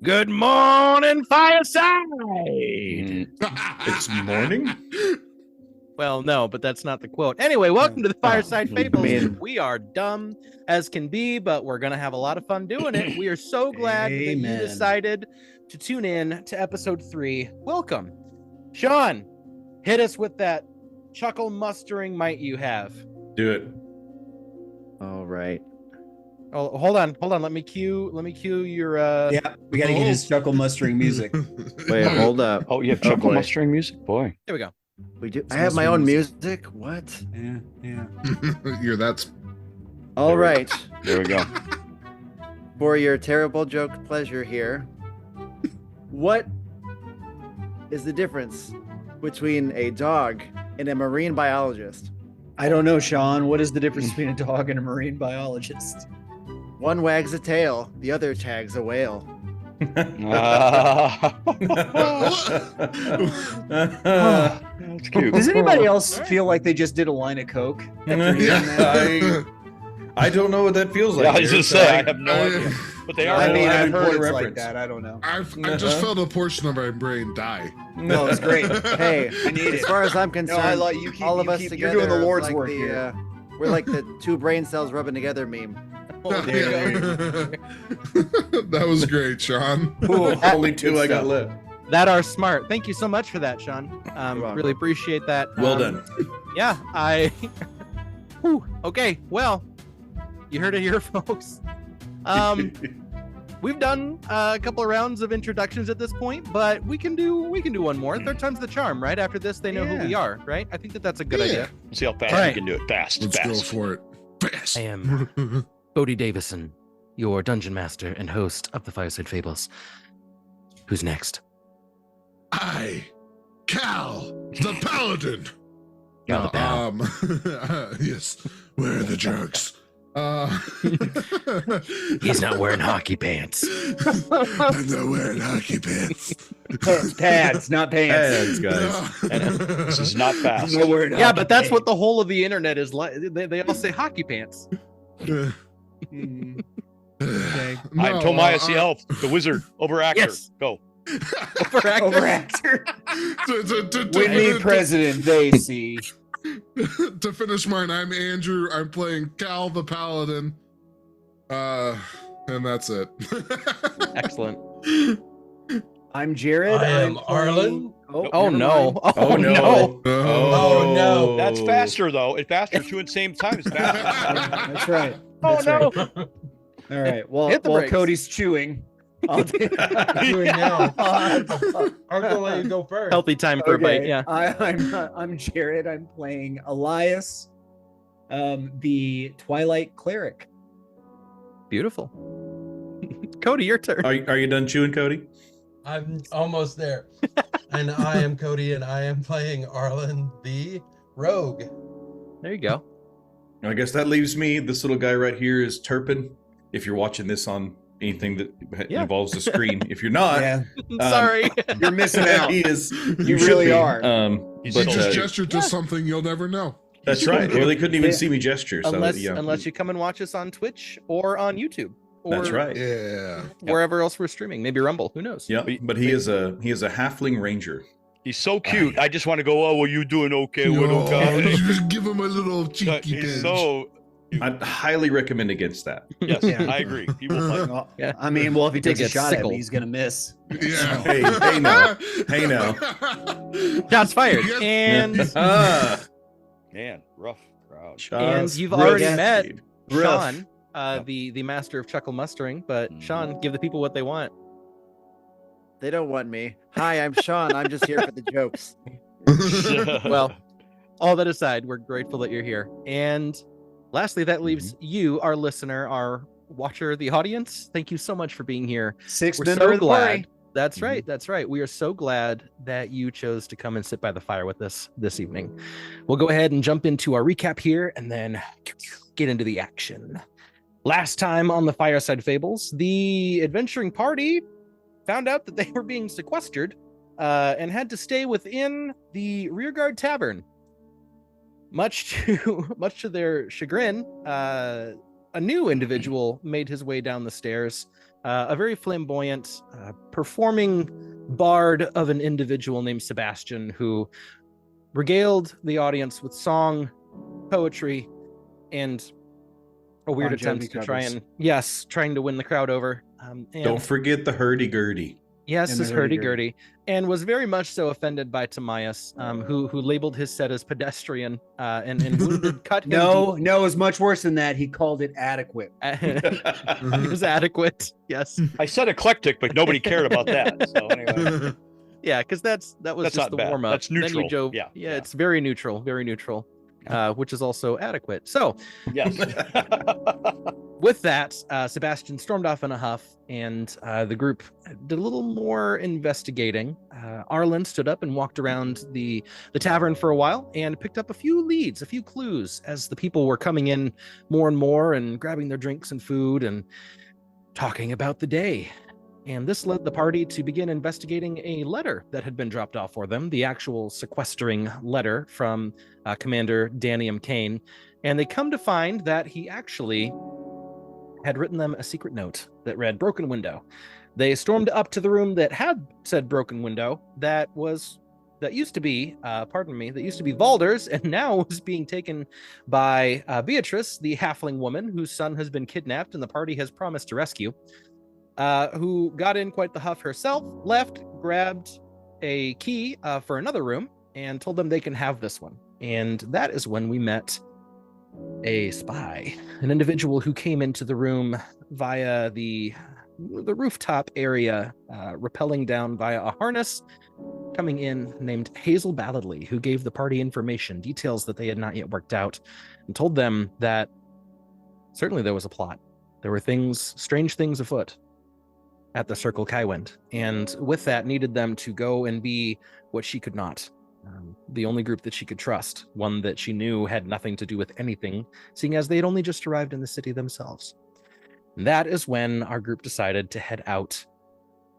Good morning, Fireside! It's morning? Well, no, but that's not the quote. Anyway, welcome to the Fireside Fables. We are dumb as can be, but we're going to have a lot of fun doing it. We are so glad that you decided to tune in to episode 3. Welcome. Sean, hit us with that chuckle mustering might you have. Do it. All right. Oh, hold on. Let me cue your Yeah, we gotta get his chuckle mustering music. Wait, hold up. Oh, you have chuckle mustering music? Boy. There we go. We do. I have my own music. What? Yeah. You're that's All right. There we go. For your terrible joke pleasure here, what is the difference between a dog and a marine biologist? I don't know, Sean. What is the difference between a dog and a marine biologist? One wags a tail, the other tags a whale. That's cute. Does anybody else feel like they just did a line of coke? I don't know what that feels like. Yeah, I was just saying, I have no idea. But they are. I mean, I've heard heard a like reference. that. I don't know. I just felt a portion of my brain die. No, it's great. Hey, I need as it. far as I'm concerned, like you keep, all of you us keep, together, you're doing the Lord's like work the, here. we're like the two brain cells rubbing together meme. That was great, Sean. Only two I got left. That are smart. Thank you so much for that, Sean. Really appreciate that. Well done. Yeah, Whew, okay, well, you heard it here, folks. We've done a couple of rounds of introductions at this point, but we can do one more. Third time's the charm, right? After this, they know who we are, right? I think that's a good idea. See how fast All right. you can do it. Fast. Let's go for it. Fast. I am Cody Davison, your dungeon master and host of the Fireside Fables. Who's next? I, Cal, the Paladin. Cal the Pal. Yes. Where are the drugs? He's not wearing hockey pants. I'm not wearing hockey pants. Pads, not pants. Pads, guys. This is not fast. Yeah, but that's what the whole of the internet is like. They all say hockey pants. Okay. I'm Tomias the Elf, the wizard, overactor. Yes. Go. Overactor. To We need president. They see. To finish mine, I'm Andrew. I'm playing Cal the Paladin. And that's it. Excellent. I'm Jared. I am I'm Arlen. Oh no. Oh no. Oh, no. That's faster, though. It's faster. Two at the same time is faster. That's right. Oh That's no. right. All right. Well, Hit the while brakes. Cody's chewing, I'll do Doing now. I'm gonna let you go first. Healthy time for a bite. Okay, Yeah. I'm Jared. I'm playing Elias, the Twilight Cleric. Beautiful. Cody, your turn. Are you done chewing, Cody? I'm almost there. And I am Cody, and I am playing Arlen the Rogue. There you go. I guess that leaves me. This little guy right here is Turpin. If you're watching this on anything that involves the screen, if you're not, Sorry. You're missing out. he is. You should really be. are. He's But, You just so- gestured to something you'll never know. that's right. Well, they couldn't even see me gesture. So unless yeah. you come and watch us on Twitch or on YouTube. Or That's right. Yeah. wherever else we're streaming. Maybe Rumble. Who knows? Yeah, but he is a halfling ranger. He's so cute. I just want to go, oh, well, you doing okay, little Oh, guy? you just give him a little cheeky He's pinch. so... I'd highly recommend against that. Yes, Yeah. I agree. He will fight. Well, Yeah. I mean, well, if he takes Take a a shot sickle. at me, he's gonna miss. Yeah. Hey now. Hey now. Shots fired. Yes. And Man, rough crowd. and you've already met Sean, the master of chuckle mustering. But Sean, give the people what they want. They don't want me. Hi, I'm Sean. I'm just here for the jokes. Well, all that aside, we're grateful that you're here. And Lastly, that leaves you, our listener, our watcher, the audience. Thank you so much for being here. Sixth We're member so of the glad. party. That's right. That's right. We are so glad that you chose to come and sit by the fire with us this evening. We'll go ahead and jump into our recap here and then get into the action. Last time on the Fireside Fables, the adventuring party found out that they were being sequestered and had to stay within the Rearguard Tavern. Much to their chagrin, a new individual made his way down the stairs. A very flamboyant, performing bard of an individual named Sebastian, who regaled the audience with song, poetry, and a weird Bon Jovi attempt to covers. trying to win the crowd over. And Don't forget the hurdy-gurdy. yes, And his the hurdy-gurdy, and was very much so offended by Timaeus, who labeled his set as pedestrian and wounded, cut him No, it was much worse than that. He called it adequate. deep. He was adequate. Yes. I said eclectic, but nobody cared about that. So anyway, Yeah, because that was That's just not the bad. warm up. That's neutral. Yeah, yeah, yeah. it's very neutral, which is also adequate. So yes. with that, Sebastian stormed off in a huff, and the group did a little more investigating. Arlen stood up and walked around the tavern for a while and picked up a few leads, a few clues, as the people were coming in more and more and grabbing their drinks and food and talking about the day. And this led the party to begin investigating a letter that had been dropped off for them, the actual sequestering letter from Commander Danium Kane. And they come to find that he actually had written them a secret note that read "Broken Window." They stormed up to the room that had said "Broken Window," that used to be Valder's, and now was being taken by Beatrice, the halfling woman whose son has been kidnapped and the party has promised to rescue. Who got in quite the huff herself, left, grabbed a key for another room, and told them they can have this one. And that is when we met a spy, an individual who came into the room via the rooftop area, rappelling down via a harness, coming in, named Hazel Balladley, who gave the party information, details that they had not yet worked out, and told them that certainly there was a plot. There were strange things afoot at the Circle Kaiwind, and with that needed them to go and be what she could not. The only group that she could trust, one that she knew had nothing to do with anything, seeing as they had only just arrived in the city themselves. And that is when our group decided to head out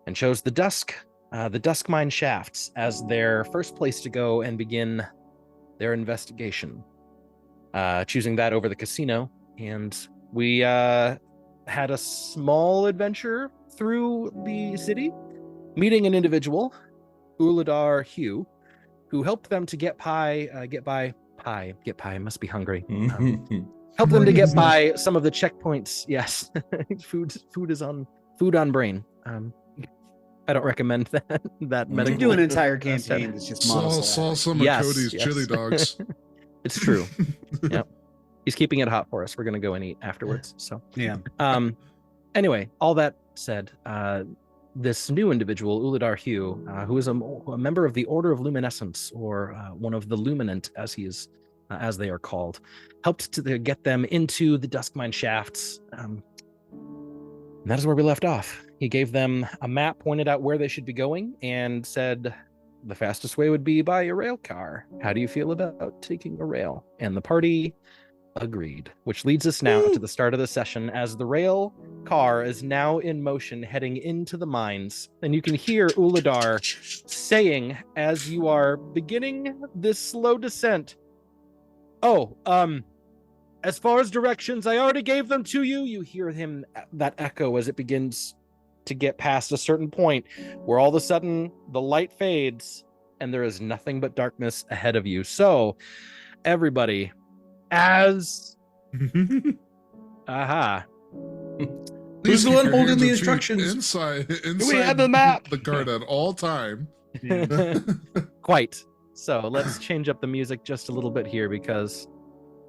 and chose the Duskmine Shafts as their first place to go and begin their investigation, choosing that over the casino. And we had a small adventure through the city, meeting an individual, Uladar Hugh, who helped them to get by, must be hungry. Helped them to get by some of the checkpoints. Yes, food on brain. I don't recommend that You medical. do an entire campaign that's just Saw monosyllabic. some of Cody's chili dogs. It's true. Yeah, he's keeping it hot for us. We're gonna go and eat afterwards. So Yeah. Anyway, all that said, this new individual, Uladar Hugh, who is a member of the Order of Luminescence, or one of the Luminant, as they are called, helped to get them into the Duskmine Shafts. And that is where we left off. He gave them a map, pointed out where they should be going, and said the fastest way would be by a rail car. How do you feel about taking a rail? And the party agreed, which leads us now to the start of the session, as the rail car is now in motion heading into the mines. And you can hear Uladar saying, as you are beginning this slow descent, as far as directions, I already gave them to you. You hear him, that echo, as it begins to get past a certain point where all of a sudden the light fades and there is nothing but darkness ahead of you. So everybody, as Who's the one holding the instructions? Inside We have the map. the card at all time. Quite. So let's change up the music just a little bit here, because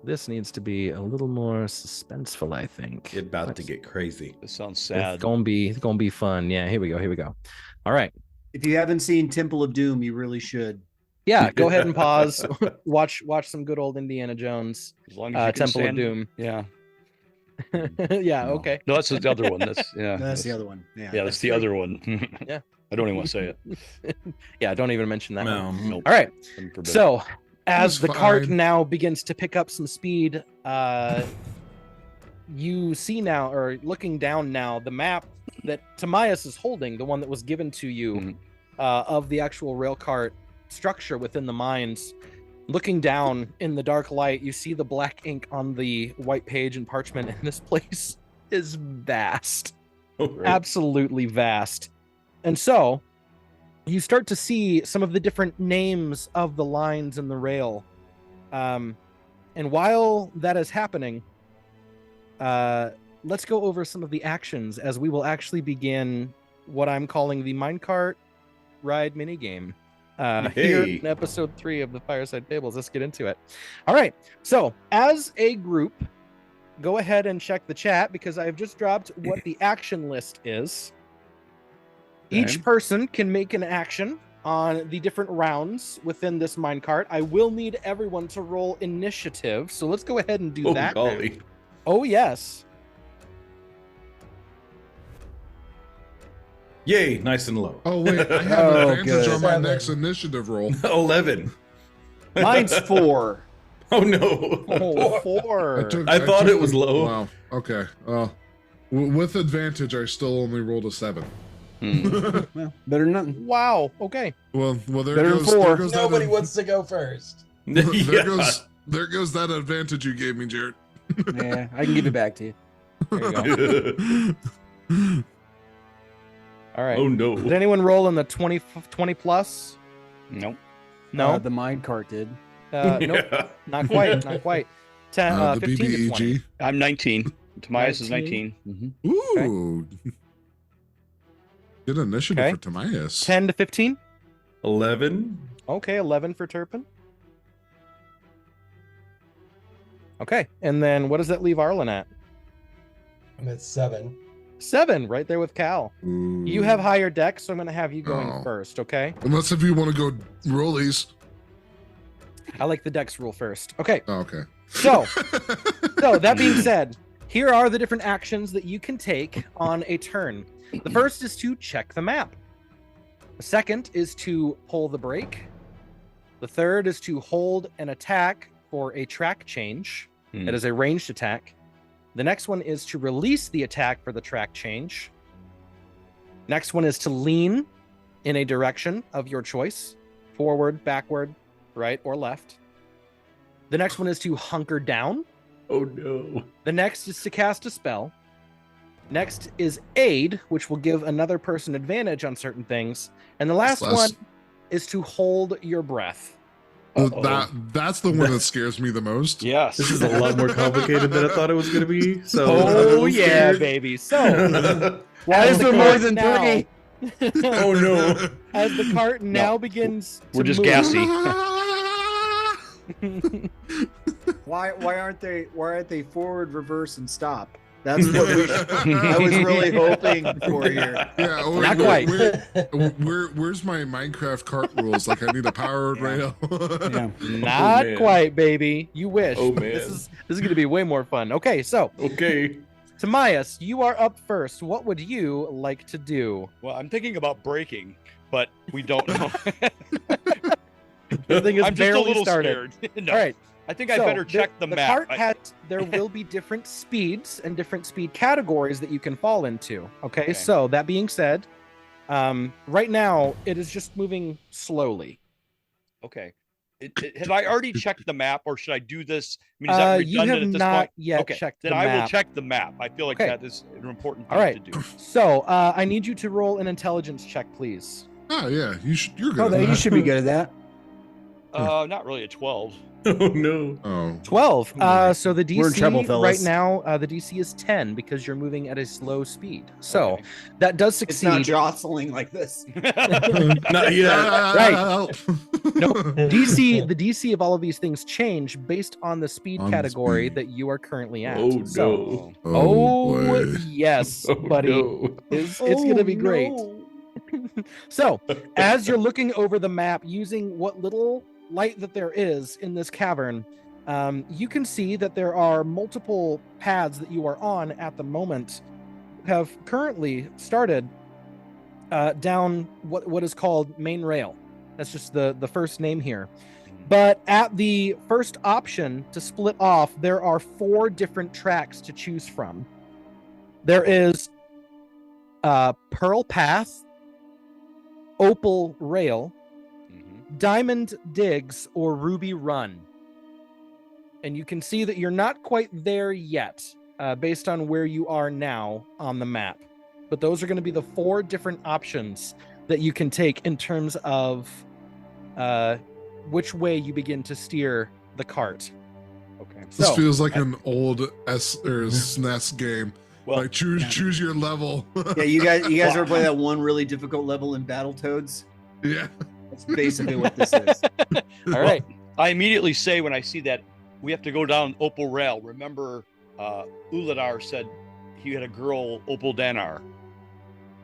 this needs to be a little more suspenseful, I think. It's about to get crazy. This sounds It's sad. gonna be fun. Yeah, here we go. All right. If you haven't seen Temple of Doom, you really should. Yeah, go ahead and pause. watch some good old Indiana Jones. As long as you can Temple of stand. Doom. Yeah. Yeah, No. okay. No, that's the other one. That's That's the other one. Yeah, that's the other one. Yeah. I don't even want to say it. Yeah, don't even mention that one. Nope. All right. I'm forbidden. So, as the cart fine. now begins to pick up some speed, you see now, or looking down now, the map that Timaeus is holding, the one that was given to you of the actual rail cart structure within the mines. Looking down in the dark light, you see the black ink on the white page and parchment, and this place is vast. Oh, right. Absolutely vast. And so you start to see some of the different names of the lines in the rail. And while that is happening, let's go over some of the actions as we will actually begin what I'm calling the minecart ride minigame. Here in episode 3 of the Fireside Tables. Let's get into it. All right. So as a group, go ahead and check the chat because I've just dropped what the action list is. Okay. Each person can make an action on the different rounds within this minecart. I will need everyone to roll initiative. So let's go ahead and do that. Golly. Oh, yes. Yay, nice and low. Oh wait, I have advantage good. on my 7. next initiative roll. 11. Mine's 4. Oh no. Oh, 4. I thought it was low. Wow. Okay. With advantage, I still only rolled a 7. Well, better than nothing. Wow. Okay. Well, there Better than goes. 4. There goes Nobody that, wants to go first. there goes that advantage you gave me, Jared. Yeah, I can give it back to you. There you go. All right. Oh no. Did anyone roll in the 20 plus? Nope. No. The mine cart did. Nope. Yeah. Not quite. Not quite. 10, The 15 to 20. BBEG. I'm 19. Timaeus is 19. 19. Ooh. Good initiative Okay. for Timaeus. 10 to 15. 11. Okay, 11 for Turpin. Okay, and then what does that leave Arlen at? I'm at 7. 7, right there with Cal. You have higher deck, so I'm going to have you going Oh. first, okay? Unless if you want to go rollies. I like the dex rule first. Okay, Oh, okay. so that being said, here are the different actions that you can take on a turn. The first is to check the map. The second is to pull the brake. The third is to hold an attack for a track change. It is a ranged attack. The next one is to release the attack for the track change. Next one is to lean in a direction of your choice, forward, backward, right, or left. The next one is to hunker down. Oh no. The next is to cast a spell. Next is aid, which will give another person advantage on certain things. And the last one is to hold your breath. Well, that's the one that scares me the most. Yes. This is a lot more complicated than I thought it was going to be. So Oh, yeah, baby. So, Why is there more than 3? Oh no. As the cart now begins to We're just move. gassy. Why aren't they forward, reverse, and stop? That's what I was really hoping for here. Yeah, Not quite. Where's my Minecraft cart rules? Like I need a powered rail. Yeah. Not man. quite, baby. You wish. Oh, but man. This is going to be way more fun. Okay, so Okay. Timaeus, you are up first. What would you like to do? Well, I'm thinking about breaking, but we don't know. The thing is I'm just a barely little started. scared. No, All right. I think I so better check the map. cart has, there will be different speeds and different speed categories that you can fall into. Okay, so that being said, right now it is just moving slowly. Okay. Have I already checked the map, or should I do this? I mean, is that redundant You have at this not point? yet Okay, checked then the I will map. check the map. I feel like Okay. that is an important thing All right. to do. So I need you to roll an intelligence check, please. Oh yeah, you're good. Oh, at you that. should be good at that. Not really a 12. Oh no. Oh. 12. So the DC We're in trouble, right fellas. now, the DC is 10 because you're moving at a slow speed. So Okay. that does It's not succeed. jostling like this. Not yet. Right. No, the DC of all of these things change based on the speed On the category speed. that you are currently at. Oh So, no. oh boy. yes, Oh, buddy. no. It's gonna be great. So, as you're looking over the map, using what little light that there is in this cavern, you can see that there are multiple paths that you are on at the moment. Have currently started down what is called main rail. That's just the first name here. But at the first option to split off, there are 4 different tracks to choose from. There is Pearl Path, Opal Rail, Diamond Digs, or Ruby Run. And you can see that you're not quite there yet, based on where you are now on the map. But those are going to be the 4 different options that you can take in terms of which way you begin to steer the cart. Okay. This feels like an old SNES game. Well, like choose your level. Yeah, you guys ever play that one really difficult level in Battletoads? Yeah. That's basically what this is. All right. I immediately say when I see that we have to go down Opal Rail. Remember, Uladar said he had a girl, Opal Danar.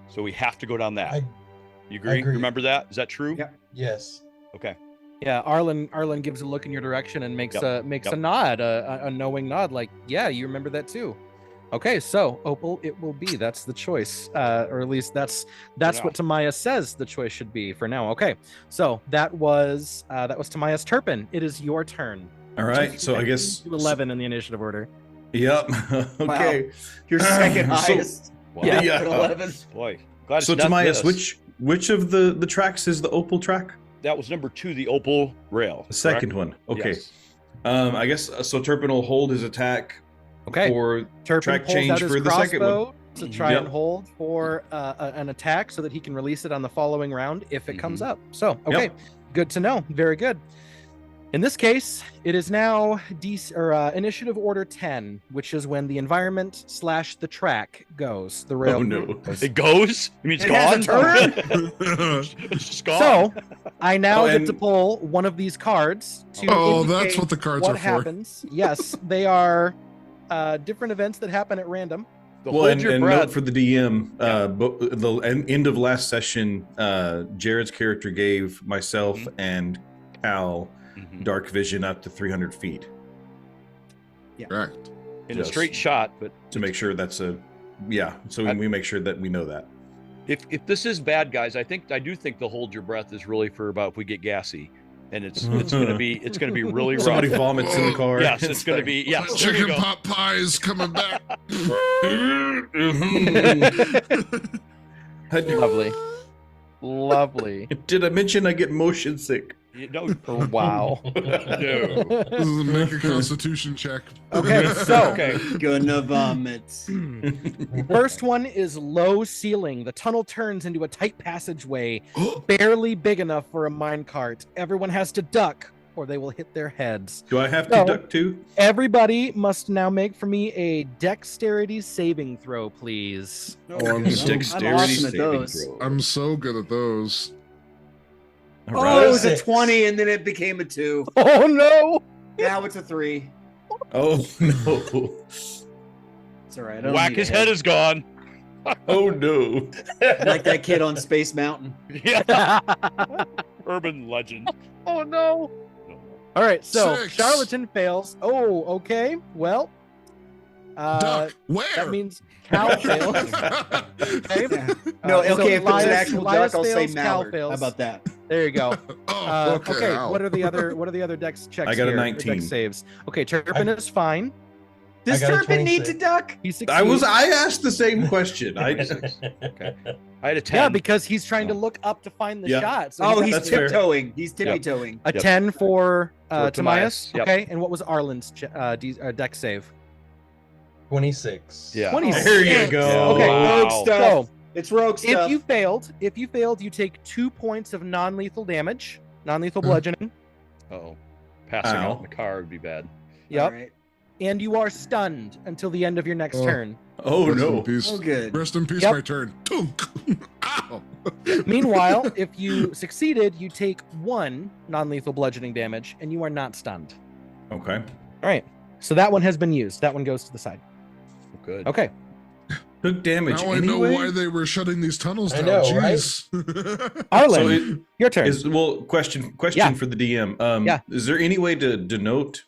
So we have to go down that. You agree? agree. Remember that? Is that true? Yeah. Yes. Okay. Yeah, Arlen gives a look in your direction and makes a nod, a knowing nod, like, yeah, you remember that too. Okay, so Opal, it will be. That's the choice, or at least that's what Tamaya says the choice should be for now. Okay, so that was Tamaya's Turpin. It is your turn. All right, so I guess 11 in the initiative order. Yep. Okay. Wow. Your second highest. Wow. Yeah. 11. Boy. Glad So it's not Tamias, this. which of the tracks is the Opal track? That was number 2, the Opal Rail. The second correct? one. Okay. Yes. I guess so. Turpin will hold his attack Okay. for Turpin track pulls change out his for the second one. crossbow to try Yep. and hold for an attack so that he can release it on the following round if it comes up. So, okay, good to know. Very good. In this case, it is now initiative order 10, which is when the environment / the track goes. The rail. Oh no. goes. It goes? You mean it's It gone? has a It's just gone. So, I now Oh, get and- to pull one of these cards to Oh, indicate that's what the cards what are for. happens. Yes, they are different events that happen at random. Well, hold your and breath. note for the DM, the end of last session, Jared's character gave myself and Cal Mhm. dark vision up to 300 feet Correct. In a Yes. straight shot, but to make sure that's so we make sure that we know that. if this is bad, guys, I do think the hold your breath is really for about if we get gassy, and it's gonna be really rough. Somebody vomits in the car. Yes, it's gonna be That there you chicken go. pot pie is coming back. Lovely. Lovely. Did I mention I get motion sick? No, Wow. no. This is a make a constitution check. Okay, so Okay. Gonna vomit. first one is low ceiling. The tunnel turns into a tight passageway, barely big enough for a minecart. Everyone has to duck, or they will hit their heads. Do I have to No. duck too? Everybody must now make for me a dexterity saving throw, please. Oh, I'm so, Dexterity I'm awesome at saving those. throw. I'm so good at those. All Oh, right. it was a 6. 20 and then it became a 2. Oh no! Now it's a 3. Oh no! It's all right. I don't Whack, need his a head is gone. Oh no! like that kid on Space Mountain. Yeah. Urban legend. Oh no! All right, so 6. charlatan fails. Oh, okay. Well, Duck. Where? that means Cal fails. Okay. No, so okay, if it's Elias- an actual Elias duck, I'll say fails, Cal mallard. fails. How about that? There you go. Oh, okay. ow. What are the other dex checks? I got a here? 19. Dex saves. Okay, Turpin is fine. Does got a Turpin need 26. to duck? He succeeds. I asked the same question. I had a 10. Yeah, because he's trying to look up to find the Yeah. shot. So Oh, got he's That's fair. tiptoeing. He's tippy-toeing. a Yep. 10 for For Tamias. Tamias, yep. Okay, and what was Arlen's dex save? 26. Yeah. 26. There you go. Yeah. Okay, Wow. Rogue stuff. So It's rogue stuff. if you failed, you take 2 points of non-lethal damage, non-lethal bludgeoning. Oh, passing Ow. out in the car would be bad. Yep. All right. And you are stunned until the end of your next Oh. turn. Oh Rest in no! peace. Oh, good. Rest in peace, Yep. my turn. Tunk. Ow. Meanwhile, if you succeeded, you take 1 non-lethal bludgeoning damage, and you are not stunned. Okay. All right. So that one has been used. That one goes to the side. Good. Okay. Took damage Now anyway? I know why they were shutting these tunnels I down. know, Jeez. Arlen, your turn. Question Yeah. for the DM. Yeah. Is there any way to denote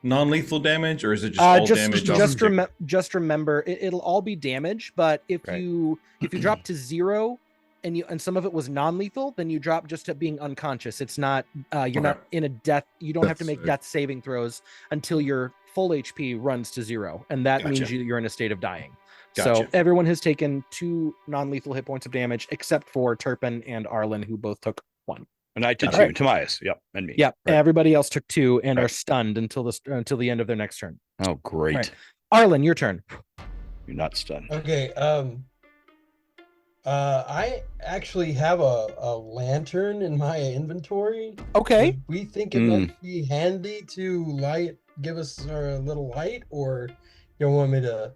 non-lethal damage, or is it just all damage? Just remember, it'll all be damage. But if you drop to 0, and some of it was non-lethal, then you drop just to being unconscious. It's not you're not in a death. You don't have to make death saving throws until your full HP runs to 0, and that means you're in a state of dying. So everyone has taken 2 non-lethal hit points of damage, except for Turpin and Arlen, who both took 1. And I did 2. Tobias, and me. Yeah, everybody else took 2 and are stunned until the end of their next turn. Oh, great. Right. Arlen, your turn. You're not stunned. Okay. I actually have a lantern in my inventory. Okay. Do we think it might be handy to give us a little light, or you don't want me to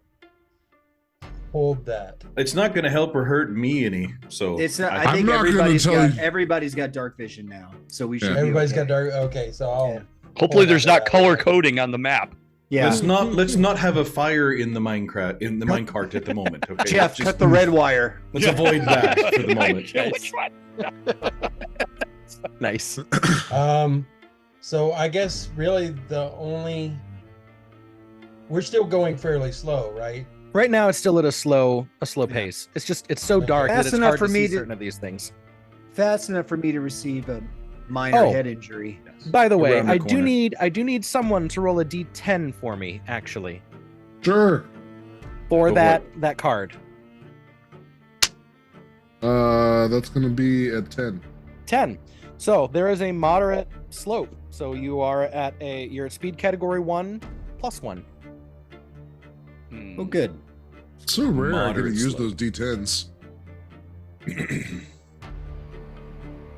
hold that? It's not going to help or hurt me any. So It's not, I I'm think not everybody's got dark vision now, so we should. Everybody's be okay. got dark. Okay, so I'll. Hopefully, there's not color coding on the map. Yeah. Let's not have a fire in the minecart at the moment. Okay. Jeff, cut the red wire. Let's avoid that for the moment. Which one? Nice. So I guess really we're still going fairly slow, right? Right now, it's still at a slow pace. It's so dark that Fast it's enough hard for to me see to- certain of these things. Fast enough for me to receive a minor head injury. By the way, Around the I do need someone to roll a D10 for me, actually, Sure. for For that card. That's gonna be at 10. 10. So there is a moderate slope. So you're at speed category 1 plus 1. Oh, good. It's so rare I get to Moderate use slope. those D10s.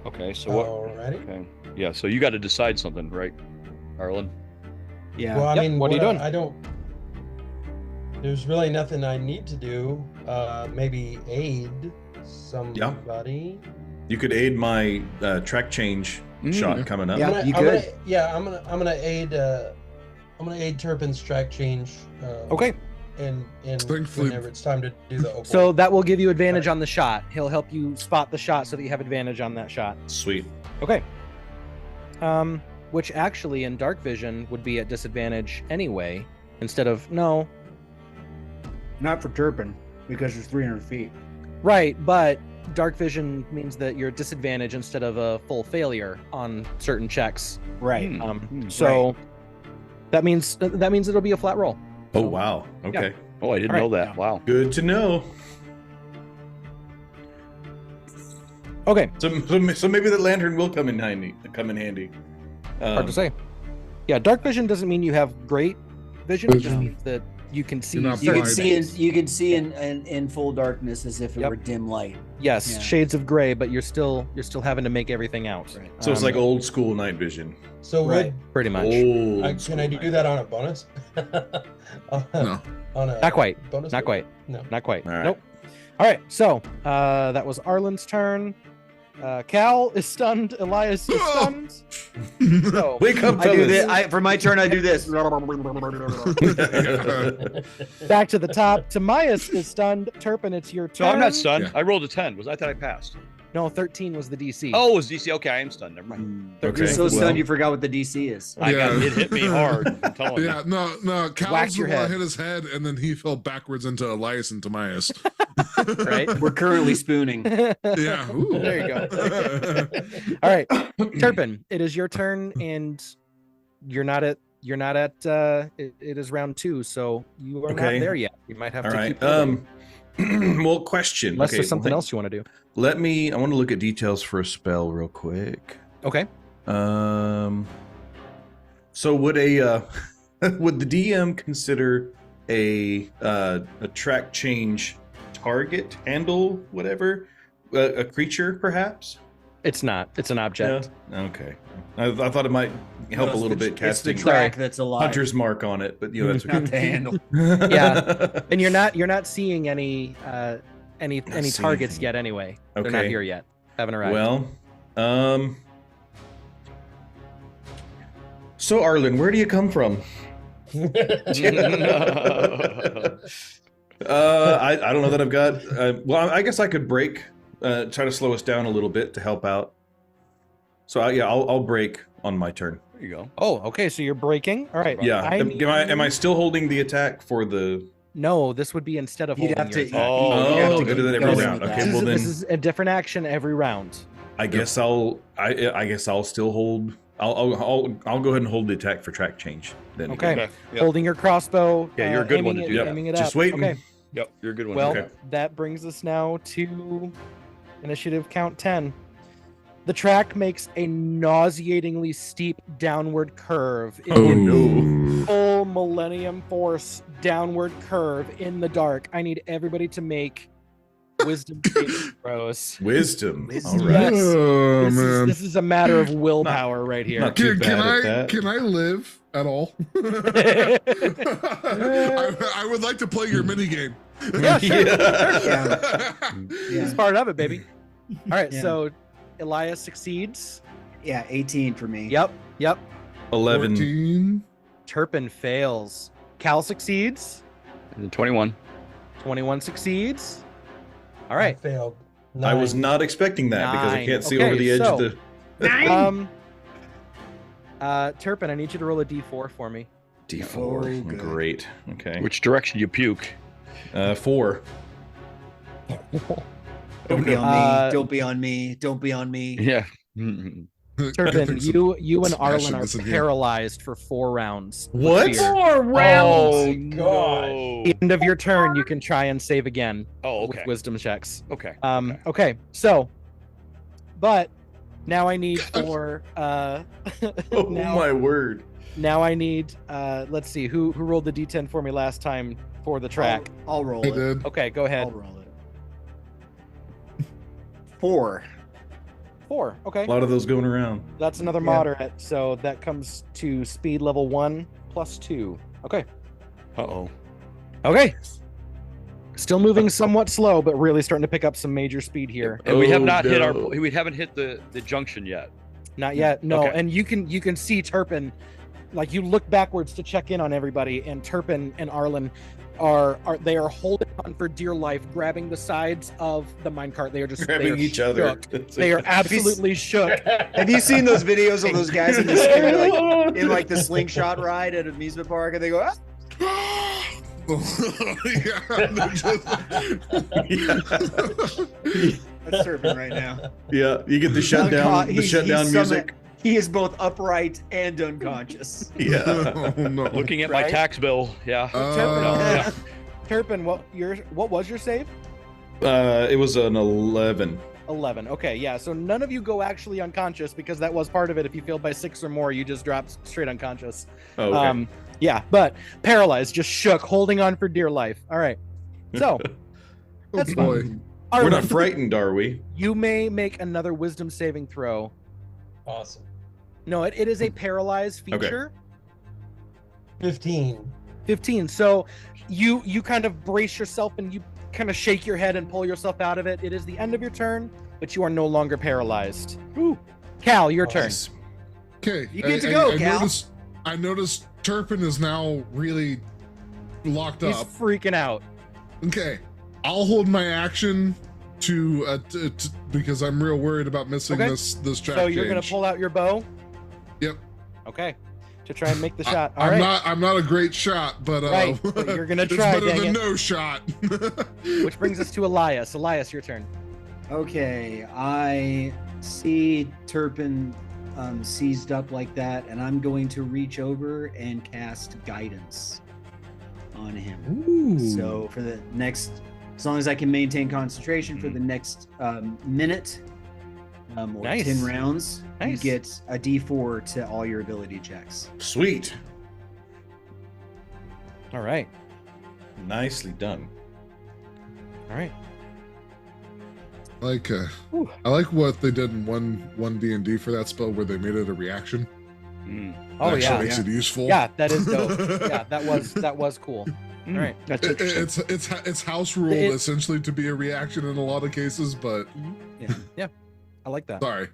Okay, so what? Alrighty. Okay. Yeah, so you got to decide something, right, Arlen? Yeah. Well, I Yep, mean, what are you doing? I don't. There's really nothing I need to do. Maybe aid somebody. You could aid my track change shot coming up. Yeah. you could. I'm gonna aid. I'm gonna aid Turpin's track change. Okay. And Thankfully- whenever it's time to do the opal. So that will give you advantage on the shot. He'll help you spot the shot so that you have advantage on that shot. Sweet. Okay. Which actually in dark vision would be at disadvantage anyway, instead of no. Not for Turpin, because it's 300 feet. Right, but dark vision means that you're at disadvantage instead of a full failure on certain checks. Right. So that means it'll be a flat roll. Oh wow. Okay. Oh, I didn't All right. know that. Wow. Good to know. Okay. So maybe the lantern will come in handy. Hard to say. Yeah, dark vision doesn't mean you have great vision. It just No. means that you can see. You're not You can blind. see in full darkness as if it Yep. were dim light. Yes, Yeah. shades of gray, but you're still having to make everything out. Right. So it's like old school night vision. So Right. pretty much. can I do that on a bonus? No. On a Not quite. bonus Not roll? quite. No. Not quite. All right. Nope. All right. So that was Arlen's turn. Cal is stunned. Elias is stunned. So, Wake up, I do fellas. this. For my turn, I do this. back to the top. Timaeus is stunned. Turpin, it's your turn. No, I'm not stunned. Yeah. I rolled a 10. I thought I passed. No, 13 was the DC. Oh, it was DC. Okay, I am stunned. Never mind. Okay. You're so well, stunned you forgot what the DC is. It hit me hard. I'm telling you. Yeah, no. Cal's Whack the your one that head. hit his head, and then he fell backwards into Elias and Timaeus. Right? We're currently spooning. Yeah. Ooh. There you go. All right, Turpin, it is your turn, and you're not at. It is round 2, so you are not Okay. there yet. You might have All to right. keep moving, Well, question. unless Okay, there's something else you want to do. I want to look at details for a spell real quick. Okay. So would would the DM consider a track change target, handle, whatever, a creature perhaps? It's not. It's an object. Yeah. Okay. I thought it might help a little bit It's the casting track that's alive. hunter's mark on it, but that's Not okay. the handle. Yeah. And you're not seeing any seeing targets anything. yet anyway. They're not Okay. here yet. Haven't arrived. Well, so Arlen, where do you come from? I don't know that I've got. Well, I guess I could break. Try to slow us down a little bit to help out. So I'll break on my turn. There you go. Oh, okay. So you're breaking. All right. Yeah. Am I still holding the attack for the? No, this would be instead of You'd holding have your to. attack. Oh, you'd do that every go round. with Okay, that. well then. This is a different action every round. I guess I'll still hold. I'll go ahead and hold the attack for track change. Then Okay. Okay. Yep. Holding your crossbow. Yeah, you're a good one aiming to it- do that. Aiming it Just up. waiting. Okay. Yep, you're a good one. Well, Okay. that brings us now to initiative count 10. The track makes a nauseatingly steep downward curve. no. Full Millennium Force downward curve in the dark. I need everybody to make wisdom saving throws. Wisdom. Wisdom. All right. Yes. Oh This man. is a matter of willpower right here. not too bad at that. Can I live at all? I would like to play your mini game. Yeah, sure. Yeah. It's part of it, baby. All right, Yeah. so Elias succeeds. Yeah, 18 for me. Yep. 11. 14. Turpin fails. Cal succeeds. And then 21. 21 succeeds. All I right. failed. I was 9. not expecting that because I 9. can't see Okay, over the edge so- of the Turpin, I need you to roll a d4 for me. D4. Oh, good. Great. Okay. Which direction you puke? 4. Don't be on Uh, me. Don't be on me. Don't be on me. Yeah. Turpin, you and Smashing Arlen are this in here. paralyzed for 4 rounds. with What? fear. 4 rounds. Oh, God. no. At the end of your turn, you can try and save again Oh, with okay. wisdom checks. Okay. Okay. So, but now I need for Oh now, my word. now I need let's see who rolled the d10 for me last time for the track. I'll roll I it. did. Okay, go ahead. I'll roll it. 4. 4. Okay. A lot of those going around. That's another Yeah. moderate, so that comes to speed level 1 plus 2. Okay. Uh-oh. Okay. Still moving somewhat slow, but really starting to pick up some major speed here. And we have Oh, not hit our. no. We haven't hit the junction yet. Not yet. No, Okay. and you can see Turpin, like you look backwards to check in on everybody, and Turpin and Arlen are holding on for dear life, grabbing the sides of the minecart. They are just they Grabbing are each other. shook. They are absolutely shook. Have you seen those videos of those guys in like the slingshot ride at an amusement park, and they go, ah! Yeah, they're just- That's Turpin right now. Yeah, you get the shutdown, He's music. summoned- He is both upright and unconscious. Yeah. Oh, no. Looking at my Right? tax bill. Yeah. Uh, Turpin, what was your save? It was an 11. 11. Okay, yeah. So none of you go actually unconscious because that was part of it. If you failed by 6 or more, you just dropped straight unconscious. Oh, okay. Yeah, but paralyzed, just shook, holding on for dear life. All right. So Oh that's boy. fine. We're Arlen, not frightened, are we? you may make another wisdom saving throw. Awesome. No, it is a paralyzed Okay. feature. 15. 15. So you kind of brace yourself and you kind of shake your head and pull yourself out of it. It is the end of your turn, but you are no longer paralyzed. Ooh. Cal, your turn. Nice. Okay. You get to go, Cal. I noticed Turpin is now really locked He's up. freaking out. Okay. I'll hold my action to because I'm real worried about missing Okay. this track So you're gonna change. pull out your bow? Yep. Okay. To try and make the shot. All right. I'm not a great shot, but Right, but you're gonna it's try, better dang than it. no shot. Which brings us to Elias. Elias, your turn. Okay, I see Turpin seized up like that, and I'm going to reach over and cast guidance on him. Ooh. So for the next, as long as I can maintain concentration for the next minute or Nice. 10 rounds, you Nice. get a D4 to all your ability checks. Sweet. All right. Nicely done. All right. Like Whew. I like what they did in one D&D for that spell where they made it a reaction. Mm. Oh Actually yeah. makes it useful. Yeah, that is dope. Yeah, that was cool. All right. That's interesting. It's house ruled It- essentially to be a reaction in a lot of cases, but I like that. sorry.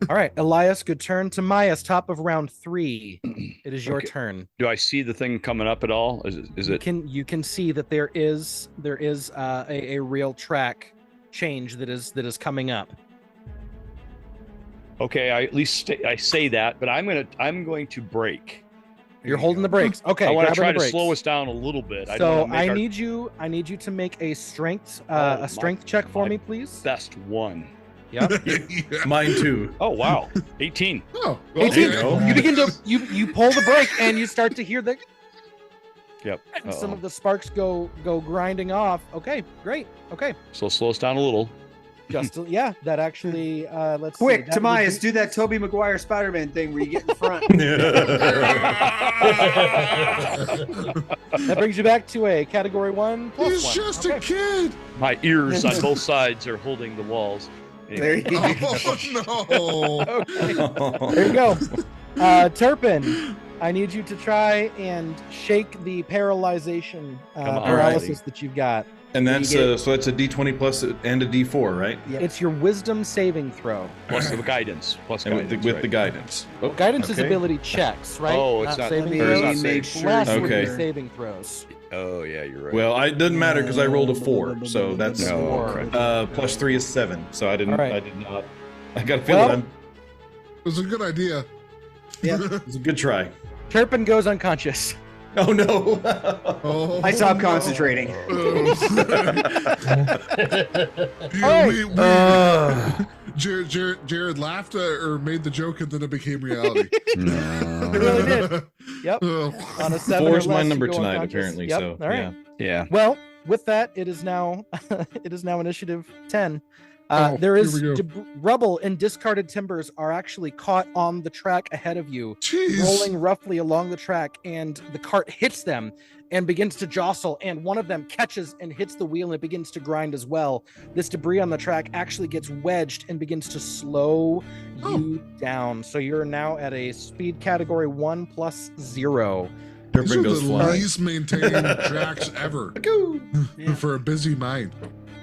All right, Elias, good turn. to Myas, top of round 3. It is your Okay. turn. Do I see the thing coming up at all? Is it? You can see that there is a real track change that is coming up. Okay, I at least I say that, but I'm going to break. You're holding the brakes. Okay, I want to grabbing try the to brakes. slow us down a little bit. So I need you to make a strength check for me, please. Best one. Yeah. Mine too. Oh wow, 18. Oh, Hey, okay. you begin to you pull the brake and you start to hear the Yep. and some of the sparks go grinding off. Okay, great. Okay. So slow us down a little. Just yeah, that actually let's Quick, see, that would Tobias, be- do that Tobey Maguire Spider-Man thing where you get in front. that brings you back to a category 1 plus He's 1. just Okay. a kid. My ears on both sides are holding the walls. There Anyway. you go. Oh no. Okay. There you go. Turpin, I need you to try and shake the paralyzation Come on. paralysis that you've got. And that's You so that's a D20 plus and a D4, right? Yep. It's your wisdom saving throw. Plus the guidance. Plus And guidance. with right. the guidance. Oh, Guidance is okay. ability checks, right? Oh, it's not- saving or it's throws. not make sure Less would Okay. be saving throws. Oh yeah, you're right. Well, it doesn't matter because I rolled a 4, so that's No, correct. plus 3 is 7. So I didn't. All right. I did not. I got a feeling Well- It was a good idea. it's a good try. Turpin goes unconscious. Oh no! Oh. I stopped concentrating. Jared laughed or made the joke and then it became reality. No. It really did. Yep. Oh. On a 7 Four's or my less, you number go tonight, unconscious. apparently. Yep. So All right. yeah. Yeah. Well, with that, it is now initiative 10. Oh, There is here we go. rubble and discarded timbers are actually caught on the track ahead of you, Jeez. rolling roughly along the track, and the cart hits them and begins to jostle, and one of them catches and hits the wheel and it begins to grind as well. This debris on the track actually gets wedged and begins to slow you down. So you're now at a speed category 1 plus 0. These Turpin are goes the flying. least maintained tracks ever for a busy mind.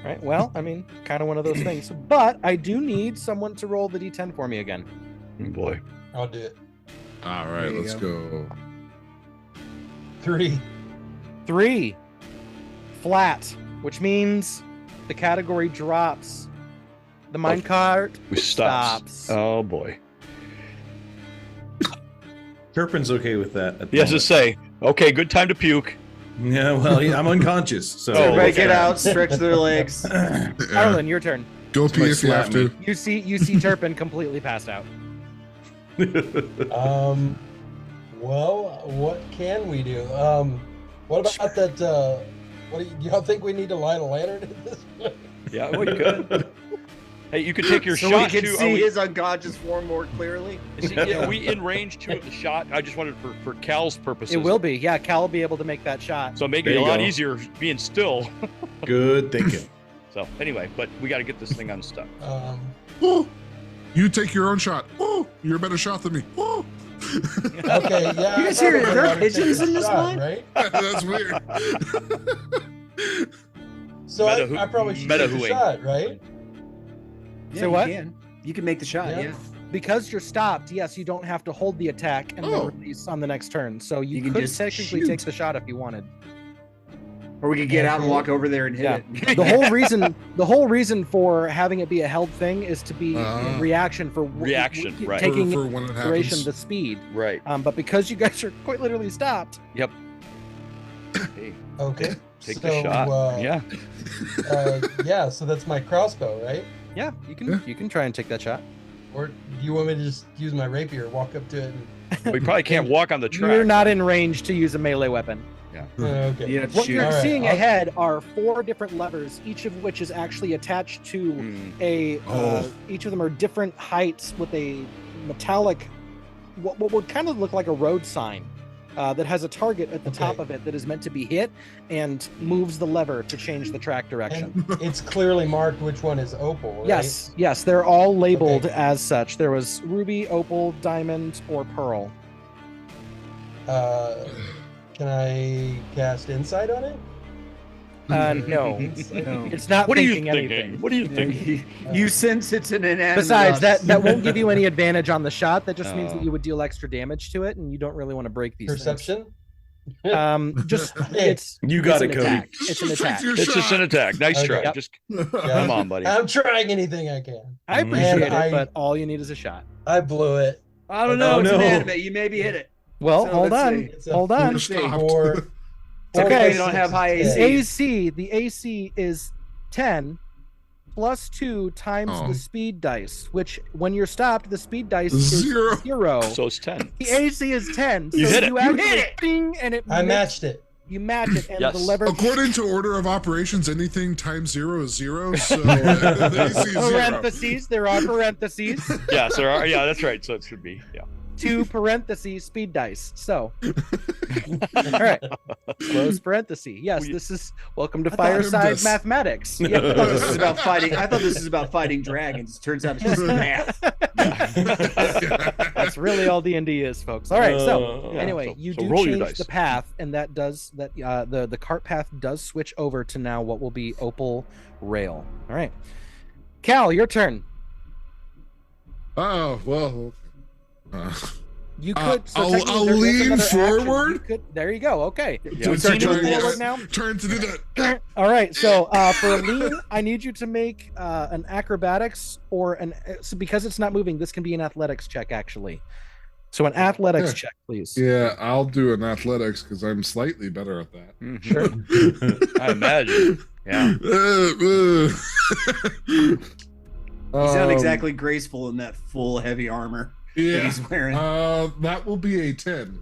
Right. Well, I mean, kind of one of those things. But I do need someone to roll the d10 for me again. Oh, boy. I'll do it. All right, There you let's go. 3. 3. Flat, which means the category drops. The minecart We stops. stops. Oh boy. Turpin's okay with that. At the Yes, to moment. say. Okay, good time to puke. Yeah, well, I'm unconscious. So Oh, Everybody okay. get out, stretch their legs. Arlen, your turn. Go pee if you slap have to. You see Turpin completely passed out. Well, what can we do? What about that? What do y'all think we need to light a lantern at this point? Yeah, well, you could. Hey, you could take your So shot we can too. see his unconscious form more clearly. Are we in range 2 of the shot? I just wanted for Cal's purposes. It will be. Yeah, Cal will be able to make that shot. So make There it a you lot go. easier being still. Good thinking. So anyway, but we got to get this thing unstuck. Oh, you take your own shot. Oh, you're a better shot than me. Oh. Okay, yeah. You guys I hear probably there are ought to take pigeons a in this shot, line? right? That's weird. So Meta- I probably should meta take a hooing. shot, right? Yeah, So you what? can. You can make the shot, yeah. Because you're stopped, yes, you don't have to hold the attack and Oh. then release on the next turn. So you, You can could just technically shoot. take the shot if you wanted. Or we could get out and walk over there and hit Yeah. it. The whole reason for having it be a held thing is to be Ah. reaction for Reaction, right. taking for when it into consideration happens. the speed. Right. But because you guys are quite literally stopped, Hey, Okay. take so, the shot. Yeah. Yeah. So that's my crossbow, right? yeah, Yeah. you can try and take that shot. Or do you want me to just use my rapier, walk up to it, and We probably can't walk on the track. You're not in range to use a melee weapon. okay? You have to What shoot. you're All right, seeing I'll- ahead are 4 different levers, each of which is actually attached to Hmm. a. Oh. Each of them are different heights with a metallic, what would kind of look like a road sign, that has a target at the top Okay. of it that is meant to be hit and moves the lever to change the track direction. And it's clearly marked which one is opal, right? Yes, they're all labeled Okay. as such. There was ruby, opal, diamond, or pearl. Can I cast insight on it? No. No. It's not What are you thinking anything. thinking? What are you thinking? You sense it's an inanimate Besides, object. that won't give you any advantage on the shot. That just means that Oh. you would deal extra damage to it, and you don't really want to break these Perception? Just it's You got it's it, an Cody. attack. It's an attack. It's just an attack. Nice Okay. try. Yep. Just Yeah. come on, buddy. I'm trying anything I can. I appreciate it, I- but all you need is a shot. I blew it. I don't know. Oh, It's no. inanimate. You maybe hit it. Well, So hold let's on. see. It's a Hold on. Stopped. Four. It's okay. You don't have high AC. The AC is 10 plus 2 times Oh. the speed dice, which when you're stopped, the speed dice Zero. is 0. So it's 10. The AC is 10. So You hit it. you You actually hit it. ding, and it I makes- matched it. You match it, and Yes. the lever. According to order of operations, anything times 0 is 0. So the AC is 0. Parentheses. There are parentheses. Yes, there are. Yeah, that's right. So it should be. Yeah. 2 parentheses speed dice. So, all right. Close parenthesis. Yes, this is welcome to thought Fireside this- Mathematics. I thought this was about fighting. I thought this was about fighting dragons. Turns out it's just math. That's really all D&D is, folks. All right. So Yeah, anyway, so- you so do roll your change dice. the path, and that does that. The cart path does switch over to now what will be Opal Rail. All right, Cal, your turn. Oh, well. You could. So I'll technically there is lean another action. You forward. could- there you go. Okay. Yeah. So It's start your moving turn, forward yes. now. Turn to do that. All right. So for a lean, I need you to make an acrobatics or an. So because it's not moving, this can be an athletics check actually. So an athletics Yeah. check, please. Yeah, I'll do an athletics because I'm slightly better at that. Sure. I imagine. Yeah. He's not exactly graceful in that full heavy armor that Yeah. he's wearing. That will be a 10.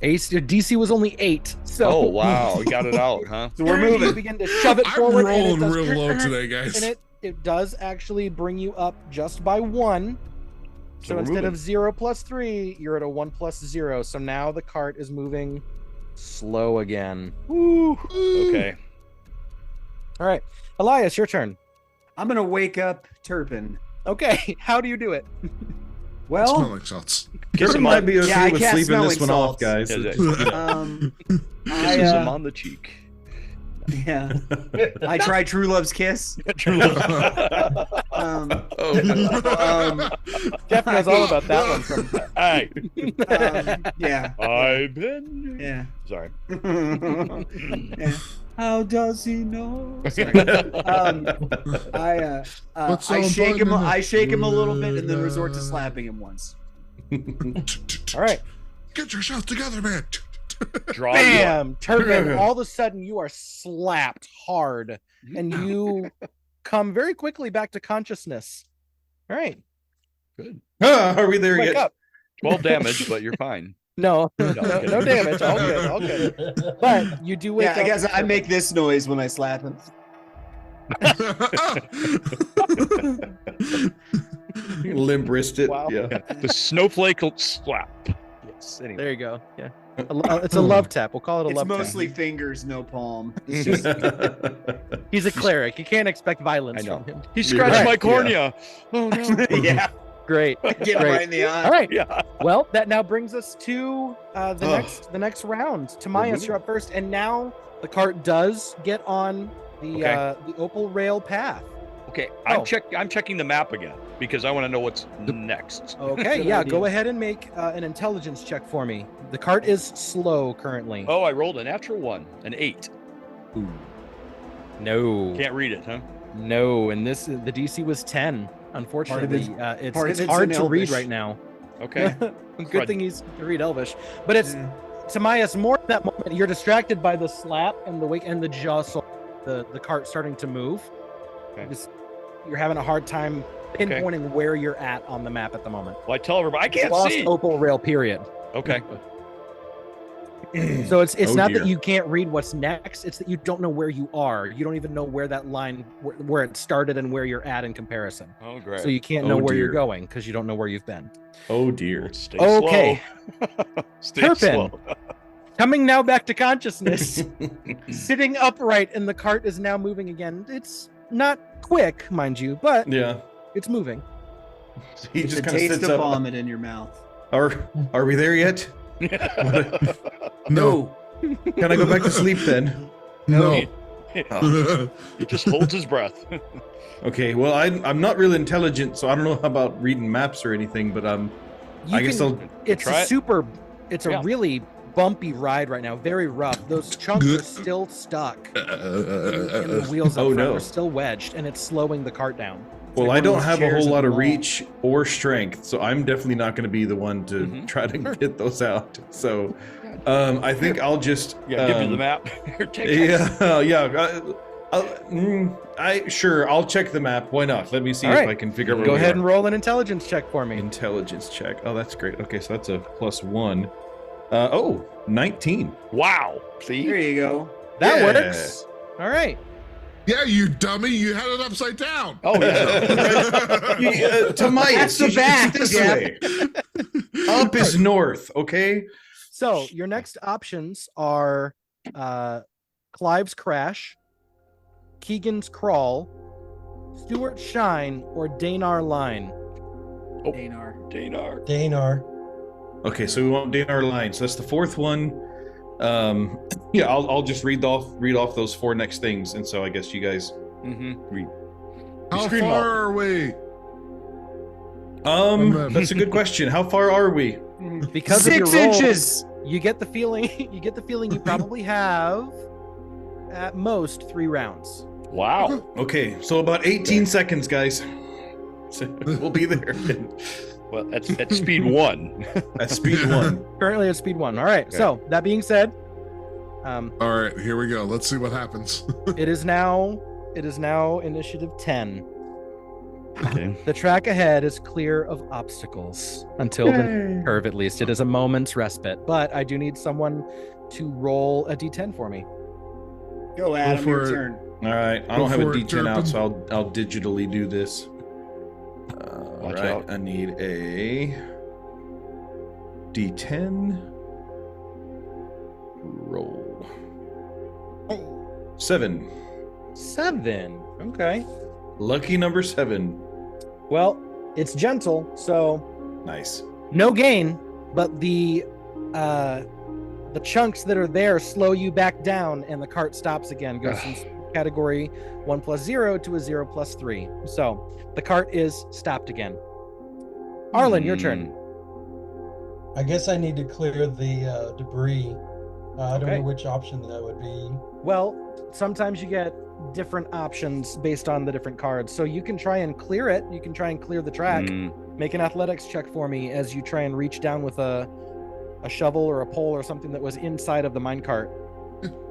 Ace, your DC was only 8. So Oh wow, you got it out, huh? So we're you moving. begin to shove it I'm forward. and it rolling does- real low today, guys. And it does actually bring you up just by 1. So we're instead moving. of 0 plus 3, you're at a 1 plus 0. So now the cart is moving slow again. Woo. Okay. All right, Elias, your turn. I'm gonna wake up Turpin. Okay, how do you do it? Well, Smelling salts. Kiss Turpin him might on, be okay Yeah, I with cast sleeping this smelling one off, salts. guys. kisses him on the cheek. yeah, I tried True Love's Kiss. True love. Jeff knows all about that one from. Hey, Yeah, I've been. yeah. Sorry. Yeah. How does he know? I What's I on shake him. button? I shake him a little bit and then resort to slapping him once. All right, Get yourself together, man. Draw. bam, Turpin. All of a sudden, you are slapped hard, and you come very quickly back to consciousness. All right, Good. Are we there wake yet? up. 12 damage, but you're fine. No, I'm no, kidding. no damage. All good, all good. But you do wake Yeah, up. I guess I make this noise when I slap him. Limp wristed. Wow. Yeah. The snowflake slap. Yes. Anyway. There you go. Yeah, it's a love tap. We'll call it a It's love mostly fingers, no palm. It's just, he's a cleric. You can't expect violence I know. from him. He scratched Right. my cornea. Oh no. Yeah, Great. get him Great. right in the eye. All right. Yeah. Well, that now brings us to the next round. Timaeus, you're up first, and now the cart does get on the Opal Rail path. Okay. Oh. I'm checking the map again because I want to know what's next. Okay, Good yeah, idea. go ahead and make an intelligence check for me. The cart is slow currently. Oh, I rolled a natural 1, an 8. No, Can't read it, huh? no, and the DC was 10. Unfortunately, it's part of it's hard in to read Elvish. right now. Okay. Good thing he's to read Elvish, but it's Yeah. Timaeus. More at that moment, you're distracted by the slap and the wake and the jostle, the cart starting to move. Okay. You're having a hard time pinpointing where you're at on the map at the moment. Well, I tell everybody I can't Lost see. Opal Rail. Period. Okay. So it's Oh, not dear. that you can't read what's next. It's that you don't know where you are. You don't even know where that line where it started and where you're at in comparison. Oh, great. So you can't Oh, know where you're dear. going because you don't know where you've been. Oh dear. Stay Okay. slow. Stay Turpin. slow. Coming now back to consciousness, sitting upright, and the cart is now moving again. It's not quick, mind you, but Yeah. it's moving. He It's just a kind of taste sits of up. vomit in your mouth. Are we there yet? No. Can I go back to sleep then? No. He just holds his breath. Okay, well, I'm not real intelligent, so I don't know about reading maps or anything, but I guess I'll It's try a it. super. It's a Yeah. really bumpy ride right now. Very rough. Those chunks are still stuck in the wheels up Oh, front. no. They're still wedged, and it's slowing the cart down. It's Well, like I one of don't those have a chairs whole at lot the of mall. reach or strength, so I'm definitely not going to be the one to Mhm. try to Sure. get those out. So, I think I'll just Yeah, give you the map. Here, take this. Sure, I'll check the map. Why not? Let me see All if right. I can figure out where Go we ahead are. and roll an intelligence check for me. Intelligence check. Oh, that's great. Okay, so that's a +1. 19. Wow. See? There you go. That Yeah. works. All right. Yeah, you dummy. You had it upside down. Oh, yeah. Tomias, That's the back, this Jeff. way. Up is north, okay? So your next options are Clive's Crash, Keegan's Crawl, Stuart's Shine, or Danar Line. Danar. Danar. Danar. Okay, so we want Danar Line. So that's the fourth one. Yeah, I'll just read off those 4 next things, and so I guess you guys. Mm-hmm. How scream far out. are we? That's a good question. How far are we? Because of 6 your roll, inches. you get the feeling you probably have at most 3 rounds. Wow. Okay, so about 18 seconds, guys. So we'll be there Well, that's at speed 1. at speed 1. Currently at speed 1. All right. Okay. So that being said, All right, here we go. Let's see what happens. it is now initiative 10. Okay. The track ahead is clear of obstacles until the curve, at least. It is a moment's respite, but I do need someone to roll a d10 for me. Go, Adam. for Your it. turn. All right, I don't have a Before it, D10 out, Turpin. so I'll digitally do this. All Watch right, out. I need a D10 roll. 7. 7. Okay. Lucky number 7. Well, it's gentle, so Nice. no gain, but the chunks that are there slow you back down, and the cart stops again. Goes from category 1 + 0 to a 0 + 3. So the cart is stopped again. Arlen, your turn. I guess I need to clear the debris. I don't Okay. know which option that would be. Well, sometimes you get different options based on the different cards. So you can try and clear it. You can try and clear the track. Make an athletics check for me as you try and reach down with a shovel or a pole or something that was inside of the minecart.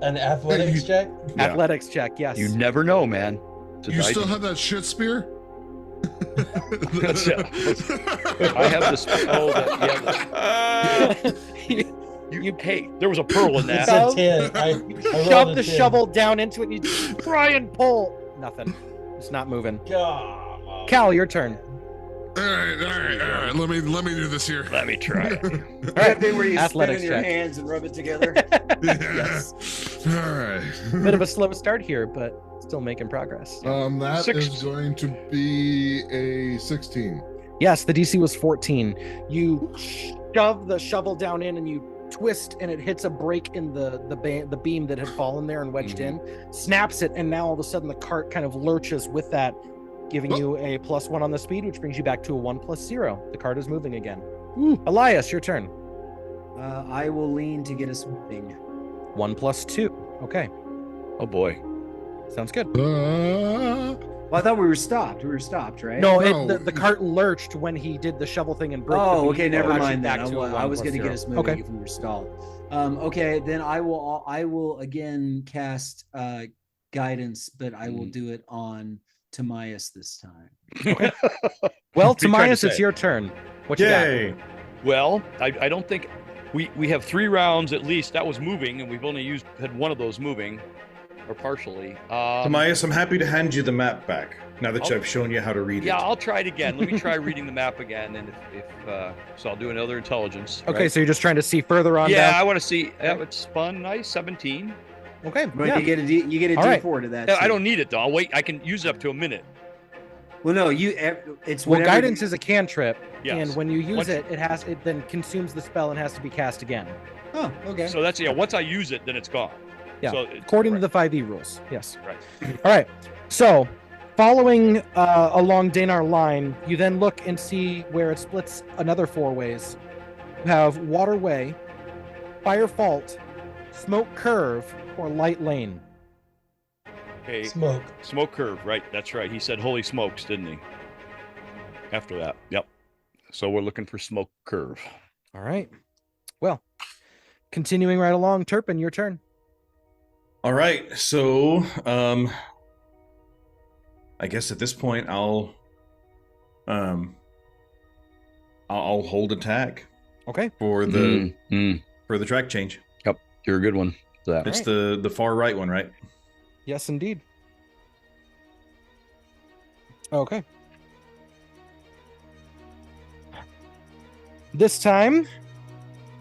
An athletics check? Yeah. Athletics check, yes. You never know, man. It's a You dice- still have that shit spear? I have this. Oh, that, yeah. Hey, there was a pearl in It's that. a 10. I rolled Shove a the 10. shovel down into it and you try and pull. Nothing. It's not moving. God. Cal, your turn. All right. Let me do this here. Let me try. All That right. thing where you spin Athletics in your check. hands and rub it together. Yes. All right. Bit of a slow start here, but still making progress. That is 6. going to be a 16. Yes, the DC was 14. You shove the shovel down in and you twist, and it hits a break in the beam that had fallen there and wedged in, snaps it, and now all of a sudden the cart kind of lurches with that, giving you a +1 on the speed, which brings you back to a 1 + 0. The cart is moving again. Elias, your turn. I will lean to get us moving. 1 + 2. Okay, Oh boy. sounds good. Well, I thought we were stopped. We were stopped, right? No, No. the cart lurched when he did the shovel thing and broke the Oh, beam, okay. and Never brought you mind back that. to a I 1 was + going to 0. get us moving Okay. if we were stalled. Okay, then I will again cast guidance, but I will do it on Tomias this time. Well, What are you trying to Tomias, it's say? your turn. What you got? Yay! Well, I don't think we have 3 rounds at least. That was moving, and we've only had 1 of those moving, or partially. Tomias, I'm happy to hand you the map back now that Oh. I've shown you how to read Yeah, it. I'll try it again. Let me try reading the map again, and if so, I'll do another intelligence. Okay, right? so you're just trying to see further on Yeah, down. I want to see. It's fun, nice, 17. Okay, But yeah. you get a All right. D4 to that. I too. don't need it though. I'll wait. I can use it up to a minute. Well, no, it's Well, whatever guidance is a cantrip, Yes. and when you use Once- it, it then consumes the spell and has to be cast again. Oh, okay. So that's once I use it, then it's gone. Yeah, So according to the 5e rules. Yes. Right. All right. So, following along Danar line, you then look and see where it splits another 4 ways. You have Waterway, Fire Fault, Smoke Curve, or Light Lane. Okay. Smoke curve, right? That's right. He said holy smokes, didn't he? After that. Yep. So we're looking for smoke curve. All right. Well, continuing right along, Turpin, your turn. All right. So, I guess at this point I'll hold attack. Okay. For the for the track change. Yep. You're a good one for that. It's the far right one, right? Yes, indeed. Okay. This time,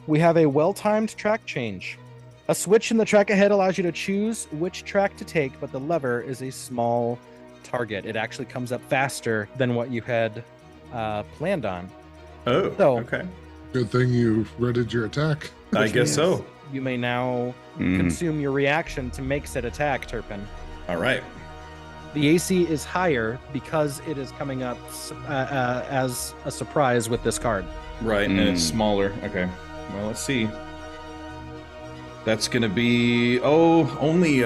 we have a well-timed track change. A switch in the track ahead allows you to choose which track to take, but the lever is a small target. It actually comes up faster than what you had planned on. Oh, so, okay. Good thing you readied your attack. I guess so. You may now consume your reaction to make said attack, Turpin. All right. The AC is higher because it is coming up as a surprise with this card. Right, and it's smaller. Okay. Well, let's see. That's going to be, only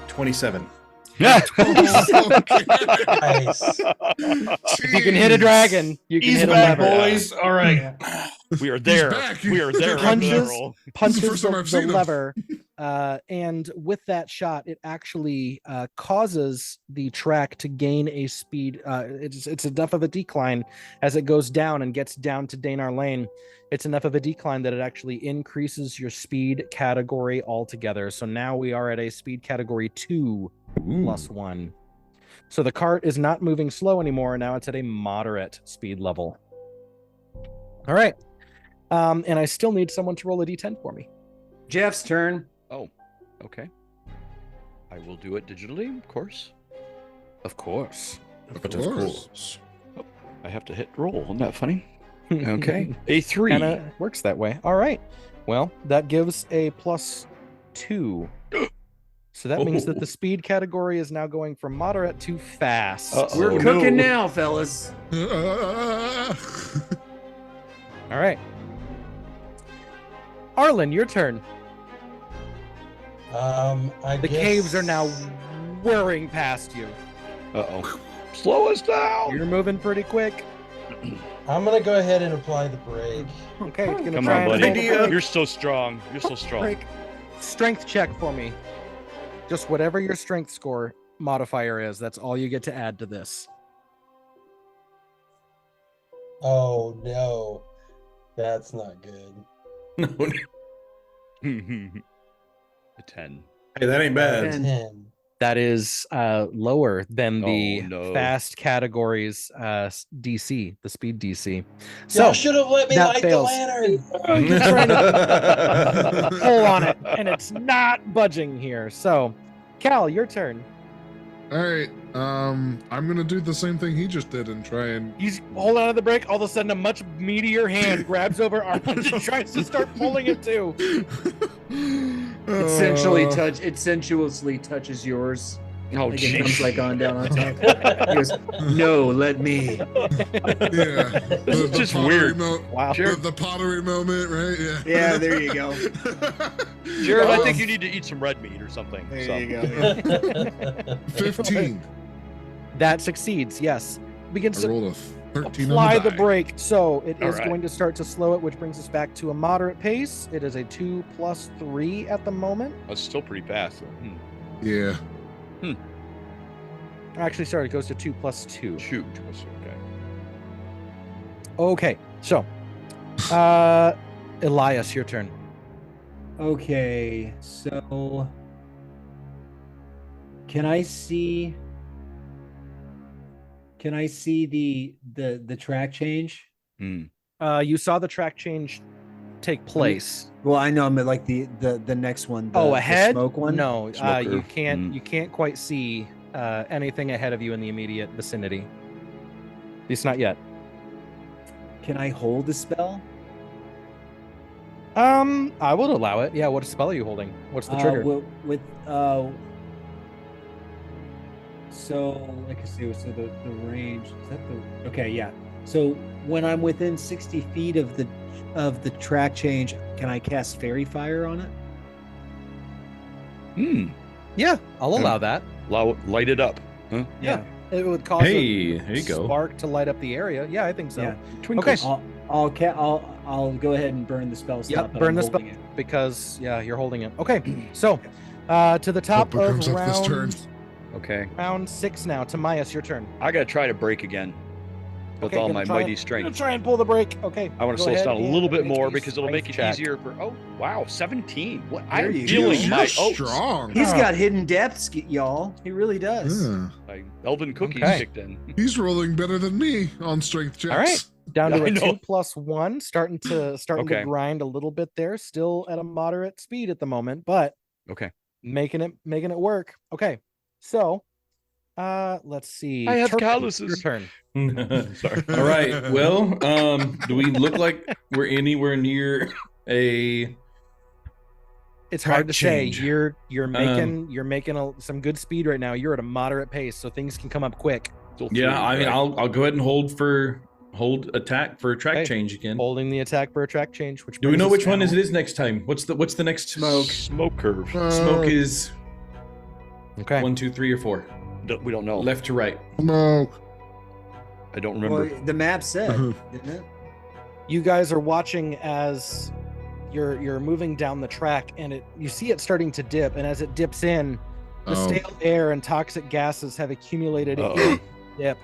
27. Yeah. Nice. You can hit a dragon. You can He's hit back, a lever. boys. All right. We are there. back. We are there. Punches This is the first time I've the seen him. lever, and with that shot, it actually causes the track to gain a speed. It's enough of a decline as it goes down and gets down to Danar Lane. It's enough of a decline that it actually increases your speed category altogether. So now we are at a speed category 2 plus 1. So the cart is not moving slow anymore. Now it's at a moderate speed level. All right. And I still need someone to roll a d10 for me. Jeff's turn. Oh, okay. I will do it digitally, of course. Of course. But of course. I have to hit roll. Isn't that funny? Okay. A 3. Kind of works that way. All right. Well, that gives a +2. So that means that the speed category is now going from moderate to fast. We're cooking now, fellas. All right. Arlen, your turn. The caves are now whirring past you. Uh-oh. Slow us down. You're moving pretty quick. I'm gonna go ahead and apply the brake. Okay, you're gonna Come try on, and buddy. hold the brake. You're so strong. You're so strong. Break. Strength check for me. Just whatever your strength score modifier is, that's all you get to add to this. Oh no, that's not good. No. A 10. Hey, that ain't bad. 10. That is lower than the Oh, no. fast categories DC, the speed DC. So Y'all should have let me that light fails. the lantern. You're trying to pull on it, and it's not budging here. So, Cal, your turn. All right. I'm gonna do the same thing he just did and try and. He's holding on to the brake. All of a sudden, a much meatier hand grabs over Arlen and tries to start pulling it too. It sensuously touches yours. Oh, Like it comes jeez. like on down on top. He goes, "No, let me." Yeah. It's just pottery weird. Wow. The pottery moment, right? Yeah. Yeah, there you go. Jared, I think you need to eat some red meat or something. There you go. 15. That succeeds. Yes, begins I to rolled a 13 apply on the die. brake, so it All is right. going to start to slow it, which brings us back to a moderate pace. It is a 2 plus 3 at the moment. That's still pretty fast. Though. Yeah. Actually, sorry, it goes to 2 plus 2. Shoot. That's okay. Okay, so Elias, your turn. Okay, so can I see the track change? You saw the track change take place. Well, I know, but like the next one. Oh, the ahead? smoke one. No, Smoke you curve. can't. You can't quite see anything ahead of you in the immediate vicinity. At least not yet. Can I hold the spell? I would allow it. Yeah, what spell are you holding? What's the trigger? So like I say, so the range is that the okay, yeah. So when I'm within 60 feet of the track change, can I cast Fairy Fire on it? Yeah, I'll allow that. Light it up. Huh? Yeah. It would cause Hey, there you go. spark to light up the area. Yeah, I think so. Yeah. Twinkles. Okay. I'll go ahead and burn the spell slot. Yep, but burn I'm the spell holding it. because you're holding it. Okay, so to the top Hope it of comes up this turn. Okay. round 6 now. Tamias, your turn. I gotta try to break again with all gonna my try mighty I'm gonna strength. try and pull the break. Okay. I want to go slow this ahead down a and little bit make more a because it'll make it strength check. easier for. Oh wow, 17. What? There I'm you go. feeling You're my strong. He's got hidden depths, y'all. He really does. Yeah. my elven cookies Okay. kicked in. He's rolling better than me on strength checks. All right. Down to I a know. 2+1, starting to Okay. grind a little bit there. Still at a moderate speed at the moment, but Okay. making it work. Okay, so let's see. I have Turpin, calluses. Your turn. Sorry. All right. Well, do we look like we're anywhere near a? It's Track hard to change. say. You're making some good speed right now. You're at a moderate pace, so things can come up quick. Still Yeah, three, I mean, right? I'll go ahead and hold attack for a track Okay. change again. Holding the attack for a track change. Which Do we brings know us which one down- it is next time? What's the next Smoke curve. Smoke is Okay. 1, 2, 3, or 4. We don't know. Left to right. Smoke. I don't remember. Well, the map said, didn't it? You guys are watching as you're moving down the track, and you see it starting to dip, and as it dips in, the stale air and toxic gases have accumulated in the dip,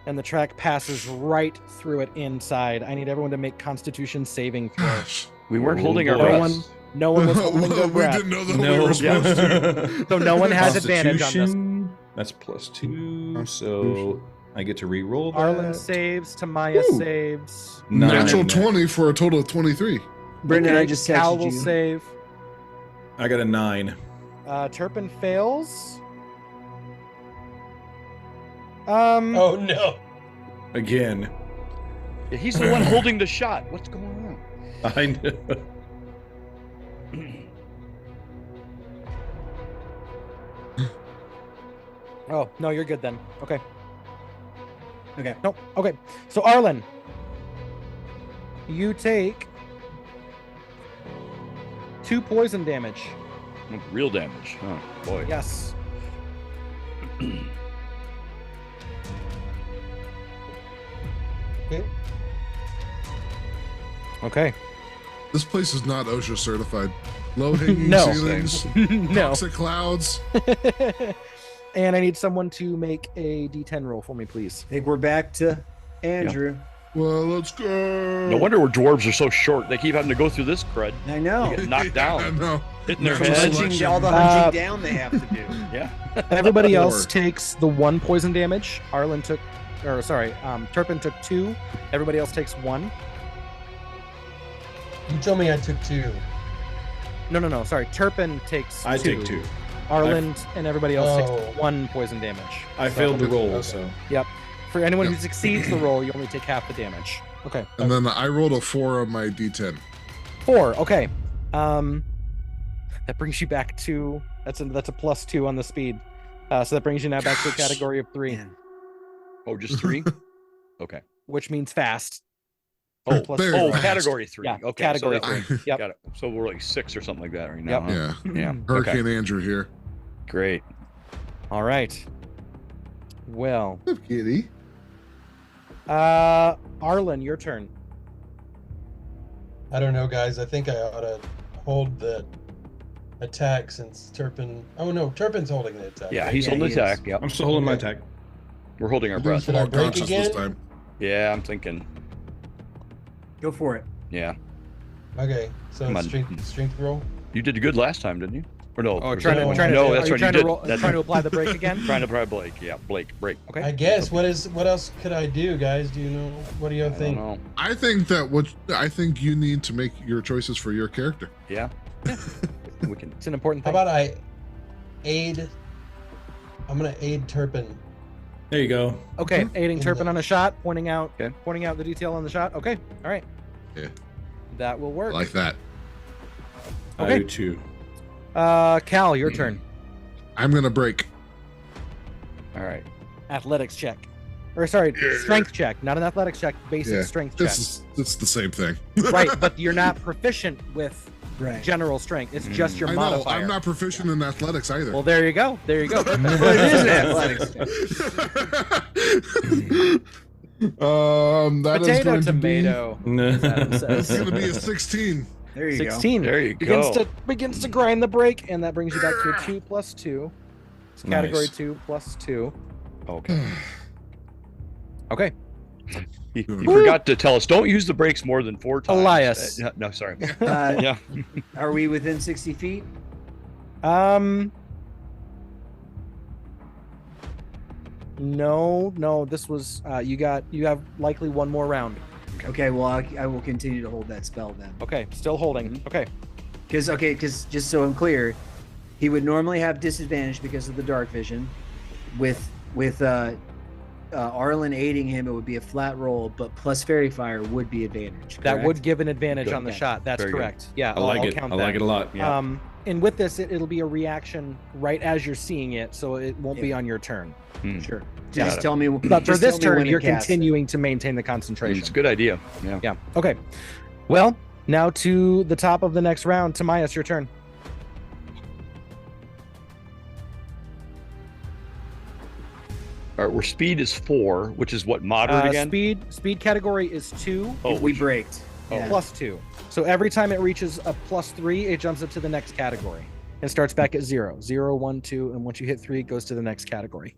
and the track passes right through it inside. I need everyone to make Constitution saving throw. Gosh. We weren't holding our No breath. one, no one was holding their we breath, didn't know that we No. were supposed to. so no one has advantage on this. Constitution, that's +2, so I get to re-roll that. Arlen saves, Tamaya Ooh. saves. Natural Nine. 20 for a total of 23. Brendan, Okay, I just Cal texted will you. save. I got a 9. Turpin fails. Oh no. Again. Yeah, he's the one holding the shot. What's going on? I know. Oh, no, you're good then. Okay. Okay. Nope. Okay. So, Arlen, you take 2 poison damage. Real damage. Oh boy. Yes. Okay. Okay. This place is not OSHA certified. Low hanging No. ceilings, No. toxic clouds. And I need someone to make a D10 roll for me, please. I think we're back to Andrew. Well, let's go. No wonder dwarves are so short. They keep having to go through this crud. I know. They get knocked I down, know. hitting their From heads. selection. All the Uh, hunching down they have to do. Yeah. Everybody else Four. takes the 1 poison damage. Turpin took 2. Everybody else takes 1. You told me I took 2. No. Sorry. Turpin takes I 2. take 2. Arlen and everybody else Oh. takes 1 poison damage. I So- failed the roll, Okay. so. Yep. For anyone who Yep. succeeds the roll, you only take half the damage. Okay. And then I rolled a 4 on my D10. 4. Okay. That brings you back to that's a +2 on the speed. So that brings you now back to a Gosh. category of 3, Man. Oh, just 3? Okay. which means fast. Oh, Plus Very oh, fast. category 3. Yeah, Okay. category so that- 3. Yep. Got it. So we're like 6 or something like that right now. Yep. Huh? Yeah. Yeah. Hurricane Andrew here. Great. All right. Well, What's up, kitty? Arlen, your turn. I don't know, guys. I think I ought to hold the attack since Turpin. Oh no, Turpin's holding the attack. Yeah, he's Yeah, holding he the is. attack. Yep. I'm still holding my Okay. attack. We're holding our breath. Should I More break conscious this again? time. Yeah, I'm thinking. Go for it. Yeah. Okay, so Come on. strength roll. You did good last time, didn't you? Or no? Oh, was trying that- to, No, trying to, no, are that's you right. trying You to did. roll, That's trying to apply the break again? Trying to pry Blake. Yeah, Blake. Okay. I guess. What else could I do, guys? Do you know? What do you I don't think? know. I think you need to make your choices for your character. Yeah. We can. It's an important How thing. about I aid? I'm gonna aid Turpin. There you go. Okay, aiding In Turpin the- on a shot, pointing out Okay. the detail on the shot. Okay, all right. Yeah. That will I work. like that. I do too. Cal, your turn. I'm gonna break. All right. Athletics check. Or sorry, strength check. Not an athletics check, basic strength check. It's the same thing. Right, but you're not proficient with Right. general strength. It's just your I know, modifier. I'm not proficient in athletics either. Well, there you go. There you go. But it is an athletics. That is Potato, going tomato. as Adam to says. be, it's gonna be a 16. There you 16. There you Begins go. begins to grind the break, and that brings you back to a 2 + 2. It's category Nice. 2 + 2. Okay. Okay. He forgot to tell us, don't use the brakes more than 4 times. Elias. No, sorry. Yeah. Yeah. Are we within 60 feet? No. This was you have likely one more round. Okay, well, I will continue to hold that spell then. Okay, still holding. Okay. Because just so I'm clear, he would normally have disadvantage because of the dark vision. With Arlen aiding him, it would be a flat roll, but plus fairy fire would be advantage. That correct? would give an advantage Good. on the shot. That's Very good. correct. Yeah, I like I'll it. count I that. like it a lot. Yeah. And with this, it'll be a reaction right as you're seeing it, so it won't be on your turn. Sure. Got Just it. tell me. But for just this tell me turn, when to you're cast it. continuing to maintain the concentration. It's a good idea. Yeah. Yeah. Okay. Well, now to the top of the next round. Tamias, your turn. All right, where speed is 4, which is what, moderate again? Speed category is 2 Oh, We braked. Yeah. plus 2. So every time it reaches a +3, it jumps up to the next category and starts back at 0. 0, 1, 2, and once you hit 3, it goes to the next category.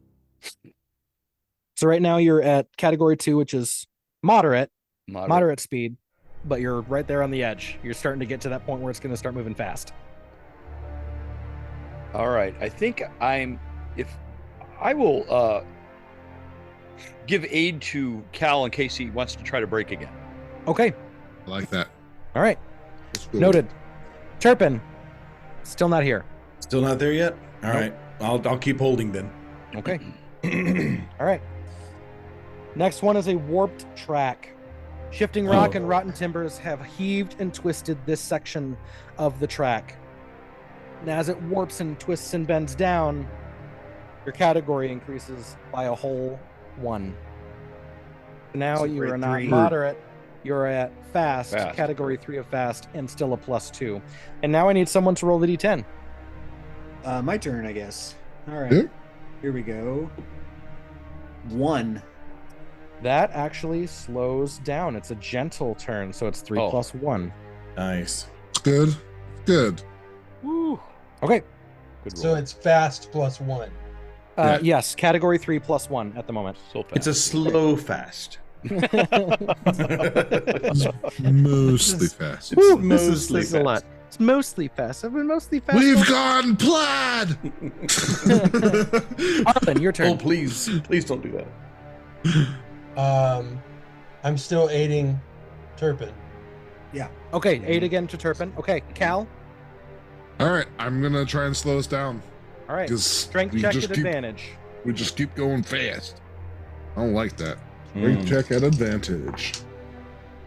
So right now you're at category 2, which is moderate speed, but you're right there on the edge. You're starting to get to that point where it's going to start moving fast. All right. I think if I will give aid to Cal in case he wants to try to break again. Okay. I like that. All right. That's good. Noted. Turpin, still not here. Still not there yet? All right. I'll keep holding then. Okay. All right. Next one is a warped track. Shifting rock and rotten timbers have heaved and twisted this section of the track. And as it warps and twists and bends down, your category increases by a whole 1. Now So you we're are at not 3. moderate. You're at fast, category 3 of fast, and still a +2. And now I need someone to roll the d10. My turn, I guess. All right. Yeah. Here we go. 1. That actually slows down. It's a gentle turn, so it's 3 + 1. Nice. It's good. Good. Woo. Okay. Good roll. So it's fast +1. Yeah. Yes, category 3 + 1 at the moment. So fast. It's a slow fast. Mostly fast. Woo, mostly this is a lot. It's mostly fast. I've been mostly fast. We've gone plaid. Arlen, your Oh, turn. please don't do that. I'm still aiding Turpin. Okay, 8 again to Turpin. Okay, Cal. All right, I'm gonna try and slow us down. All right. Because Strength we check just at keep- advantage. We just keep going fast. I don't like that. Hmm. Strength check at advantage.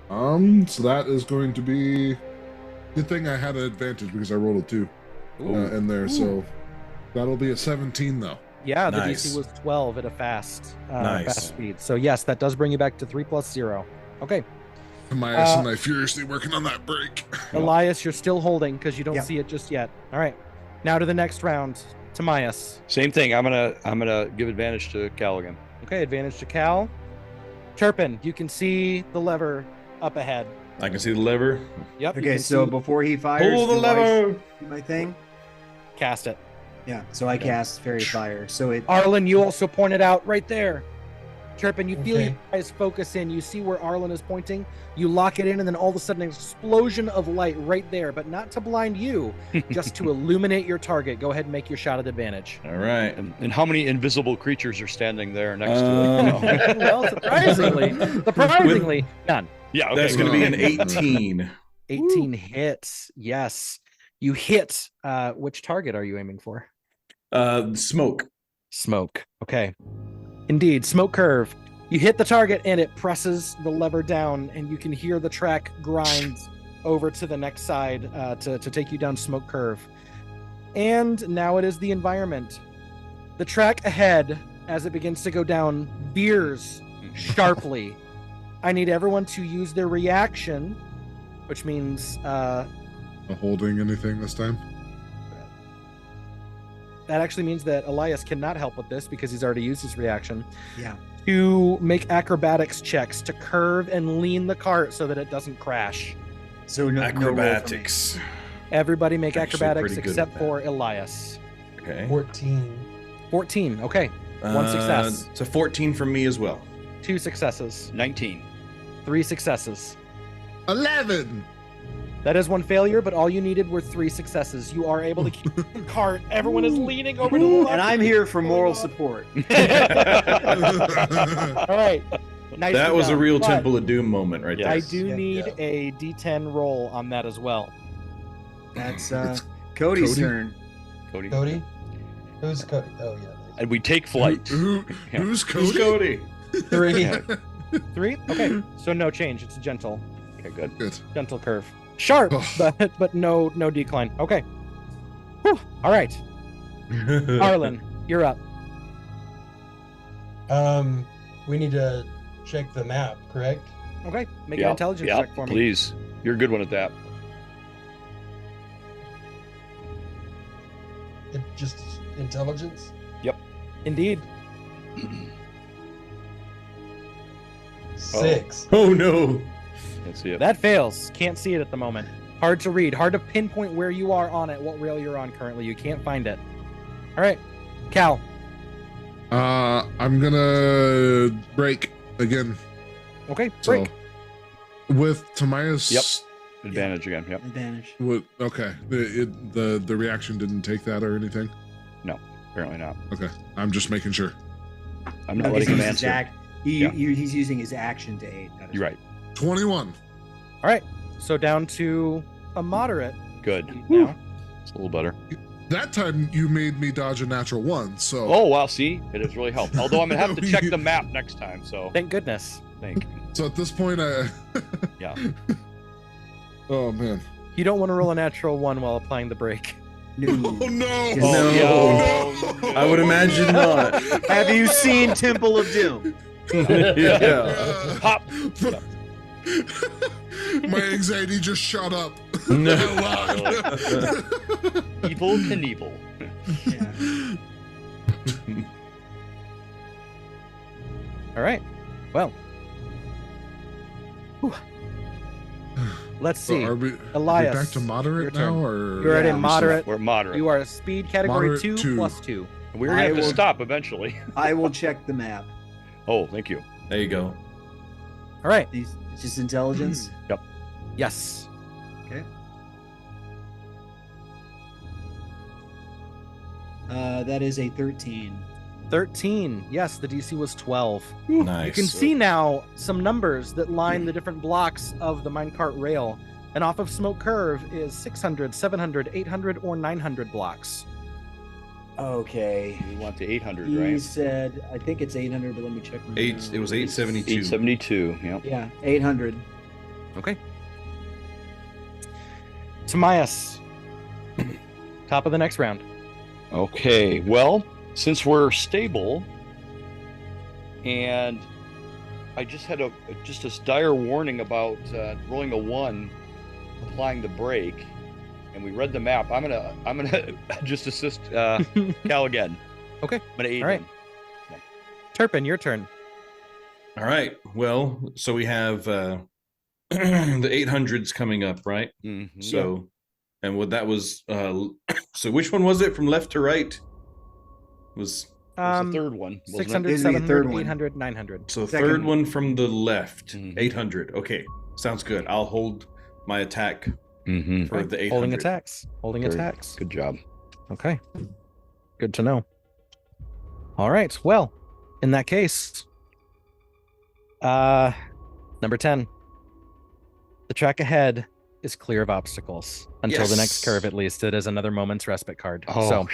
So that is going to be. Good thing I had an advantage because I rolled a 2 in there. So that'll be a 17 though. Yeah, the Nice. DC was 12 at a fast Nice. speed. So yes, that does bring you back to 3 + 0. Okay, Tamias and I furiously working on that break. Elias, you're still holding because you don't Yep. see it just yet. All right, now to the next round. Tamias. Same thing. I'm gonna give advantage to Cal again. Okay, advantage to Cal. Turpin, you can see the lever up ahead. I can see the lever. Yep. you Okay, can so see- before he fires, Pull the do I lever. do my thing. cast it. Yeah, so I cast fairy fire. So it. Arlen, you also pointed out right there. Turpin, you feel Okay. your eyes focus in. You see where Arlen is pointing. You lock it in, and then all of a sudden, an explosion of light right there, but not to blind you, just to illuminate your target. Go ahead and make your shot at advantage. All right. And how many invisible creatures are standing there next to it? Well, surprisingly, none. Yeah, okay. That's going to be an 18. 18 hits. Yes. You hit. Which target are you aiming for? Smoke. Smoke. Okay. Indeed, smoke curve. You hit the target and it presses the lever down, and you can hear the track grind over to the next side to take you down Smoke Curve. And now it is the environment. The track ahead, as it begins to go down, veers sharply. I need everyone to use their reaction, which means... Not holding anything this time? That actually means that Elias cannot help with this because he's already used his reaction. Yeah. To make acrobatics checks to curve and lean the cart so that it doesn't crash. So no Acrobatics. Everybody make Actually acrobatics pretty good except at that. for Elias. Okay. 14. 14. Okay. One success. It's a 14 from me as well. 2 successes. 19. 3 successes. 11. That is 1 failure, but all you needed were 3 successes. You are able to keep the cart. Everyone is leaning over to the left. And I'm here for moral support. All right. Nicely That was a done. real But Temple of Doom moment right there. I do Yeah. need a D10 roll on that as well. That's Cody's Cody? turn. Cody. Cody? Who's Cody? Oh, yeah. And we take flight. Who's Who's Cody? Cody? 3. Yeah. 3? Okay. So no change. It's a gentle Okay, good. Good. curve. Sharp, Oh. but no decline. Okay. Whew. All right. Arlen, you're up. We need to check the map, correct? Okay. Make an intelligence yeah, check for me. please. You're a good one at that. Just intelligence? Indeed. 6. Oh no. Let's see it. That fails. Can't see it at the moment. Hard to read. Hard to pinpoint where you are on it, what rail you're on currently. You can't find it. All right. Cal. I'm gonna break again. Okay. So Break. with Tamias. Yep. Advantage again. Yep. Advantage. Okay. The reaction didn't take that or anything. Apparently not. Okay. I'm just making sure. I'm not No, letting him he's using his answer. He's Yeah. using his action to aid. That is You're right. 21. All right. So down to a moderate Good. now. It's a little better. That time you made me dodge a natural 1. So. Oh, wow. See? It has really helped. Although I'm going to have to check the map next time. So Thank goodness. thank you. So at this point, Yeah. Oh man. You don't want to roll a natural 1 while applying the break. Oh no. Oh, no. I would imagine not. Have you seen Temple of Doom? Yeah. Pop. My anxiety just shot up. No. Evil Knievel. Yeah. All right. Well. Whew. Let's So see. are we Elias, back to your moderate turn. now, or You're at Yeah, a we moderate. We're moderate. You are a speed category Moderate 2 2. plus 2. We're going to have I to will- stop eventually. I will check the map. Oh, thank you. There you go. All right. It's just intelligence. Yes. Okay. That is a 13. 13. Yes, the DC was 12. Nice. You can see now some numbers that line the different blocks of the minecart rail. And off of Smoke Curve is 600, 700, 800, or 900 blocks. Okay. We want the 800, He right? said, I think it's 800, but let me check. my It notes. was 872. 872. Yep. Yeah, 800. Okay. Tamias. Top of the next round. Okay. Well, since we're stable, and I just had a dire warning about rolling a 1, applying the brake, and we read the map. I'm gonna just assist Cal again. Okay. I'm gonna aid All right. him. Turpin, your turn. All right. Well, so we have the 800s coming up, right? Mhm. So, and what that was, so which one was it from left to right? Was What's the third one? wasn't it? 600, This is the 700, third one. 800, 900. so Second. third one from the left, Mhm. 800. Okay, sounds good. I'll hold my attack Mhm. for the 800. Holding attacks. Holding Very attacks. Good job. Okay. Good to know. All right. Well, in that case, number 10. The track ahead is clear of obstacles until the next Yes. curve, at least. It is another moment's respite card. Oh, So,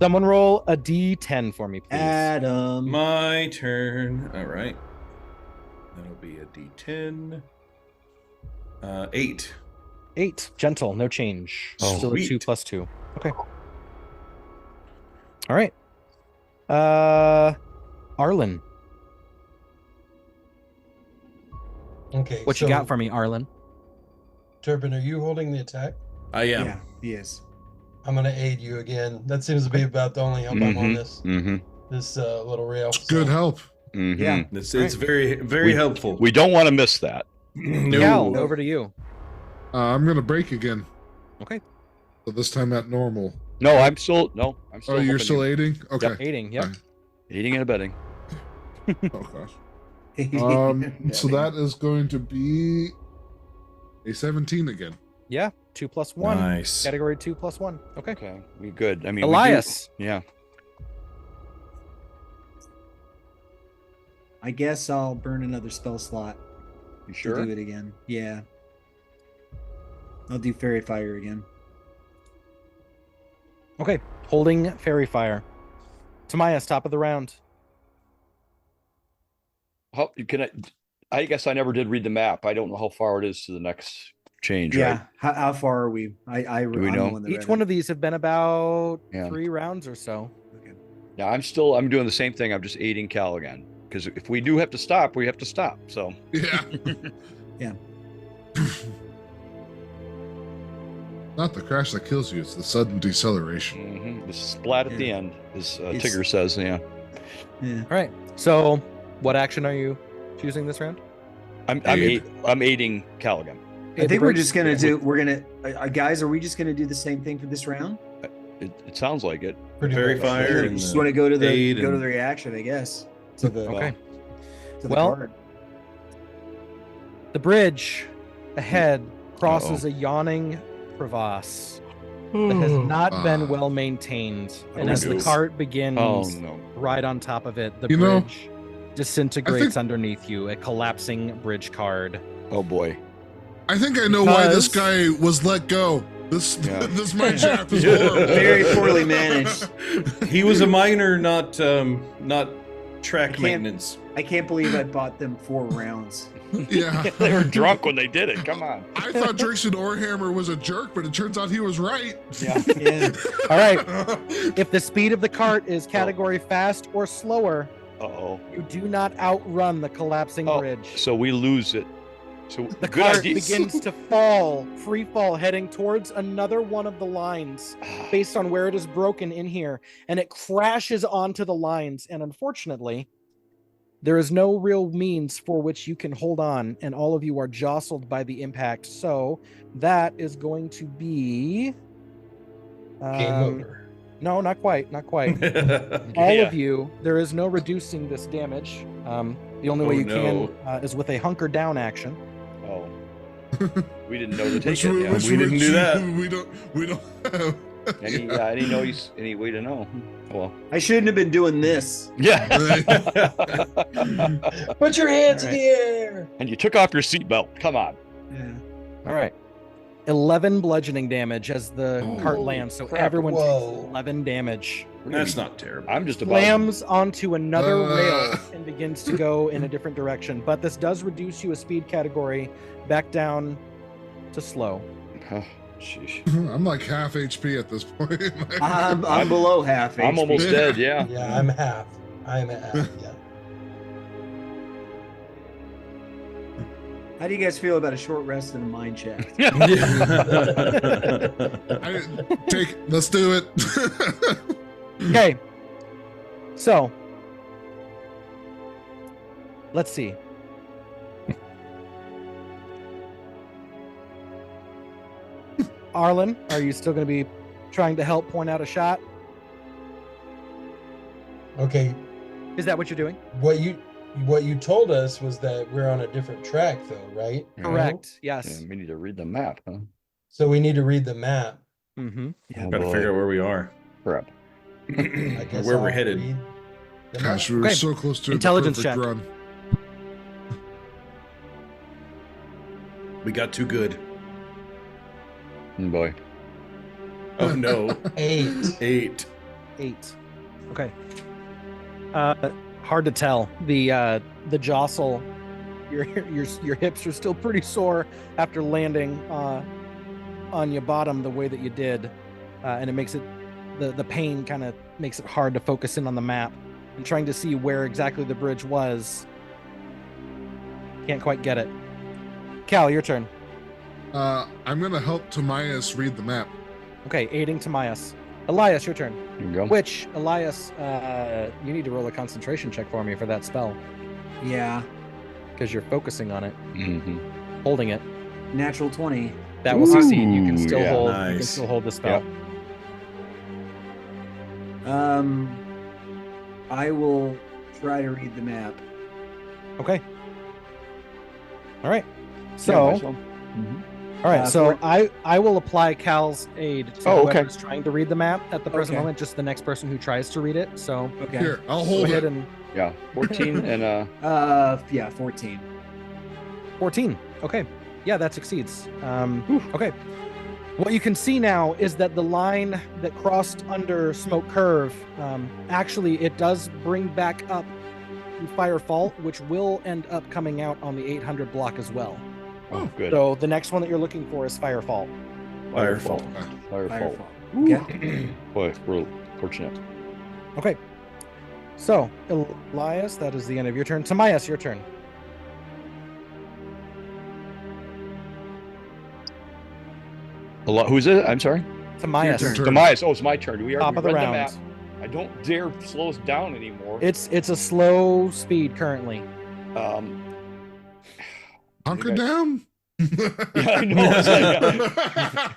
someone roll a D10 for me, please. Adam. My turn. All right. That'll be a D10. 8. 8. Gentle, no change. Oh, Still a 2 sweet. plus 2. Okay. All right. Arlen, Okay. what you got for me, Arlen? Turpin, are you holding the attack? I am. Yeah, he is. I'm gonna aid you again. That seems to be about the only help I'm on this little rail. It's good help. Yeah. It's very, very helpful. We don't want to miss that. Cal, over to you. I'm gonna break again. Okay. So this time at normal. No, I'm still. Oh, you're helping still you. aiding? Okay. Aiding, yep. Fine. Aiding and abetting. Oh gosh. So that is going to be a 17 again. Yeah, 2 plus 1. Nice. Category 2 plus 1. Okay. Okay, we good. I mean, Elias. Yeah. I guess I'll burn another spell slot You to sure? do it again. Yeah. I'll do Fairy Fire again. Okay. Holding Fairy Fire. Tamias, top of the round. How can I guess I never did read the map. I don't know how far it is to the next change. Yeah. Right? How far are we? Do we know? Each one of these have been about Yeah. 3 rounds or so. Okay. Yeah, I'm doing the same thing. I'm just aiding Cal again. Because if we do have to stop, we have to stop. So Yeah. Yeah. Not the crash that kills you, it's the sudden deceleration. the splat at the Yeah. end, as It's- Tigger says. Yeah. Yeah. All right. So, what action are you choosing this round? I'm Aid. aiding Cal again. I think we're Break- just gonna do. We're gonna, guys. Are we just gonna do the same thing for this round? It sounds like it. Pretty Fairy much. fire. You and just the want to go to the aid go to and- the reaction, I guess. To the Okay. to the Well, card. The bridge ahead crosses a yawning crevasse that has not been well maintained. And Oh, as the no. cart begins Oh no. right on top of it, the You know, bridge disintegrates underneath you, a collapsing bridge card. Oh boy. I think I know why this Because- guy was let go. This Yeah. this mine shaft is Oh. horrible. Very poorly managed. He was a miner, not track can't- maintenance. I can't believe I bought them 4 rounds. Yeah. They were drunk when they did it. Come on. I thought Drixon Orhammer was a jerk, but it turns out he was right. Yeah. Yeah. All right. If the speed of the cart is category fast or slower, Uh-oh. you do not outrun the collapsing Oh, bridge. so we lose it. So The good cart idea. begins to fall, free fall, heading towards another one of the lines based on where it is broken in here, and it crashes onto the lines. And unfortunately, there is no real means for which you can hold on, and all of you are jostled by the impact. So that is going to be. Game over. No, not quite. Not quite. All of you, there is no reducing this damage. The only way Oh, you no. can is with a hunker down action. Oh. We didn't know to take Which it. we- Yeah. which We didn't do that. We don't have. Any way to know. Well. I shouldn't have been doing this. Yeah. Put your hands in Alright. the air. And you took off your seatbelt. Come on. Yeah. All right. 11 bludgeoning damage as the cart lands. So crap. everyone Whoa. takes 11 damage. That's not terrible. I'm just about. Slams onto another rail Uh. and begins to go in a different direction. But this does reduce you a speed category back down to slow. Oh, sheesh. I'm like half HP at this point. I'm below half. I'm HP. almost dead. Yeah. Yeah, I'm half. I'm at half. Yeah. How do you guys feel about a short rest in a mine shaft? Let's do it. Okay. So let's see. Arlen, are you still going to be trying to help point out a shot? Okay. Is that what you're doing? What you told us was that we're on a different track, though, right? Correct. Yeah, Yes. we need to read the map, huh? So we need to read the map. Mm-hmm. Oh, Gotta boy. figure out where we are. Crap. I Or guess where I'll we're headed. read the map. Gosh, we were Okay. so close to Intelligence the perfect check. run. We got too good. Oh, boy. Oh no. 8. 8. 8. Okay. Hard to tell. The jostle, your hips are still pretty sore after landing on your bottom the way that you did, and it makes it the pain kind of makes it hard to focus in on the map and trying to see where exactly the bridge was. Can't quite get it. Cal, your turn. I'm gonna help Tamias read the map. Okay, aiding Tamias. Elias, your turn. Here you go. Which, Elias, you need to roll a concentration check for me for that spell. Yeah. Because you're focusing on it, Mm-hmm. holding it. Natural 20. That will succeed. You can Ooh, still yeah, hold. You nice. can still hold the spell. Yep. I will try to read the map. Okay. All right. Yeah, So, might as well. all right. So for- I will apply Cal's aid to Oh, okay. whoever's trying to read the map at the present Okay. moment. Just the next person who tries to read it. So Okay. Here, I'll go hold ahead it. and Yeah, 14 and Yeah, 14. 14. Okay. Yeah, that succeeds. Okay. What you can see now is that the line that crossed under Smoke Curve, actually, it does bring back up Fire Fault, which will end up coming out on the 800 block as well. oh, good. So the next one that you're looking for is Fire Fault. Firefall. Firefall. Okay. Boy, we're fortunate. Okay. So, Elias, that is the end of your turn. Tamias, your turn. Who's it? I'm sorry. Tamias. Your turn. Demise. Oh, it's my turn. We are Top of the read round. map. I don't dare slow us down anymore. It's a slow speed currently. Hunker You guys- down. Yeah, I know.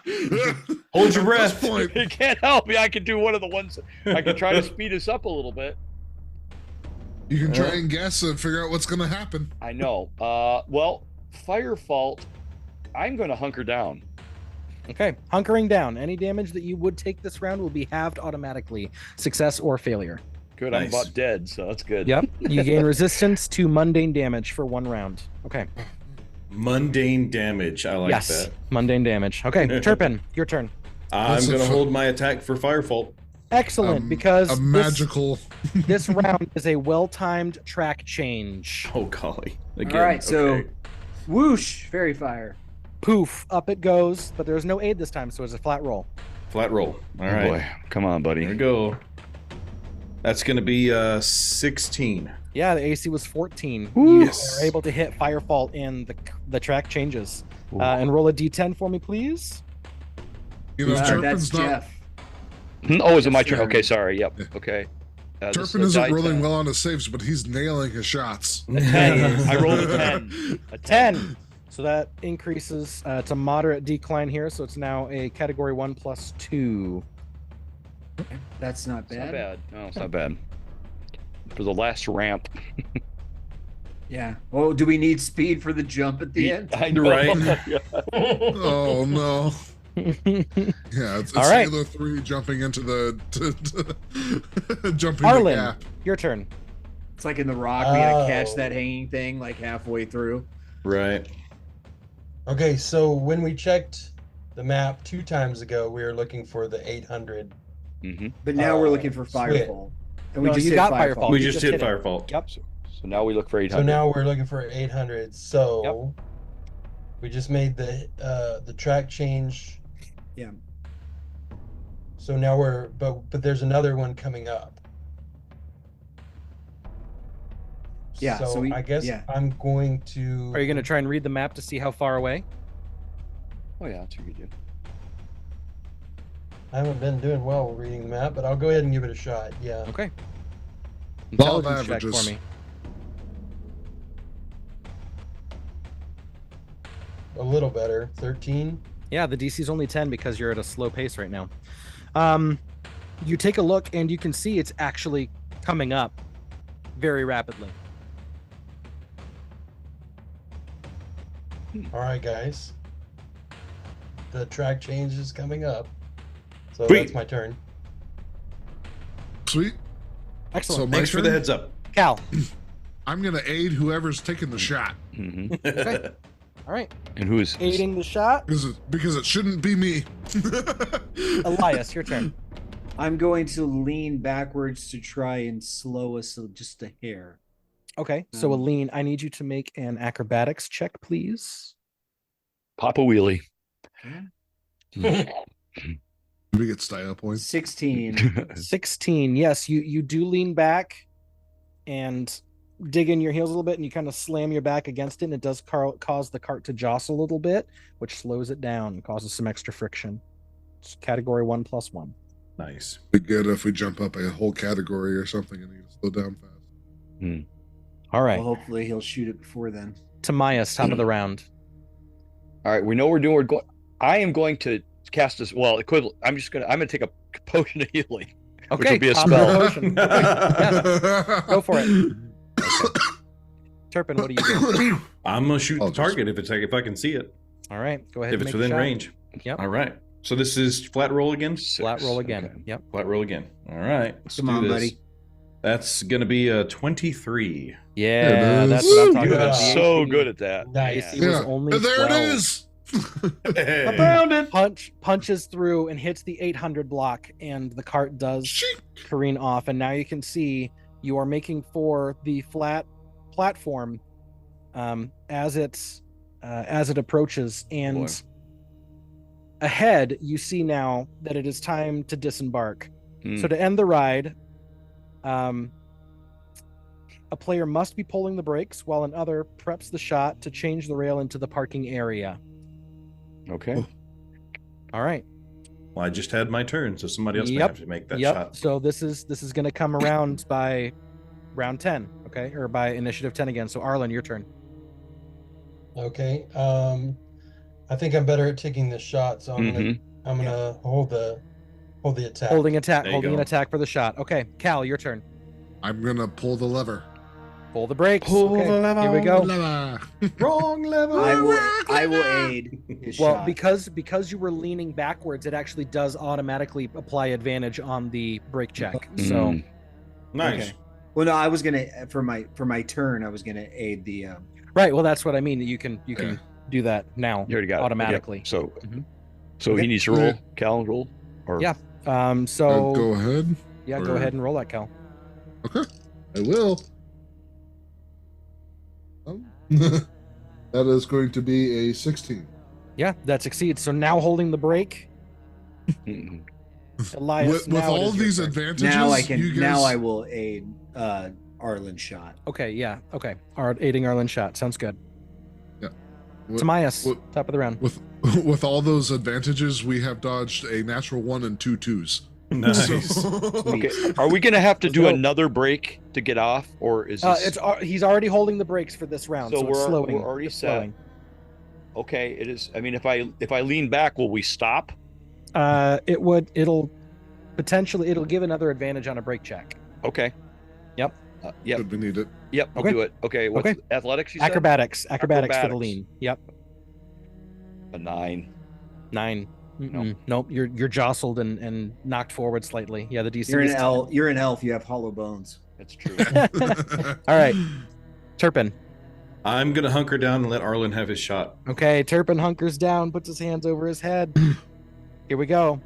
It's Hold your At this breath. point, It can't help me. I could do one of the ones. I could try to speed us up a little bit. you can try and guess and figure out what's gonna happen. I know. Well, Fire Fault. I'm going to hunker down. Okay, hunkering down. Any damage that you would take this round will be halved automatically, success or failure. Good. I'm Nice. about dead, so that's good. Yep. You gain resistance to mundane damage for 1 round. Okay. Mundane damage. I like yes. that. Mundane damage. Okay, Turpin, your turn. I'm What's going to it- hold my attack for Firefall. Excellent, because A magical. this round is a well-timed track change. Oh, golly. Again. All right, so okay. whoosh, fairy fire. Poof, up it goes, but there's no aid this time, so it's a flat roll. Flat roll. All Oh, right. boy. Come on, buddy. Here we go. That's going to be 16. Yeah, the AC was 14. Woo. You Yes. are able to hit Firefall in the track changes. And roll a d10 for me, please. You know, That's Turpin's not. Jeff. Oh, is it my Yes, turn? sir. Okay, sorry. Yep. Yeah. Okay. This Turpin is a isn't die rolling 10. well on his saves, but he's nailing his shots. 10. I rolled a 10. A 10. So that increases to moderate decline here. So it's now a category 1 plus 2. That's not It's bad. not bad. No, it's not bad. For the last ramp. Yeah. Oh, do we need speed for the jump at the end? I know. Right. Yeah. Oh no! Yeah, it's All right. Halo 3 jumping into the jumping Arlen, the gap. your turn. It's like in the Rock, we gotta catch Oh. that hanging thing like halfway through. Right. Okay, so when we checked the map 2 times ago, we were looking for the 800. Mm-hmm. But now we're Oh, looking for sweet. Firefall. And we No, just you hit got Firefall. Firefall. We you just just hit hit it. Firefall. Yep. So now we look for 800. So now we're looking for 800. So we just made the track change. Yeah. So now we're but there's another one coming up. Yeah, So, so we- I guess yeah. I'm going to. Are you going to try and read the map to see how far away? Oh, yeah, that's what you do. I haven't been doing well reading the map, but I'll go ahead and give it a shot. Yeah. Okay. Law of Intelligence check for averages. me. A little better. 13. Yeah, the DC is only 10 because you're at a slow pace right now. You take a look and you can see it's actually coming up very rapidly. All right, guys. The track change is coming up. So Sweet. that's my turn. Sweet. Excellent. So my Thanks for the turn? heads up. Cal. I'm gonna aid whoever's taking the shot Mm-hmm. Okay. All right. And who is Aiding the shot. because it shouldn't be me. Elias, your turn. I'm going to lean backwards to try and slow us just a hair. Okay. So Aline, I need you to make an acrobatics check, please. Papa Wheelie? Okay. Do we get style points? 16. 16. Yes, you do lean back and dig in your heels a little bit, and you kind of slam your back against it, and it does cause the cart to jostle a little bit, which slows it down and causes some extra friction. It's category 1+1. Nice. Be good if we jump up a whole category or something and you slow down fast. All right. Well, hopefully he'll shoot it before then. Tamias, top of the round. All right, we know we're doing. I am going to cast this. Well, equivalent. I'm gonna take a potion of healing, which will be a top of the spell. potion. Yeah, go for it. Okay. Turpin, what do you do? I'm gonna shoot the target if I can see it. All right, go ahead. If and it's make a within shot. range. Yep. All right. So this is flat roll again. Flat roll again. Okay. Yep. Flat roll again. All right. Let's Come do on, this. buddy. That's gonna be a 23. Yeah, that's what I'm talking You've about. been Yeah. so good at that. Nice. AC was only And there 12. it is. I found it. Punches through and hits the 800 block, and the cart does Sheep. careen off. And now you can see you are making for the flat platform as it approaches, and Boy. ahead you see now that it is time to disembark. Hmm. So to end the ride, a player must be pulling the brakes while another preps the shot to change the rail into the parking area. Okay. All right. Well, I just had my turn, so somebody else may Yep. have to make that Yep. shot. So this is going to come around by round 10, okay, or by initiative 10 again. So Arlen, your turn. Okay. I think I'm better at taking the shot, so I'm gonna hold the attack. Holding There you an go. attack for the shot. Okay, Cal, your turn. I'm gonna pull the lever. Pull the brakes. Pull Okay, the lever. Here we go. Lever. Wrong level. I will aid his Well, shot. because you were leaning backwards, it actually does automatically apply advantage on the brake check. So Nice. Okay. Well, no, I was gonna for my turn. I was gonna aid the. right. Well, that's what I mean. You can Yeah. do that now. You already got automatically. It. Yep. Mhm. So Okay. he needs to roll. Cal, roll. Or Yeah. So Go ahead. yeah, go or- ahead and roll that, Cal. Okay, I will. That is going to be a 16. Yeah, that succeeds. So now holding the brake, Mhm. Elias. With now it all is your these turn. advantages, Now I you can. guys- Now I will aid Arlen's shot. Okay, yeah, okay. Aiding Arlen shot sounds good. with, Tamias, with- top of the round. with all those advantages, we have dodged a natural 1 and 2 twos. Nice. So- Okay. Are we gonna have to do So- another break to get off, or is this? He's already holding the brakes for this round, So so, it's we're slowing. already It's set. slowing. Okay, it is. I mean, if I lean back, will we stop? It'll give another advantage on a brake check. Okay. Yep. Yep. Could we need it? Yep. We'll Okay. do it. Okay. What's Okay. athletics? You said? Acrobatics for the Acrobatics. lean. Yep. A 9. 9. Nope. Nope. You're jostled and knocked forward slightly. Yeah, the DC. You're an is 10. elf. You're an elf. You have hollow bones. That's true. All right, Turpin. I'm gonna hunker down and let Arlen have his shot. Okay, Turpin hunkers down, puts his hands over his head. Here we go.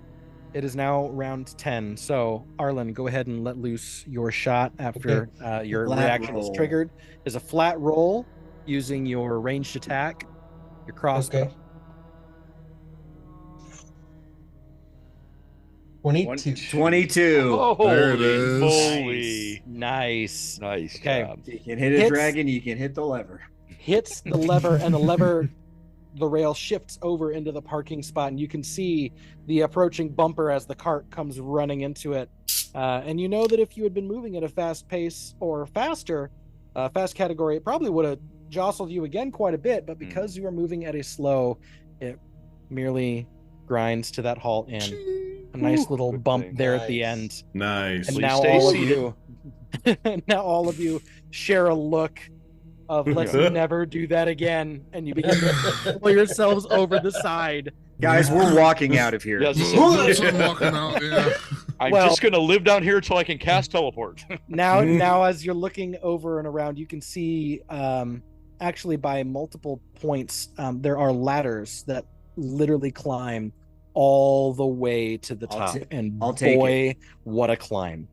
It is now round 10. So, Arlen, go ahead and let loose your shot after your Flat reaction is roll. triggered. Is a flat roll using your ranged attack, your crossbow. Okay. 22. 22. There it Holy is. moly. Nice. Nice Okay. job. You can hit a Hits. dragon. You can hit the lever. Hits the lever, and the rail shifts over into the parking spot, and you can see the approaching bumper as the cart comes running into it. And you know that if you had been moving at a fast pace or faster, fast category, it probably would have jostled you again quite a bit, but because you are moving at a slow, it merely grinds to that halt and a nice little good bump thing. there at the Nice. end. Nice. And Please now stay all seated. of you now all of you share a look of let's never do that again, and you begin to pull yourselves over the side. Guys, we're walking out of here. Yes, So I'm walking out. Yeah. I'm Well- just gonna live down here until I can cast teleport. Now as you're looking over and around, you can see actually by multiple points there are ladders that literally climb all the way to the I'll top, ta- and I'll take boy, what a climb.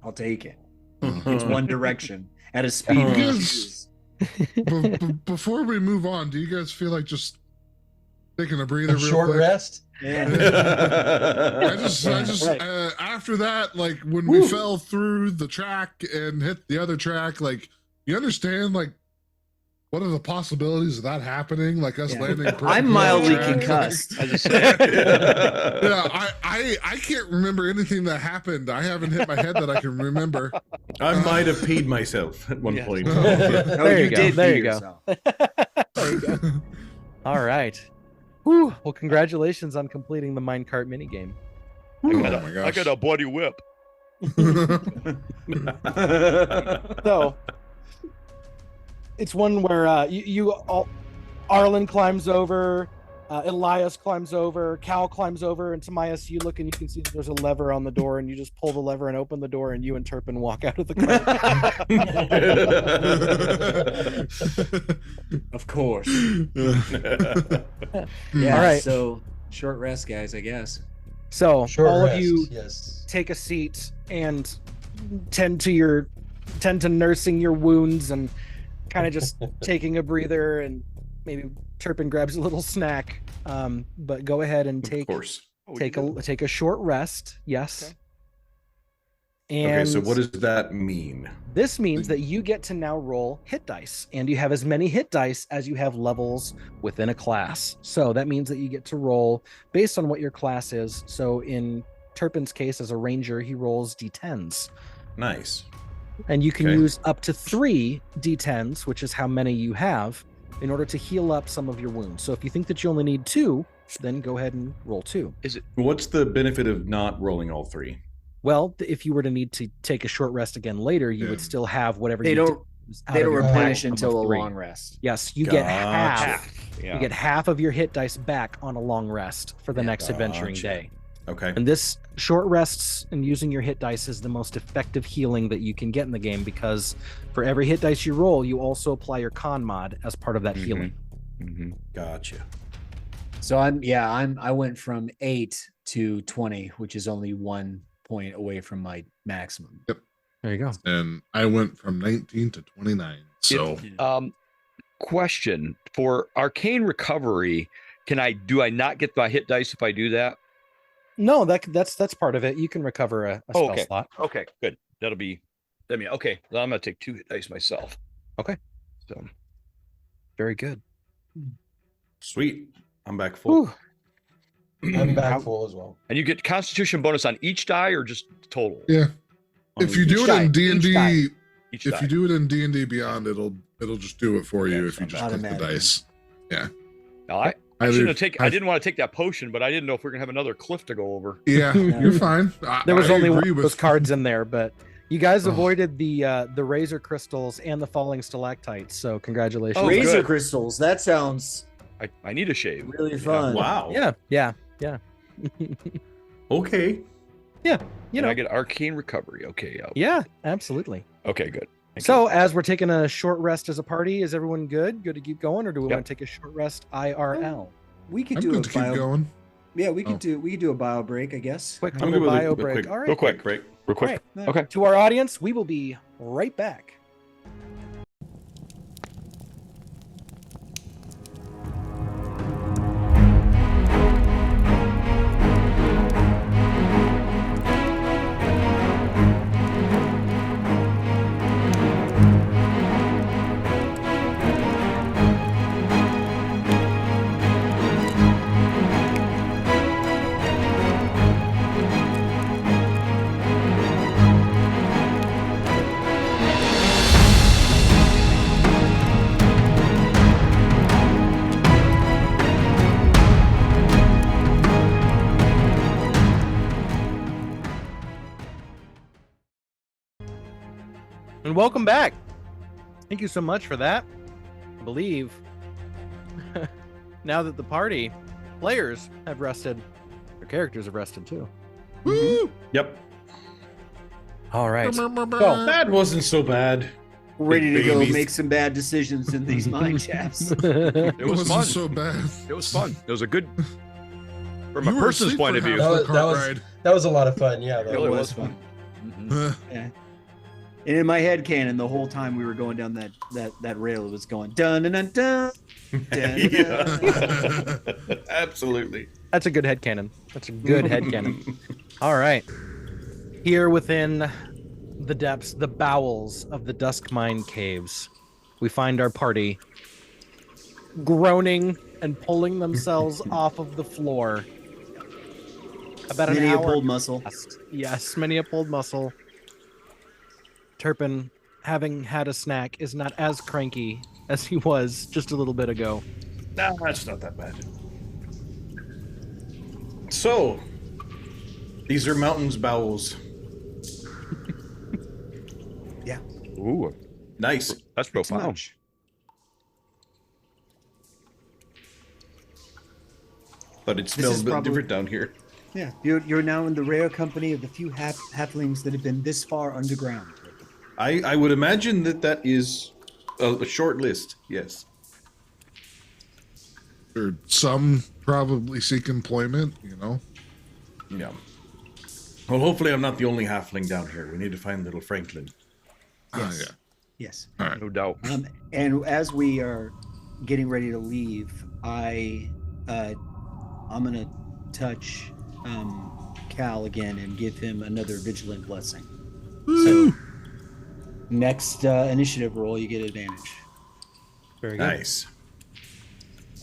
I'll take it. It's one direction at a speed. we Yes. choose. Before we move on, do you guys feel like just taking a breather. A real short quick. rest. Yeah. I just Right. after that, like when we fell through the track and hit the other track, like you understand, like what are the possibilities of that happening? Like us landing. I'm mildly track, concussed. I just say, yeah, I can't remember anything that happened. I haven't hit my head that I can remember. I might have peed myself at one Yeah. point. There you go. did There pee you go. yourself. There you go. All right. Whew. Well, congratulations on completing the minecart minigame. I got a bloody whip. So it's one where Arlen climbs over, Elias climbs over, Cal climbs over, and Tamias, you look and you can see that there's a lever on the door, and you just pull the lever and open the door, and you and Turpin walk out of the car. Of course. Yeah. All right. So short rest, guys, I guess. So Short all rest, of you yes. take a seat and tend to nursing your wounds and kind of just taking a breather, and maybe Turpin grabs a little snack. But go ahead and Of take course. take a short rest. Yes. Okay. And Okay, so what does that mean? this means that you get to now roll hit dice, and you have as many hit dice as you have levels within a class. So that means that you get to roll based on what your class is. So in Turpin's case, as a ranger, he rolls d10s. Nice. And you can Okay. use up to 3 d10s, which is how many you have, in order to heal up some of your wounds. So if you think that you only need 2, then go ahead and roll 2. What's the benefit of not rolling all 3? Well, if you were to need to take a short rest again later, you would Yeah. still have whatever They you don't. did out They of don't your replenish maximum until of a 3. long rest. Yes, you get Gotcha. half. Yeah. You get half of your hit dice back on a long rest for the Yeah. next adventuring Gotcha. day. Okay. And this short rests and using your hit dice is the most effective healing that you can get in the game, because for every hit dice you roll, you also apply your con mod as part of that healing. Mm-hmm. Gotcha. So I went from 8 to 20, which is only 1 point away from my maximum. There you go. And I went from 19 to 29. So Question for arcane recovery: do I not get my hit dice if I do that? No, that's part of it. You can recover a spell Okay. slot. Okay, good. That'll be. I mean, okay. Well, I'm gonna take 2 hit dice myself. Okay. So Very good. Sweet. I'm back full. Whew. I'm back full as well. and you get Constitution bonus on each die or just total? yeah, if you do Each it in die, D and each die. D, Each if die. you do it in D and D Beyond, it'll just do it for you Okay, if you so just click the automatically. dice. No, I Either- I didn't want to take that potion, but I didn't know if we are gonna have another cliff to go over. Yeah, you're fine. There was I only one agree of with those cards in there, but you guys Oh. avoided the razor crystals and the falling stalactites. So congratulations. Oh, Razor good. crystals. That sounds I need a shave. really fun. Wow. Yeah. Okay. You And know. I get arcane recovery. Okay. Yeah, absolutely. Okay. Good. Thank So as we're taking a short rest as a party, is everyone good? Good to keep going, or do we Yep. want to take a short rest IRL? We could I'm do a good to keep bio. going. Yeah, we could Oh. do a bio break, I guess. Quick I'm little good with bio a break. quick, All right. Real quick. break. Real quick. All right. Okay. To our audience, we will be right back. And welcome back. Thank you so much for that. I believe now that the party players have rested, their characters have rested too. Woo! Yep. All right. That wasn't so bad. Ready to go Babies. make some bad decisions in these mine shafts. It was wasn't fun. so bad. It was fun. It was a good. From You a were person's asleep point for of view, half the That cart was- ride. That was a lot of fun. Yeah, it that really was was fun. Mhm. Uh, And in my head canon, the whole time we were going down that rail, it was going dun dun dun dun. Yeah. Absolutely. That's a good headcanon. That's a good headcanon. All right. Here within the depths, the bowels of the Duskmine caves, we find our party groaning and pulling themselves off of the floor. About an Many a hour. pulled muscle. Yes, many a pulled muscle. Turpin, having had a snack, is not as cranky as he was just a little bit ago. Nah, that's not that bad. So, these are mountains' bowels. Yeah. Ooh, Nice. that's profound. Much. But it This smells is a bit probably- different down here. Yeah, you're now in the rare company of the few halflings that have been this far underground. I would imagine that is a short list, yes. Or some probably seek employment, you know? Yeah. Well, hopefully I'm not the only halfling down here. We need to find little Franklin. Yes. Yeah. Yes. All right. No doubt. And as we are getting ready to leave, I'm gonna touch Cal again and give him another vigilant blessing. So next initiative roll, you get advantage. Very good. Nice.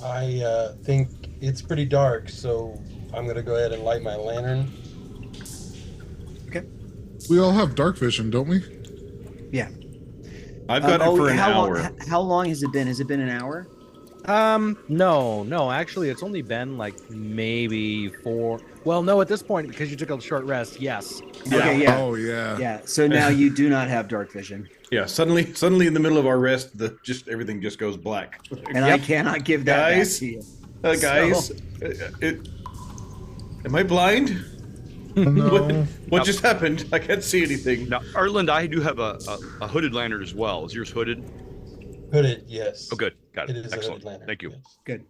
I think it's pretty dark, so I'm gonna go ahead and light my lantern. We all have dark vision, don't we? Yeah. I've got it for an hour. How long has it been? Has it been an hour? No. Actually, it's only been like maybe 4. Well, no, at this point, because you took a short rest, yes. Okay, yeah. Oh, yeah. Yeah. So now you do not have dark vision, Yeah, suddenly in the middle of our rest, everything just goes black. and I cannot give that Guys? back to you. Guys, am I blind? No. What just happened? I can't see anything. Now, Arland, I do have a hooded lantern as well. Is yours hooded? Hooded, yes. Oh, good. Got It it. is a Excellent. hooded lantern. Thank you. yes. Good.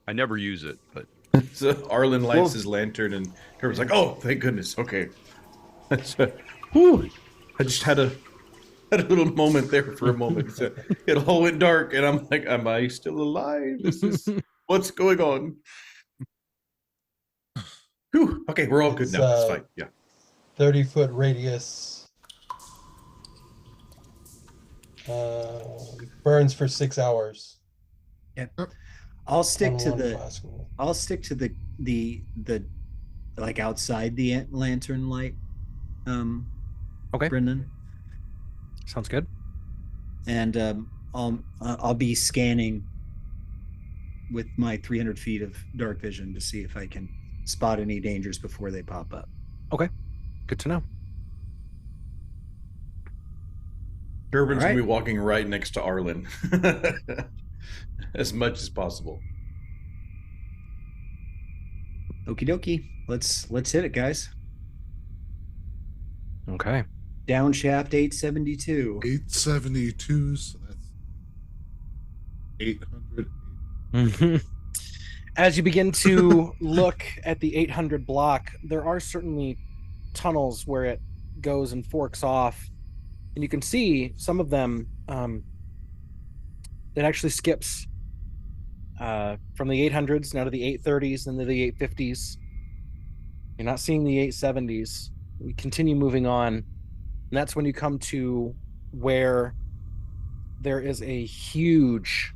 I never use it, but So Arlen lights his lantern, and Turpin's like, "Oh, thank goodness." Okay. Whew. I just had a little moment there for a moment. It all went dark, and I'm like, "Am I still alive? What's going on?" Whew. Okay, we're all good It's, now. It's fine. Yeah. 30-foot radius. Burns for 6 hours. I'll stick to on one the. flask. I'll stick to the like outside the lantern light. Okay. Brendan, Sounds good. and I'll be scanning with my 300 feet of dark vision to see if I can spot any dangers before they pop up. Good to know. Turpin's All right. gonna be walking right next to Arlen, as much as possible. Okie dokie. Let's hit it, guys. Okay. Down shaft 872. 872, so that's 800. As you begin to look at the 800 block, there are certainly tunnels where it goes and forks off, and you can see some of them. It actually skips from the 800s now to the 830s and to the 850s. You're not seeing the 870s. We continue moving on, and that's when you come to where there is a huge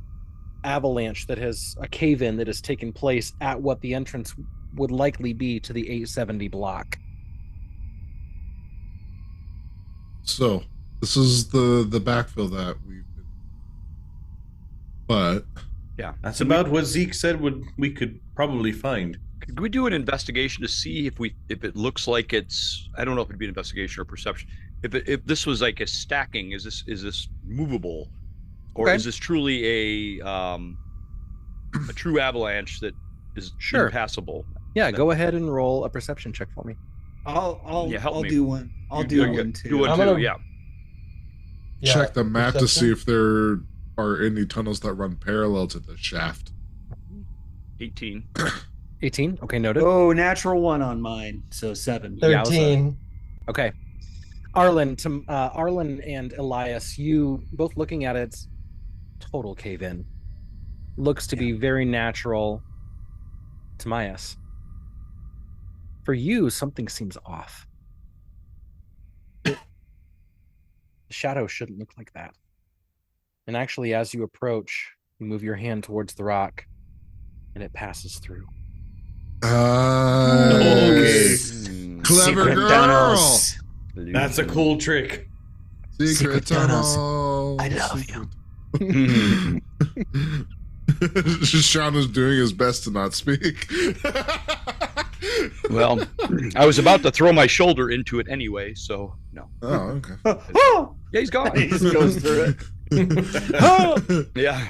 avalanche that has a cave-in that has taken place at what the entrance would likely be to the 870 block. So, this is the backfill that we've been. But yeah. That's about what Zeke said we could probably find. Could we do an investigation to see if it looks like it's, I don't know if it'd be an investigation or perception. If this was like a stacking, is this movable, or Okay. is this truly a true avalanche that is Sure. impassable? Yeah, go ahead and roll a perception check for me. I'll Yeah, help I'll me. do one. I'll You do do one Do too. one I'm too. gonna- Yeah. Yeah, check the map to see perception. if there are any tunnels that run parallel to the shaft. 18. 18. Okay, noted. Oh, natural one on mine, so 7. 13. Okay. Arlen and Elias, you both looking at it, total cave in. Looks to be very natural. Timaeus, for you, something seems off. The shadow shouldn't look like that. And actually, as you approach, you move your hand towards the rock, and it passes through. Okay. Clever Secret girl. tunnels. That's a cool trick. Secret tunnels. I love you. Sean is doing his best to not speak. Well, I was about to throw my shoulder into it anyway, so no. Oh, okay. Yeah, he's gone. He just goes through it. Yeah.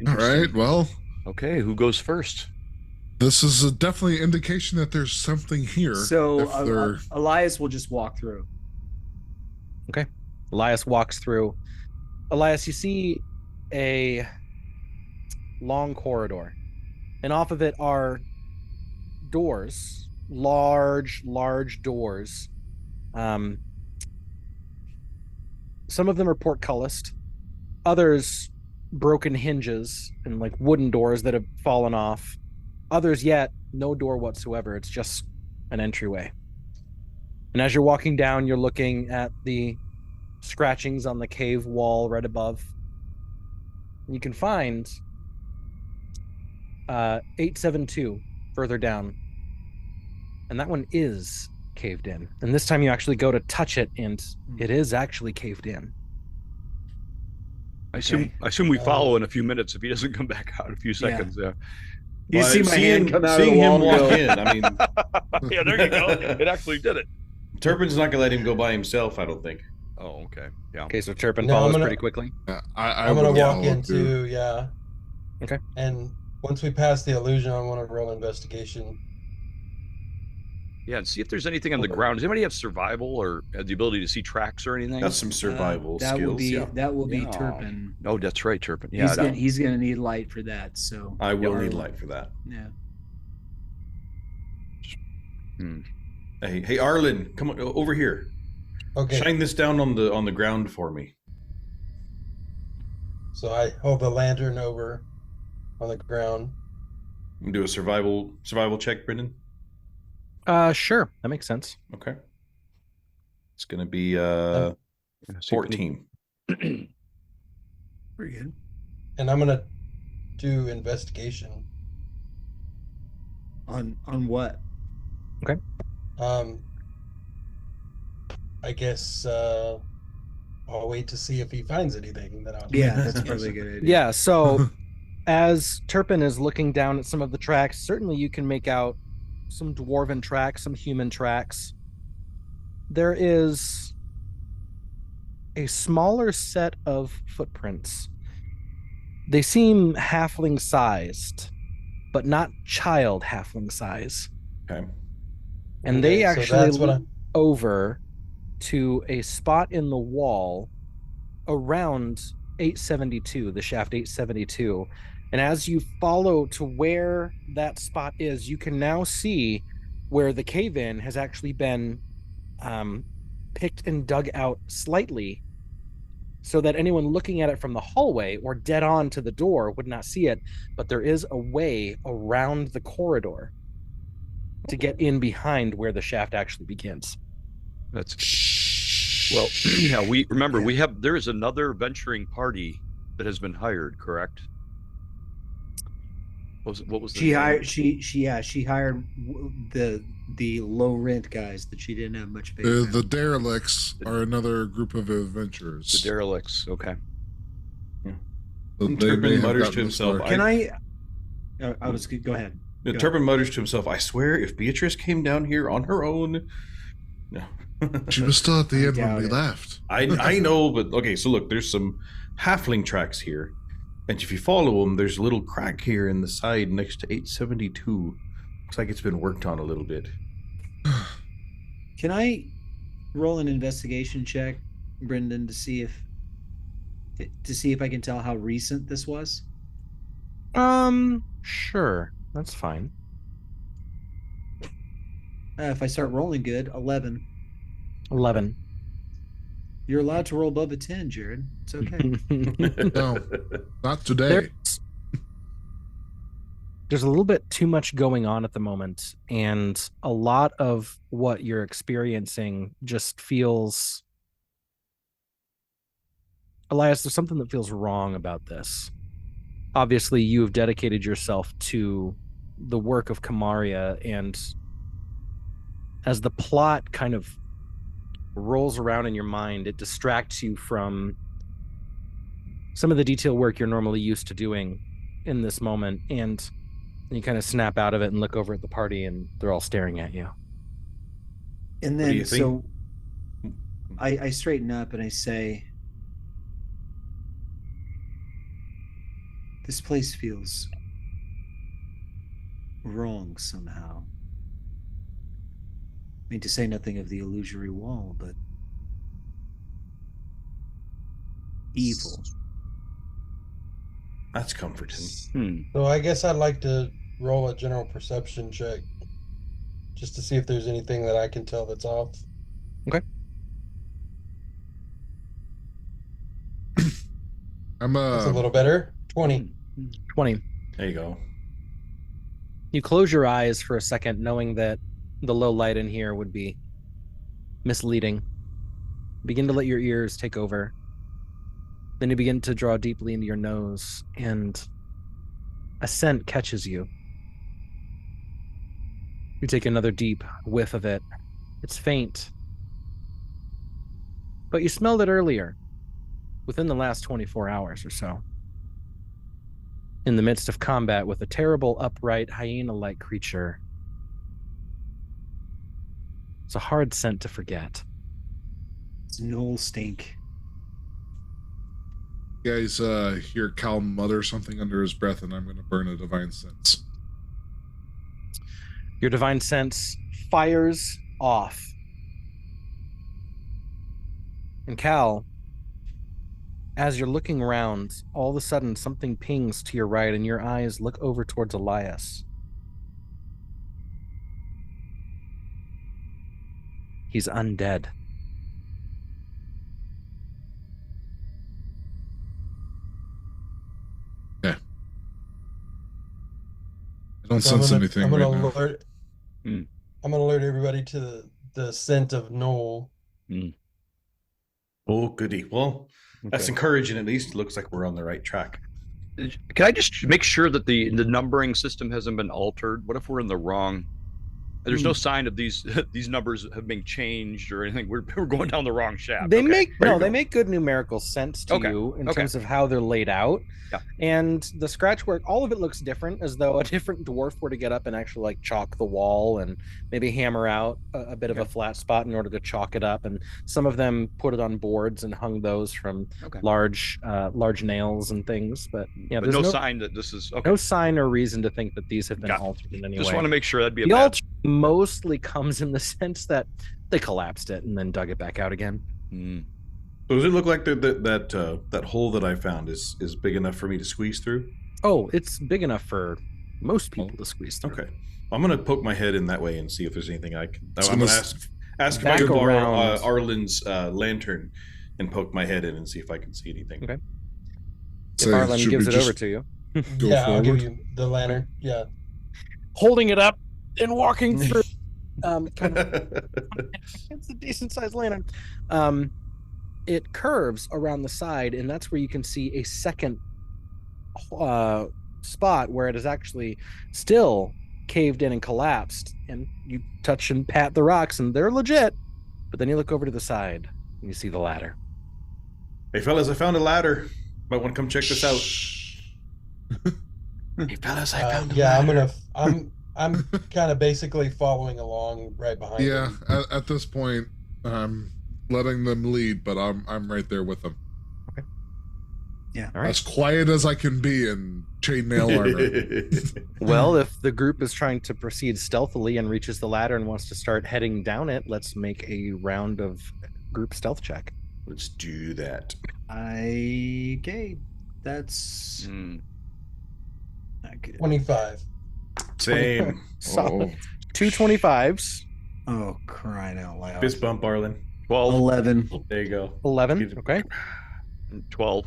All right, well. Okay, who goes first? This is definitely an indication that there's something here. So Elias will just walk through. Okay. Elias walks through. Elias, you see a long corridor, and off of it are doors, large doors. Some of them are portcullised, others broken hinges and like wooden doors that have fallen off. Others yet no door whatsoever. It's just an entryway. And as you're walking down, you're looking at the scratchings on the cave wall right above. You can find 872 further down. And that one is caved in. And this time you actually go to touch it, and it is actually caved in. I assume we follow in a few minutes if he doesn't come back out in a few seconds. Yeah. You see my hand come out of the wall. Seeing him walk in, I mean... Yeah, there you go. It actually did it. Turpin's not going to let him go by himself, I don't think. Oh, okay. Yeah. Okay, so Turpin follows pretty quickly. I'm going to walk into, Okay. And once we pass the illusion, I want to roll investigation. Yeah, and see if there's anything on the ground. Does anybody have survival or the ability to see tracks or anything? That's some survival that skills. Will be Yeah. Turpin. Oh, that's right, Turpin. Yeah, He's gonna need light for that. So I will need light for that. Yeah. Hey, Arlen, come on over here. Okay. Shine this down on the ground for me. So I hold the lantern over on the ground. Do a survival check, Brendan. Sure, that makes sense. Okay. It's gonna be 14. Pretty good. And I'm gonna do investigation. On what? Okay. I guess I'll wait to see if he finds anything. That's probably a good idea. Yeah, so as Turpin is looking down at some of the tracks, certainly you can make out some dwarven tracks, some human tracks. There is a smaller set of footprints. They seem halfling sized, but not child halfling size. Okay. And they so actually that's what look over to a spot in the wall around 872, the shaft 872. And as you follow to where that spot is, you can now see where the cave-in has actually been picked and dug out slightly so that anyone looking at it from the hallway or dead on to the door would not see it. But there is a way around the corridor to get in behind where the shaft actually begins. That's well. Yeah, there is another venturing party that has been hired. Correct. What was she hired? She hired the low rent guys that she didn't have much faith. The derelicts are another group of adventurers. The derelicts. Okay. So Turpin mutters to himself. Can I was go ahead. Turpin mutters to himself, I swear if Beatrice came down here on her own. No. She was still at the end when we left. I know, but okay, so look, there's some halfling tracks here. And if you follow them, there's a little crack here in the side next to 872. Looks like it's been worked on a little bit. Can I roll an investigation check, Brendan, to see if I can tell how recent this was? Sure. That's fine. If I start rolling good, 11. 11. You're allowed to roll above a 10, Jared. It's okay. No, not today. There's a little bit too much going on at the moment, and a lot of what you're experiencing just feels... Elias, there's something that feels wrong about this. Obviously, you have dedicated yourself to the work of Kamaria, and as the plot kind of rolls around in your mind, it distracts you from some of the detail work you're normally used to doing in this moment, and you kind of snap out of it and look over at the party, and they're all staring at you. And What do then, you think? so I straighten up and I say, this place feels wrong somehow. I mean, to say nothing of the illusory wall, but evil. That's comforting. So I guess I'd like to roll a general perception check just to see if there's anything that I can tell that's off. I'm That's a little better. 20. 20. There you go. You close your eyes for a second, knowing that the low light in here would be misleading. Begin to let your ears take over. Then you begin to draw deeply into your nose, and a scent catches you. You take another deep whiff of it. It's faint, but you smelled it earlier, within the last 24 hours or so. In the midst of combat with a terrible, upright, hyena-like creature. It's a hard scent to forget. It's Knoll stink. You guys hear Cal mutter something under his breath, and I'm going to burn a divine sense. Your divine sense fires off. And Cal, as you're looking around, all of a sudden something pings to your right, and your eyes look over towards Elias. He's undead. Yeah. I don't sense anything right now. I'm gonna alert everybody to the scent of Knoll. Oh, goody. Well, that's encouraging. At least it looks like we're on the right track. Can I just make sure that the numbering system hasn't been altered? What if we're in the wrong? There's no sign of these numbers have been changed or anything. We're going down the wrong shaft. They make good numerical sense to you in Okay. terms of how they're laid out. Yeah. And the scratch work, all of it looks different, as though a different dwarf were to get up and actually like chalk the wall and maybe hammer out a bit of a flat spot in order to chalk it up. And some of them put it on boards and hung those from large nails and things. But yeah, But there's no sign that this is okay. no sign or reason to think that these have been altered in any way. Just want to make sure that'd be a The bad. alter mostly comes in the sense that they collapsed it and then dug it back out again. So does it look like that hole that I found is big enough for me to squeeze through? Oh, it's big enough for most people to squeeze through. Okay. I'm going to poke my head in that way and see if there's anything I can... So I'm going to ask if I can borrow Arlen's lantern and poke my head in and see if I can see anything. Okay. So If Arlen should gives we it just over to you. go Yeah, I'll give forward? you the lantern. Yeah. Holding it up and walking through. Kind of, it's a decent sized lantern. It curves around the side, and that's where you can see a second spot where it is actually still caved in and collapsed. And you touch and pat the rocks, and they're legit. But then you look over to the side, and you see the ladder. Hey, fellas, I found a ladder. Might want to come check this out. Hey, fellas, I found a ladder. I'm kind of basically following along right behind Yeah, him. at this point, I'm letting them lead, but I'm right there with them. Okay. Yeah. All right. As quiet as I can be in chainmail armor. Well, if the group is trying to proceed stealthily and reaches the ladder and wants to start heading down it, let's make a round of group stealth check. Let's do that. Okay. That's not good. 25. Same. Solid. 2 25s. Oh, crying out loud. Fist bump, Arlen. 12, 11. There you go. 11. Okay. 12.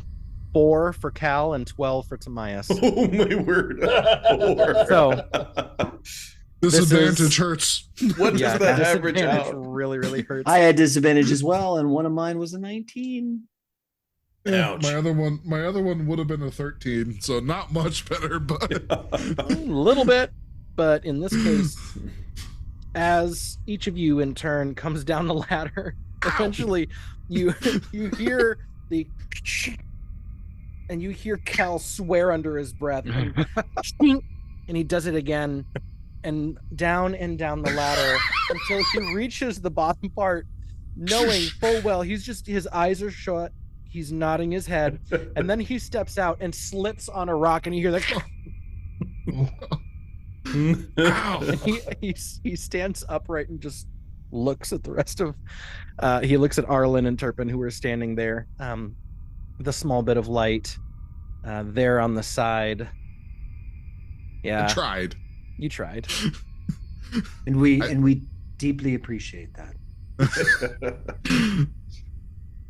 4 for Cal and 12 for Tamias. Oh my word. So Disadvantage hurts. What does that average disadvantage out? really, really hurts. I had disadvantage as well, and one of mine was a 19. Ouch. My other one would have been a 13, so not much better, but A little bit, but in this case, as each of you in turn comes down the ladder, eventually you hear the and you hear Cal swear under his breath, and he does it again, and down the ladder until he reaches the bottom part, knowing full well his eyes are shut, he's nodding his head, and then he steps out and slips on a rock, and you hear that. And he stands upright and just looks at the rest of he looks at Arlen and Turpin, who are standing there, the small bit of light there on the side. I tried. You tried. And we deeply appreciate that.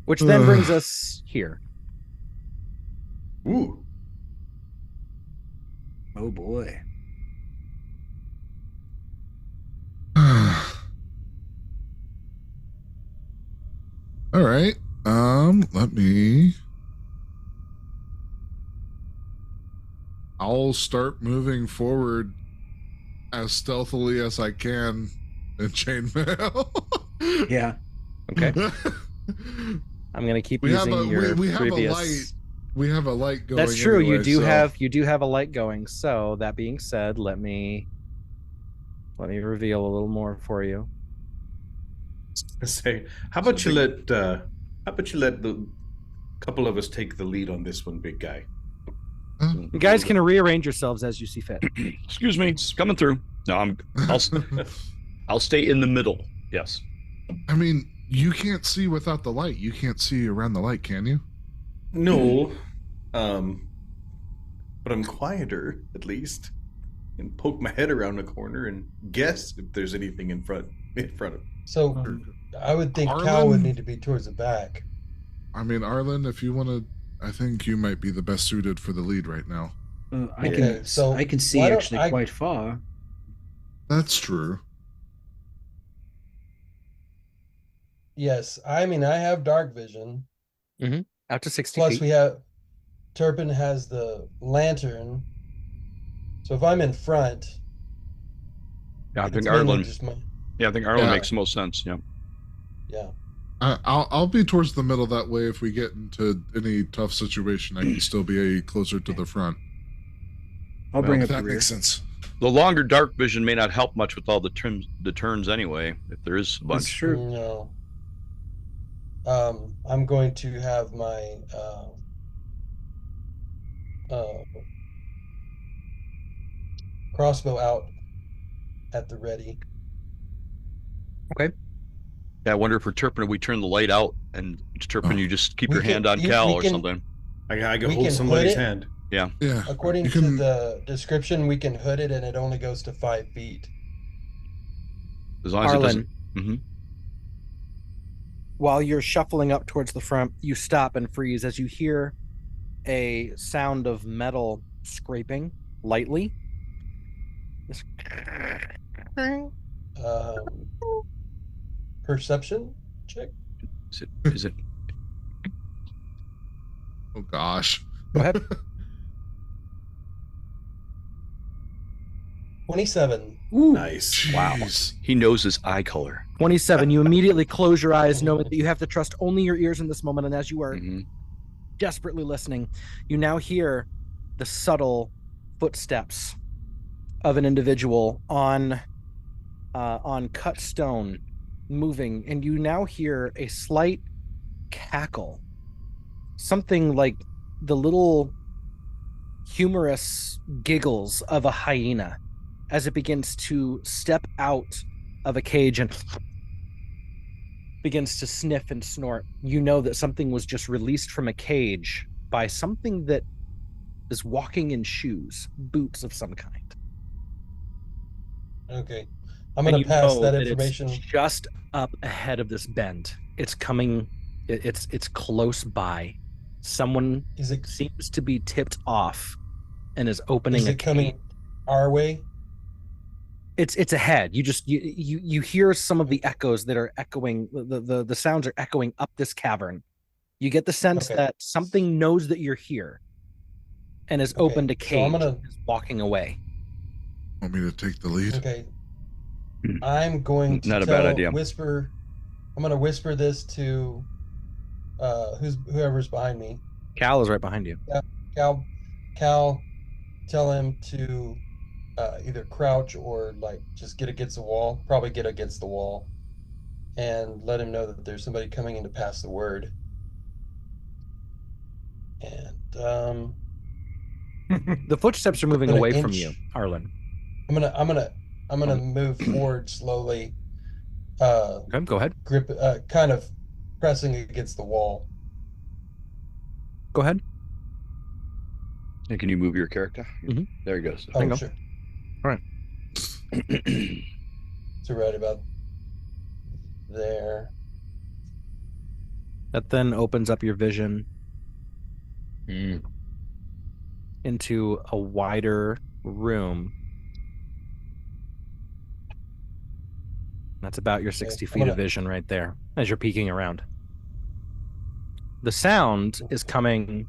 Which then brings us here. Ooh. Oh boy. All right. I'll start moving forward as stealthily as I can in chainmail. Yeah. Okay. I'm gonna keep using your previous. We have a light going. That's true. Anyway, you do have a light going. So that being said, let me reveal a little more for you. Say, how about you let the couple of us take the lead on this one, big guy? You guys can rearrange yourselves as you see fit. Excuse me, it's coming through. No, I'll stay in the middle. Yes. I mean, you can't see without the light. You can't see around the light, can you? No. But I'm quieter, at least. And poke my head around the corner and guess if there's anything in front of. So I would think Cal would need to be towards the back. I mean, Arlen, if you want to, I think you might be the best suited for the lead right now. I can see actually quite far. That's true. Yes, I mean I have dark vision. Mm-hmm. Out to 60 Plus feet. we have Turpin has the lantern. So if I'm in front, Yeah, I think it's mainly Arlen. just my- Yeah, I think Arlen makes the most sense. Yeah. yeah. I'll be towards the middle, that way if we get into any tough situation, I can still be closer to the front. I'll bring up that the rear. makes sense. The longer dark vision may not help much with all the turns anyway, if there is a bunch. That's true. No. I'm going to have my crossbow out at the ready. Okay. Yeah, I wonder if for Turpin, if we turn the light out and Turpin, you just keep your hand on Cal or something. I can hold somebody's hand. Yeah. Yeah. According to the description, we can hood it and it only goes to 5 feet. As long as it doesn't. While you're shuffling up towards the front, you stop and freeze as you hear a sound of metal scraping lightly. Perception check. Is it? Oh gosh. Go ahead. 27. Ooh. Nice. Wow. He knows his eye color. 27. You immediately close your eyes, knowing that you have to trust only your ears in this moment. And as you are desperately listening, you now hear the subtle footsteps of an individual on cut stone moving, and you now hear a slight cackle, something like the little humorous giggles of a hyena as it begins to step out of a cage and begins to sniff and snort. You know that something was just released from a cage by something that is walking in shoes, boots of some kind. Okay. I'm gonna pass that it's information. just up ahead of this bend. It's coming. It's close by. Someone seems to be tipped off and is opening Is a it coming cage. our way? It's ahead. You hear some of the echoes that are echoing. The sounds are echoing up this cavern. You get the sense that something knows that you're here and has opened a cage and is walking away. Want me to take the lead? Okay. I'm going to Not a bad idea. whisper. I'm going to whisper this to whoever's behind me. Cal is right behind you. Yeah, Cal, tell him to either crouch or like just get against the wall. Probably get against the wall, and let him know that there's somebody coming in to pass the word. And the footsteps are moving away from you, Arlen. I'm gonna move forward slowly. Okay, go ahead. Grip, kind of pressing against the wall. Go ahead. And can you move your character? Mm-hmm. There he goes. Oh, sure. All right. So right about there. That then opens up your vision into a wider room. That's about your 60 feet of vision right there as you're peeking around. The sound is coming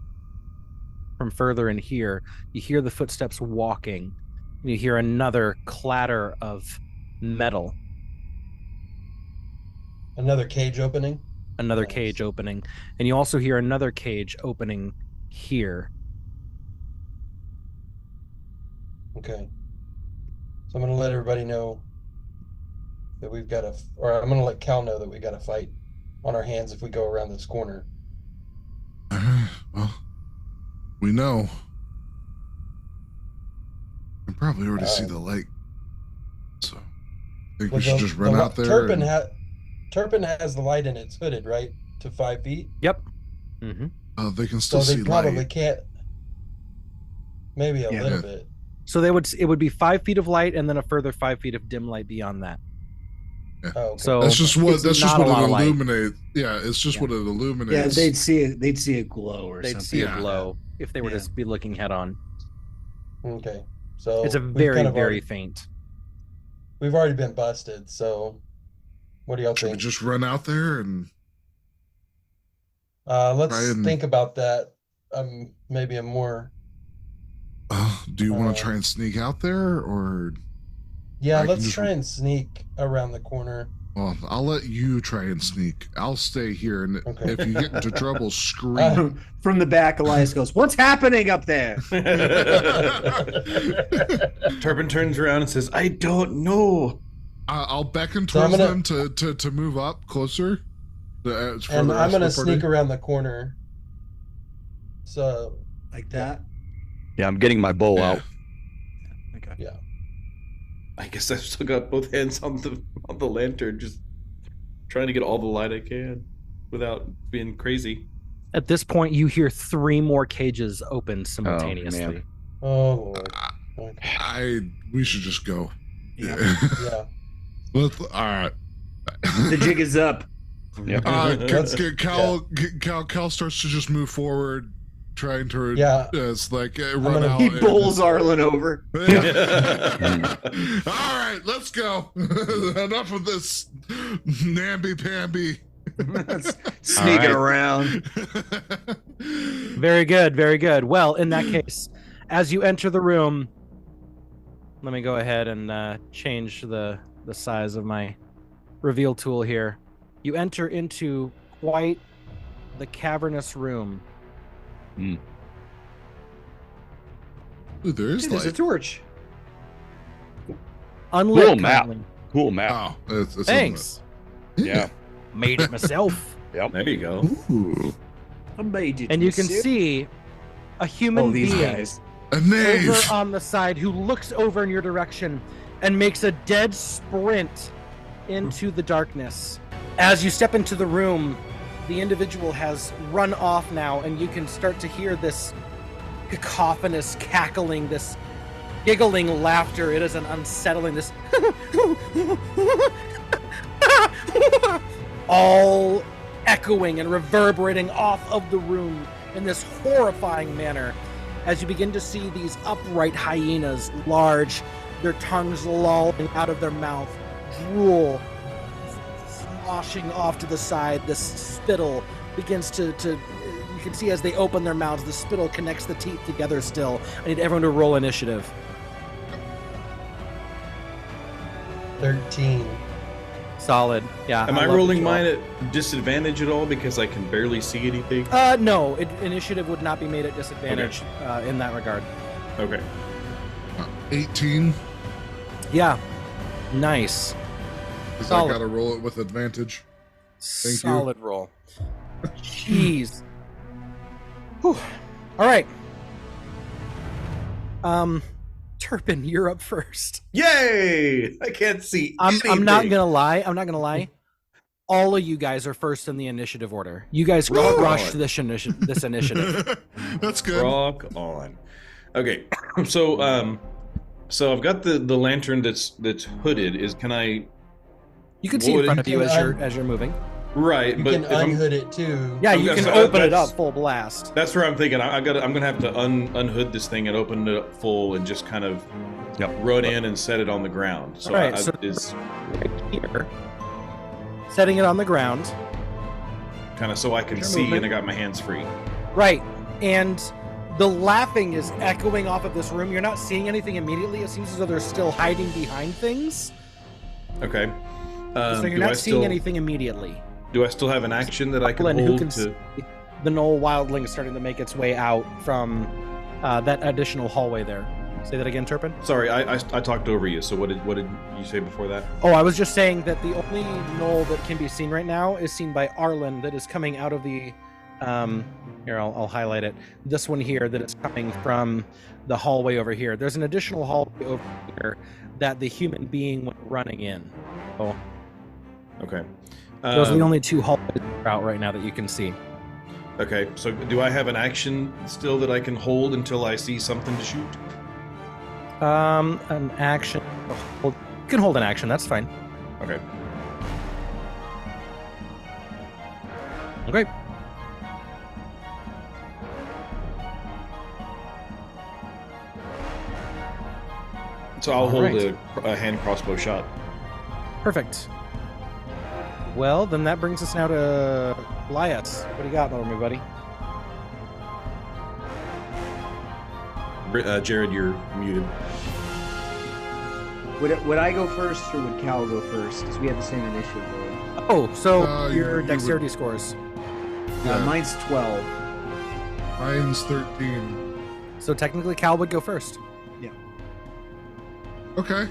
from further in here. You hear the footsteps walking. You hear another clatter of metal. Another cage opening? Another cage opening. And you also hear another cage opening here. Okay. So I'm going to let everybody know that we've got or I'm going to let Cal know that we got a fight on our hands if we go around this corner. Well, we know. You can probably already see the light. So I think we should just run out there. Turpin has the light and it's hooded, right? To 5 feet? Yep. Mm-hmm. They can still see light. So they probably can't. Maybe a little bit. So it would be 5 feet of light and then a further 5 feet of dim light beyond that. Yeah. Oh, okay. So that's just what it illuminates. Yeah, it's just what it illuminates. Yeah, they'd see a glow or something. They'd see a glow if they were to be looking head on. Okay. So it's a very faint. We've already been busted, so what do y'all think? Should we just run out there and let's think about that. Maybe a more do you want to try and sneak out there, or yeah, let's try and sneak around the corner. Well, I'll let you try and sneak. I'll stay here, and if you get into trouble, scream. From the back, Elias goes, "What's happening up there?" Turpin turns around and says, "I don't know." I'll beckon towards them to move up closer. And I'm gonna sneak around the corner. So like that. Yeah, I'm getting my bow out. Okay. Yeah. I guess I've still got both hands on the lantern, just trying to get all the light I can without being crazy. At this point, you hear 3 more cages open simultaneously. Oh Lord. Okay. We should just go. Yeah. All right. The jig is up. Yeah. Cal starts to just move forward, trying to it's like run out. He bowls Arlen over. All right, let's go. Enough of this namby-pamby. Sneaking around. Very good, very good. Well, in that case, as you enter the room, let me go ahead and change the size of my reveal tool here. You enter into quite the cavernous room. Ooh, there's a torch. Unlit. Cool map. Oh, thanks. Yeah. Made it myself. Yep. There you go. Ooh. I made it. And you can see a human being over on the side who looks over in your direction and makes a dead sprint into the darkness. As you step into the room, the individual has run off now, and you can start to hear this cacophonous cackling, this giggling laughter. It is an unsettling, this all echoing and reverberating off of the room in this horrifying manner as you begin to see these upright hyenas, large, their tongues lolling out of their mouth, drool sloshing off to the side. This spittle begins to you can see as they open their mouths, the spittle connects the teeth together still. I need everyone to roll initiative. 13. Solid. Yeah. Am I rolling mine at disadvantage at all because I can barely see anything? No. Initiative would not be made at disadvantage in that regard. Okay. 18. Yeah. Nice. Because I gotta roll it with advantage. Thank Solid roll. Jeez. Whew. All right. Turpin, you're up first. Yay! I can't see. I'm not gonna lie. All of you guys are first in the initiative order. You guys crushed this initiative. That's good. Rock on. Okay, so I've got the lantern that's hooded. Can I? You can see in front of you as you're moving. Right, You but can unhood it too. Yeah, you can open it up full blast. That's where I'm thinking. I'm gonna have to unhood this thing and open it up full and just kind of run in and set it on the ground. So, right here, setting it on the ground, kind of so I can see, and I got my hands free. Right, and the laughing is echoing off of this room. You're not seeing anything immediately. It seems as though they're still hiding behind things. Okay. So you're not seeing anything immediately. Do I still have an action that I can hold? Who can see the Knoll wildling is starting to make its way out from that additional hallway there. Say that again, Turpin. Sorry, I talked over you. So what did you say before that? Oh, I was just saying that the only Knoll that can be seen right now is seen by Arlen, that is coming out of the here, I'll highlight it. This one here that is coming from the hallway over here. There's an additional hallway over here that the human being went running in. Oh. Okay. Those are the only two hallways out right now that you can see. Okay, so do I have an action still that I can hold until I see something to shoot? An action. You can hold an action. That's fine. Okay. Okay. So I'll hold a hand crossbow shot. Perfect. Well, then that brings us now to Elias. What do you got over me, buddy? Jared, you're muted. Would I go first or would Cal go first? Because we have the same initiative. Oh, so your dexterity scores. Mine's 12. Mine's 13. So technically Cal would go first. Yeah. Okay.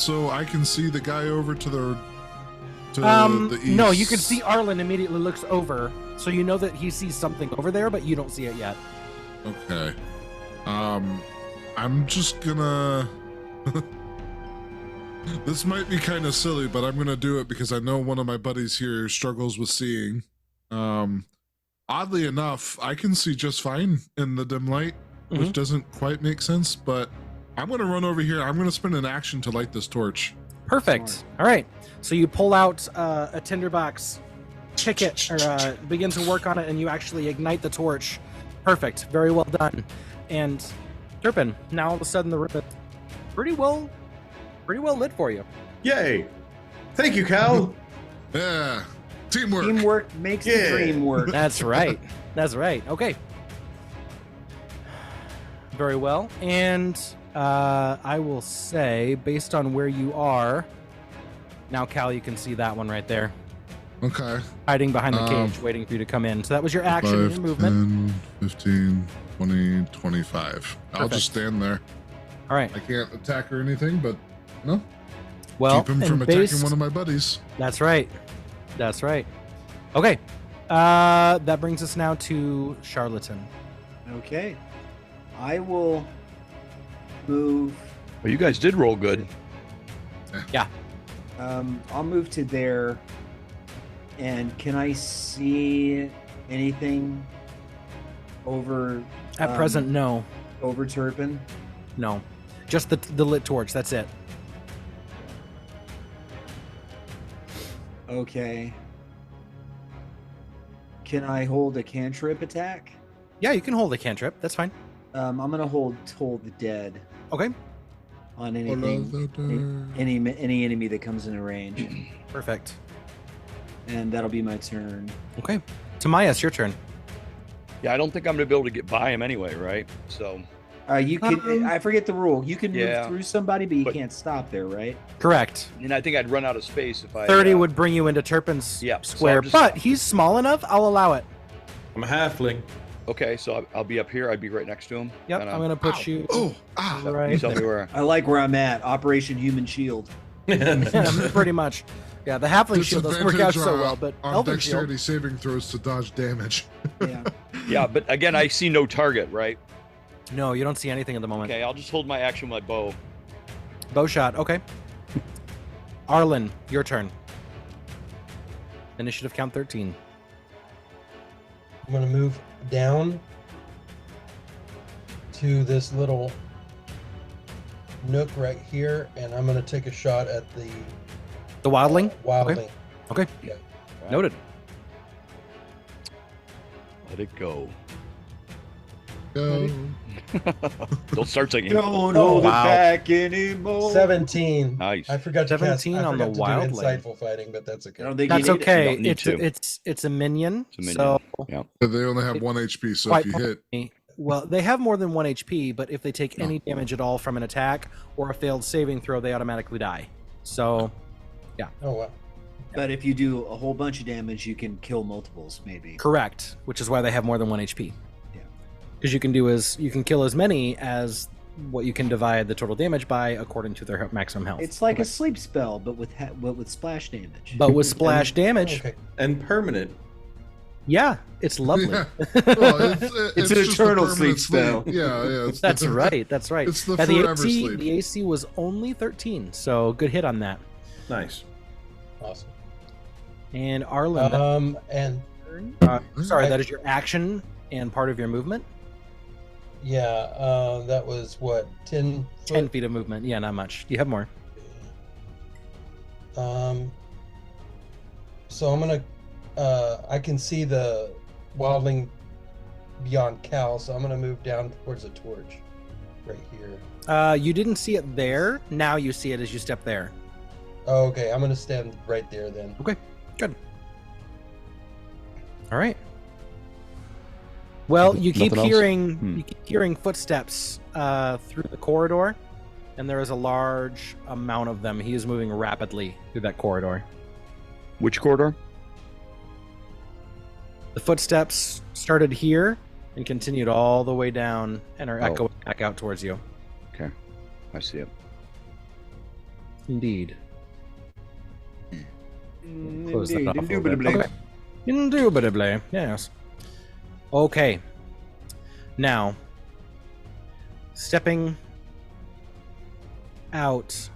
So I can see the guy over to the east. No, you can see Arlen immediately looks over, so you know that he sees something over there, but you don't see it yet. Okay. I'm just gonna this might be kind of silly, but I'm gonna do it because I know one of my buddies here struggles with seeing. Oddly enough, I can see just fine in the dim light, which doesn't quite make sense, but I'm gonna run over here. I'm gonna spend an action to light this torch. Perfect. All right. So you pull out a tinderbox, kick it, or begin to work on it, and you actually ignite the torch. Perfect. Very well done. And Turpin, now all of a sudden the room is pretty well lit for you. Yay! Thank you, Cal. Yeah. Teamwork. Teamwork makes the dream work. That's right. That's right. Okay. Very well. And I will say, based on where you are, now, Cal, you can see that one right there. Okay. Hiding behind the cage, waiting for you to come in. So that was your action and your movement. 10, 15, 20, 25. I'll just stand there. All right. I can't attack or anything, but no. Well, keep him from attacking one of my buddies. That's right. That's right. Okay. That brings us now to Charlatan. Okay. I will move. Well, you guys did roll good. Yeah. I'll move to there. And can I see anything over? At present, no. Over Turpin? No. Just the lit torch. That's it. Okay. Can I hold a cantrip attack? Yeah, you can hold a cantrip. That's fine. I'm gonna hold Toll the Dead Okay. on anything, any enemy that comes into range, Perfect. and that'll be my turn. Okay. Tamias, your turn. Yeah, I don't think I'm gonna be able to get by him anyway, right? So You can. I forget the rule. You can Yeah, move through somebody, but you but- can't stop there, right? Correct. and I think I'd run out of space if I 30 would bring you into Turpin's Yeah, so square, I'll just- but he's small enough. I'll allow it. I'm a halfling. Okay, so I'll be up here. I'd be right next to him. Yep. Kinda- I'm gonna put you Oh, right Tell me there. where. I like where I'm at. Operation Human Shield. Yeah, pretty much. Yeah, the halfling shield doesn't work out so well, but on elven dexterity shield. saving throws to dodge damage. Yeah. Yeah, but again, I see no target, right? No, you don't see anything at the moment. Okay, I'll just hold my action with my bow. Bow shot. Okay. Arlen, your turn. Initiative count 13. I'm gonna move down to this little nook right here, and I'm gonna take a shot at the The wildling. wildling. Okay. Yeah. Noted. Let it go. Go. Don't start singing. Don't Oh, hold wow. it back anymore. 17. Nice. I forgot to 17 on the to do wildling. insightful fighting, but that's okay. I don't think That's you need okay. You don't need to. It's a minion. It's a minion. So Yeah. But they only have 1 HP, so quite if you hit, possibly- well, they have more than 1 HP, but if they take any damage at all from an attack or a failed saving throw, they automatically die. So Oh wow. But if you do a whole bunch of damage, you can kill multiples, maybe. correct, which is why they have more than 1 HP. Yeah. Because you can kill as many as what you can divide the total damage by according to their maximum health. It's like a sleep spell, but with splash damage. But with splash damage, Okay. And permanent. yeah, it's lovely. yeah. Well, It's an just a eternal permanent sleep spell. Yeah. It's That's right. That's right. It's the And forever AC, sleep. the AC was only 13, so good hit on that. Nice. Awesome. And Arlen, And sorry, that is your action and part of your movement. yeah, that was what 10 10 foot? feet of movement. Yeah, not much. You have more. So I'm gonna I can see the wildling beyond Cal, so I'm gonna move down towards the torch right here. You didn't see it there. Now you see it as you step there. Oh, okay, I'm gonna stand right there then. Okay, good. All right. Well, you keep Nothing else? hearing footsteps through the corridor, and there is a large amount of them. He is moving rapidly through that corridor. Which corridor? The footsteps started here and continued all the way down and are Oh. echoing back out towards you. Okay, I see it. Indeed. Close that Indeed, off a little bit. indubitably. Okay. Indubitably, yes. Okay. Now, stepping out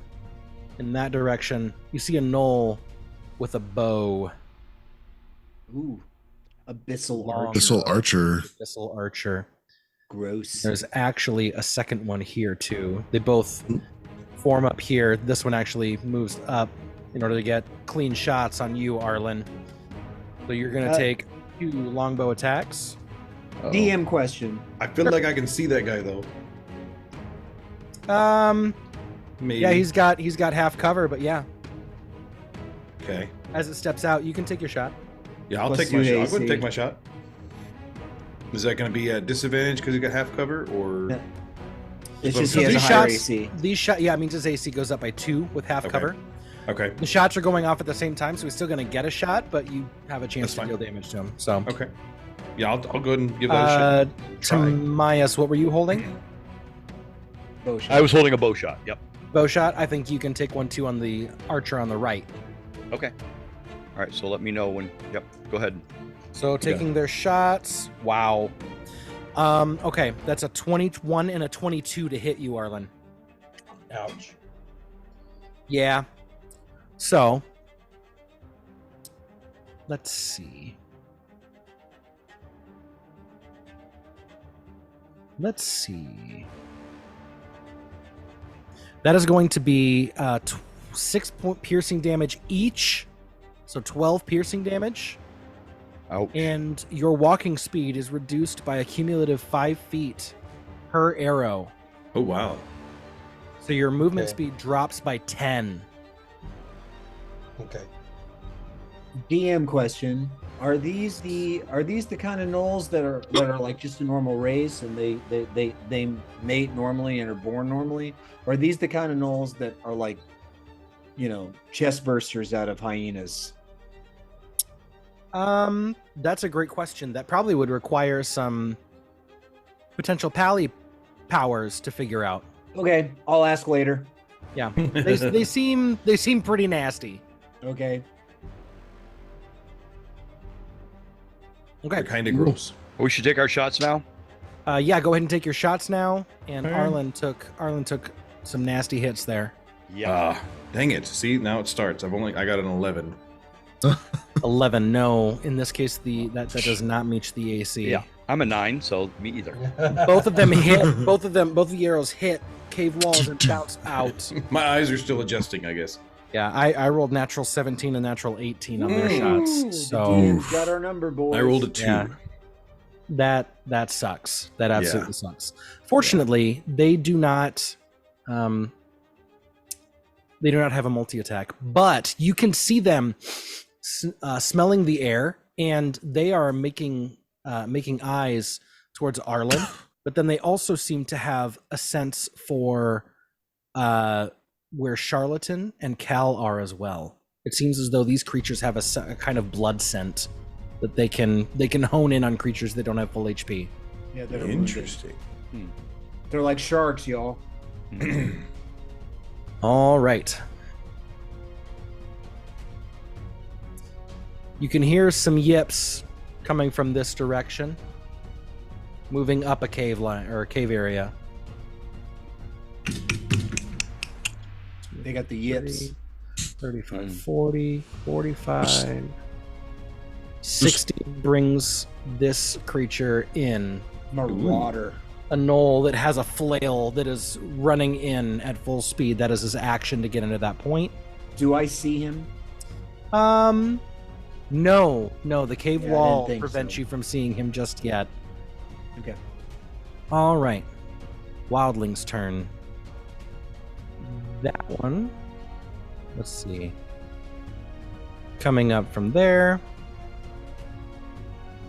in that direction, you see a knoll with a bow. Ooh, abyssal Long archer. Abyssal Archer. Abyssal archer. Gross. There's actually a second one here too. They both form up here. This one actually moves up in order to get clean shots on you, Arlen. So you're gonna take 2 longbow attacks. Uh-oh. DM question. I feel like I can see that guy though. Maybe. Yeah, he's got half cover, but yeah, Okay. as it steps out, you can take your shot. Yeah, I'll Plus take my two shot. I'll go ahead and AC. take my shot. Is that going to be a disadvantage because he got half cover, or Yeah. It's So just he has a these higher shots, AC. these shot, yeah, it means his AC goes up by 2 with half Okay. cover. okay? The shots are going off at the same time, so he's still gonna get a shot, but you have a chance That's to fine. deal damage to him. So, Okay. Yeah, I'll go ahead and give that a shot. Try. Tamias, what were you holding? Bow shot. I was holding a bow shot. Yep. Bow shot. I think you can take 1 2 on the archer on the right. Okay. All right. So let me know when. Yep. Go ahead. So taking their shots. Wow. Okay, that's a 21 and a 22 to hit you, Arlen. Ouch. Yeah. So let's see. That is going to be 6 point piercing damage each, so 12 piercing damage. Ouch. And your walking speed is reduced by a cumulative 5 feet per arrow. Oh, wow. So your movement Okay. speed drops by 10. Okay. DM question: Are these the kind of gnolls that are like just a normal race and they mate normally and are born normally? Or are these the kind of gnolls that are like, chest bursters out of hyenas? That's a great question. That probably would require some potential pally powers to figure out. Okay, I'll ask later. Yeah, they seem pretty nasty. Okay. Okay, They're kind of gross. We should take our shots now. yeah, go ahead and take your shots now. And Okay. Arlen took some nasty hits there. Yeah. Dang it. See, now it starts. I got an 11. 11. No, in this case, that does not meet the AC. Yeah. I'm a 9, so me either. Both of them hit. Both of the arrows hit cave walls and bounce out. My eyes are still adjusting, I guess. Yeah, I rolled natural 17 and natural 18 on their shots. The So DM's got our number, boys. I rolled a 2. Yeah. That sucks. That absolutely sucks. Fortunately, they do not have a multi-attack, but you can see them smelling the air, and they are making eyes towards Arlen, but then they also seem to have a sense for where Charlatan and Cal are as well. It seems as though these creatures have a kind of blood scent that they can hone in on creatures that don't have full HP. Yeah, they're Interesting. They're like sharks, y'all. All right. You can hear some yips coming from this direction, moving up a cave line or a cave area. They got the yips. 35, 40, 45. 60 brings this creature in. Marauder. A gnoll that has a flail that is running in at full speed. That is his action to get into that point. Do I see him? No. The cave Yeah, I wall didn't think prevents so. you from seeing him just yet. Okay. All right. Wildling's turn. That one. Let's see. Coming up from there.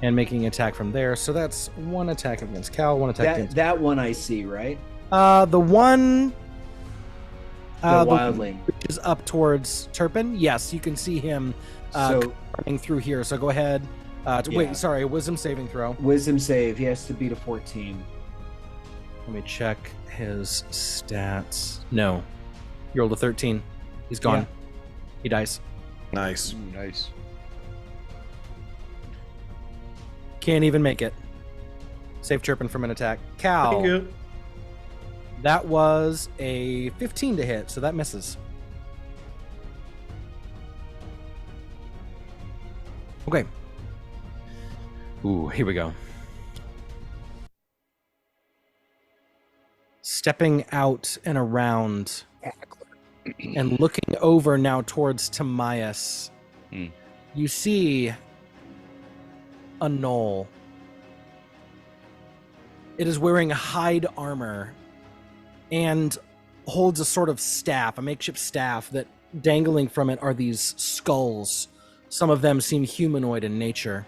And making attack from there. So that's one attack against Cal, one attack against... That one I see, right? The one... The wildling. which is up towards Turpin. Yes, you can see him So running through here. So go ahead. Yeah. Wait, sorry. Wisdom saving throw. wisdom save. He has to beat a 14. Let me check his stats. No. You rolled a 13. He's gone. Yeah. He dies. Nice. Ooh, nice. Can't even make it. Save Turpin from an attack. Cal. Pretty good. That was a 15 to hit, so that misses. Okay. Ooh, here we go. Stepping out and around and looking over now towards Timaeus, you see a gnoll. It is wearing hide armor and holds a sort of staff, a makeshift staff, that dangling from it are these skulls. Some of them seem humanoid in nature.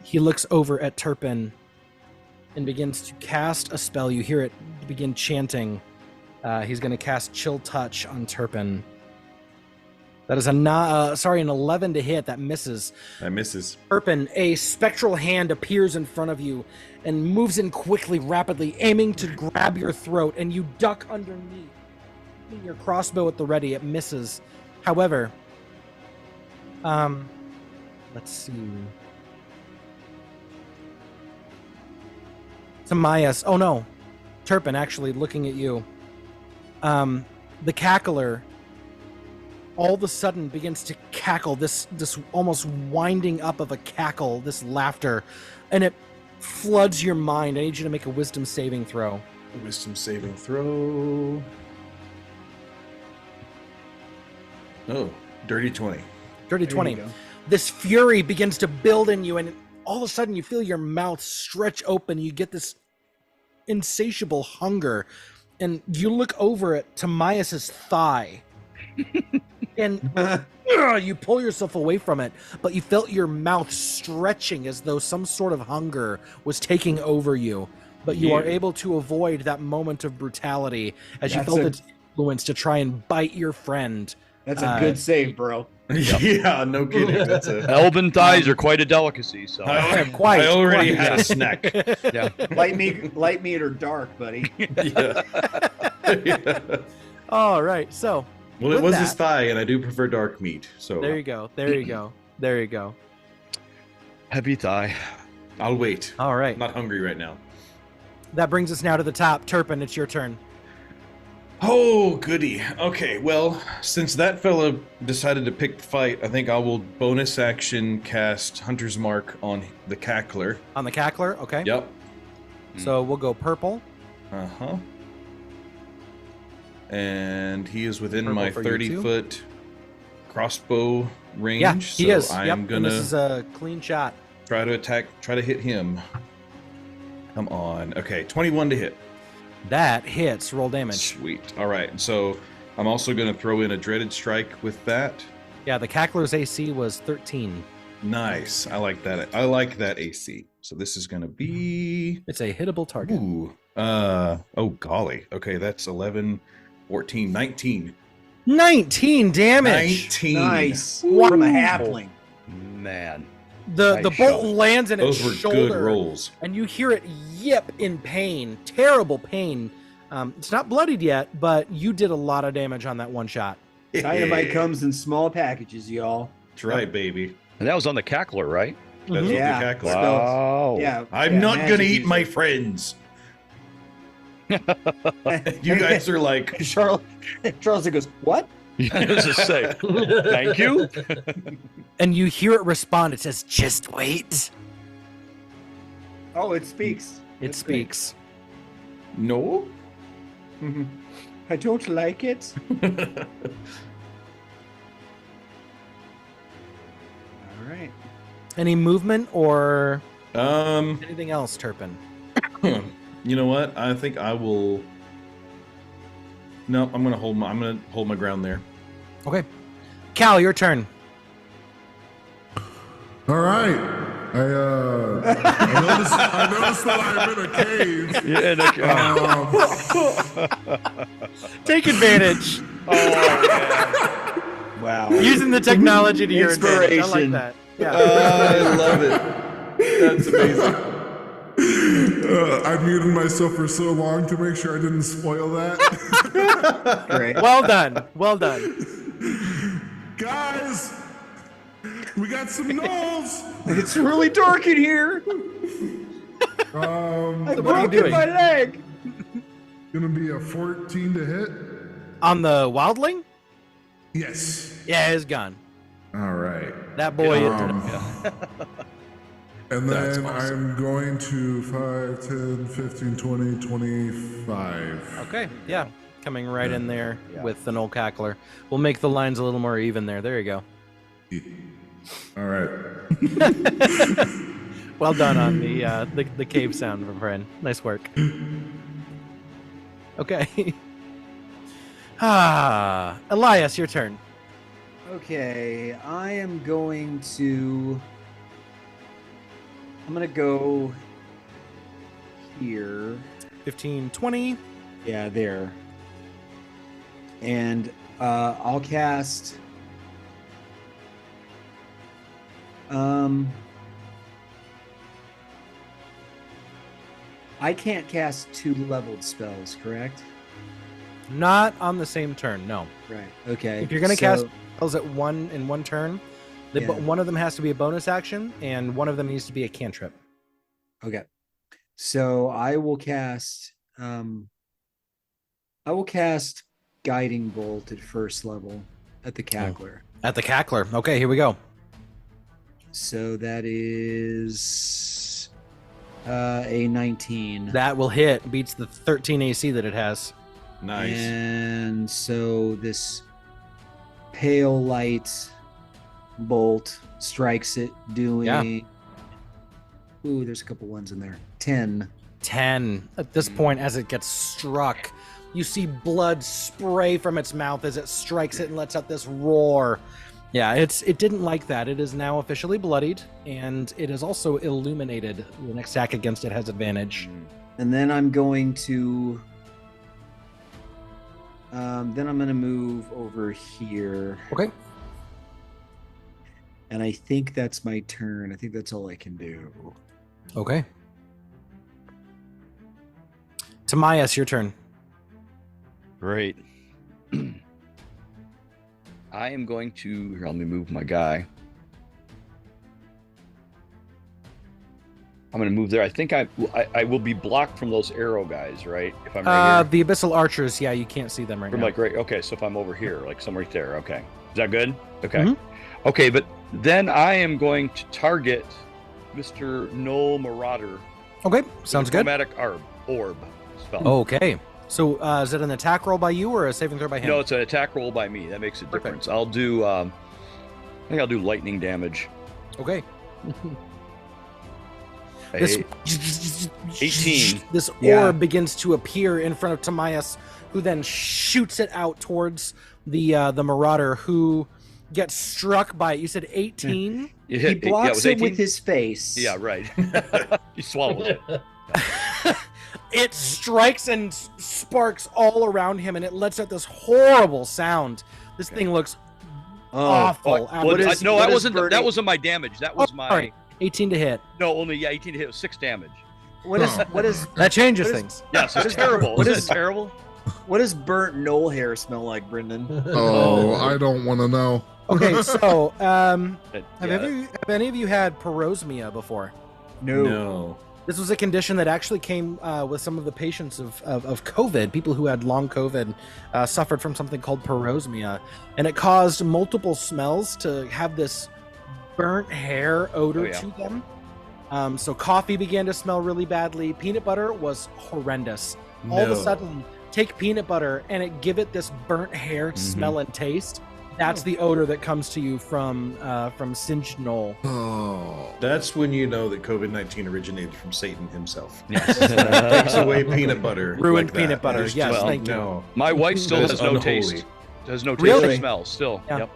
He looks over at Turpin and begins to cast a spell. You hear it begin chanting. He's going to cast Chill Touch on Turpin. That is an 11 to hit. That misses. That misses. Turpin, a spectral hand appears in front of you and moves in quickly, rapidly, aiming to grab your throat, and you duck underneath. Your crossbow at the ready, it misses. However, let's see. Timaeus. Oh no. Turpin, actually, looking at you. The cackler all of a sudden begins to cackle, this almost winding up of a cackle, this laughter, and it floods your mind. I need you to make a wisdom saving throw. Wisdom saving throw. Oh, dirty 20. Dirty There 20. you go. This fury begins to build in you, and all of a sudden you feel your mouth stretch open. You get this insatiable hunger, and you look over at Tamias's thigh, and you pull yourself away from it, but you felt your mouth stretching as though some sort of hunger was taking over you. But you are able to avoid that moment of brutality as you felt its influence to try and bite your friend. That's a good save, bro. Yeah, no kidding. That's a Elven thighs are quite a delicacy. So I already had a snack. yeah. Light meat or dark, buddy. Yeah. Yeah. All right, so Well, it with was that- his thigh, and I do prefer dark meat. So there you go. There you go. There you go. Heavy thigh. I'll wait. All right. I'm not hungry right now. That brings us now to the top. Turpin, it's your turn. Oh, goody. Okay, well, since that fella decided to pick the fight, I think I will bonus action cast Hunter's Mark on the Cackler. On the cackler, okay. Yep. So we'll go purple. Uh-huh. And he is within Purple my for you too? 30-foot crossbow range. Yeah, he so is. I'm Yep, and gonna this is a clean shot. try to hit him. Come on. Okay, 21 to hit. That hits. Roll damage. Sweet. All right. So I'm also going to throw in a dreaded strike with that. Yeah, the cackler's AC was 13. Nice. I like that. I like that AC. So this is going to be It's a hittable target. ooh. Oh golly. Okay, that's 11, 14, 19. 19 damage. 19. Nice. Wow. From a halfling. Man. The Nice bolt shot. lands in its Those were shoulder. good rolls. And you hear it yip in pain. Terrible pain. It's not bloodied yet, but you did a lot of damage on that one shot. Dynamite comes in small packages, y'all. That's right, baby. And that was on the cackler, right? That's what Yeah. the cackler. Wow. Wow. Yeah. I'm yeah, not magic gonna eat user. my friends. You guys are like, Charles goes, what? I was just say, thank you. And you hear it respond. It says, just wait. Oh, it speaks. It That's great. speaks. no. I don't like it. All right. Any movement or Um, anything else, Turpin? you know what? I think I will. No, I'm gonna hold my ground there. Okay. Cal, your turn. All right. I noticed that I'm in a cave. Yeah, Take advantage. Wow. Using the technology to your advantage. I like Inspiration. that. Yeah. I love it. That's amazing. I muted myself for so long to make sure I didn't spoil that. Great. Well done. Well done. Guys, we got some gnolls. It's really dark in here. So what are you Broken doing? my leg. Gonna be a 14 to hit. On the wildling? Yes. Yeah, it's gone. All right. That boy. And That's then awesome. I'm going to 5, 10, 15, 20, 25. Okay. Yeah. Coming right in there with an old cackler. We'll make the lines a little more even there. There you go. All right. Well done on the cave sound, my friend. Nice work. Okay. Elias, your turn. Okay, I'm gonna go here. 15, 20. Yeah, there. And I'll cast I can't cast 2 leveled spells, correct? Not on the same turn, no. Right. Okay. If you're gonna cast spells in one turn, Yeah. one of them has to be a bonus action, and one of them needs to be a cantrip. Okay. So I will cast Guiding Bolt at first level at the Cackler. At the cackler. Okay, here we go. So that is A 19. That will hit. Beats the 13 AC that it has. Nice. And so this pale light bolt strikes it, doing. Ooh, there's a couple ones in there. 10. 10. At this point, as it gets struck, you see blood spray from its mouth as it strikes it and lets out this roar. Yeah, it didn't like that. It is now officially bloodied, and it is also illuminated. The next attack against it has advantage. And then I'm going to move over here. Okay. And I think that's my turn. I think that's all I can do. Okay. Tamias, your turn. Great. I am going to here. Let me move my guy. I'm going to move there. I think I will be blocked from those arrow guys, right? If I'm right here. The abyssal archers, yeah, you can't see them right From now. like right. Okay, so if I'm over here, like somewhere right there, okay. Is that good? Okay. Mhm. Okay, but then I am going to target Mr. Knoll Marauder. Okay, sounds good. Chromatic orb spell. Okay. So is it an attack roll by you or a saving throw by him? No, it's an attack roll by me. That makes a difference. I'll do. I think I'll do lightning damage. Okay. This 18. This orb begins to appear in front of Tamias, who then shoots it out towards the Marauder, who gets struck by it. You said 18? He blocks it with his face. Yeah, right. He swallows it. It strikes and sparks all around him, and it lets out this horrible sound. This thing looks awful. That wasn't my damage. That was my sorry. 18 to hit. No, only 18 to hit. It was 6 damage. What is that changes things? Yes, it's terrible. Isn't it terrible? What does burnt knoll hair smell like, Brendan? Oh, I don't want to know. Okay, so have any of you had parosmia before? No. This was a condition that actually came with some of the patients of COVID. People who had long COVID suffered from something called parosmia, and it caused multiple smells to have this burnt hair odor to them. So coffee began to smell really badly. Peanut butter was horrendous. All of a sudden, take peanut butter and give it this burnt hair smell and taste. That's the odor that comes to you from singed knoll. Oh, that's when you know that COVID-19 originated from Satan himself. Takes away peanut butter. Ruined like peanut butter. Yes, thank you. No. My wife still has no taste. Has no taste Really? or smell. Still. Yeah. Yep.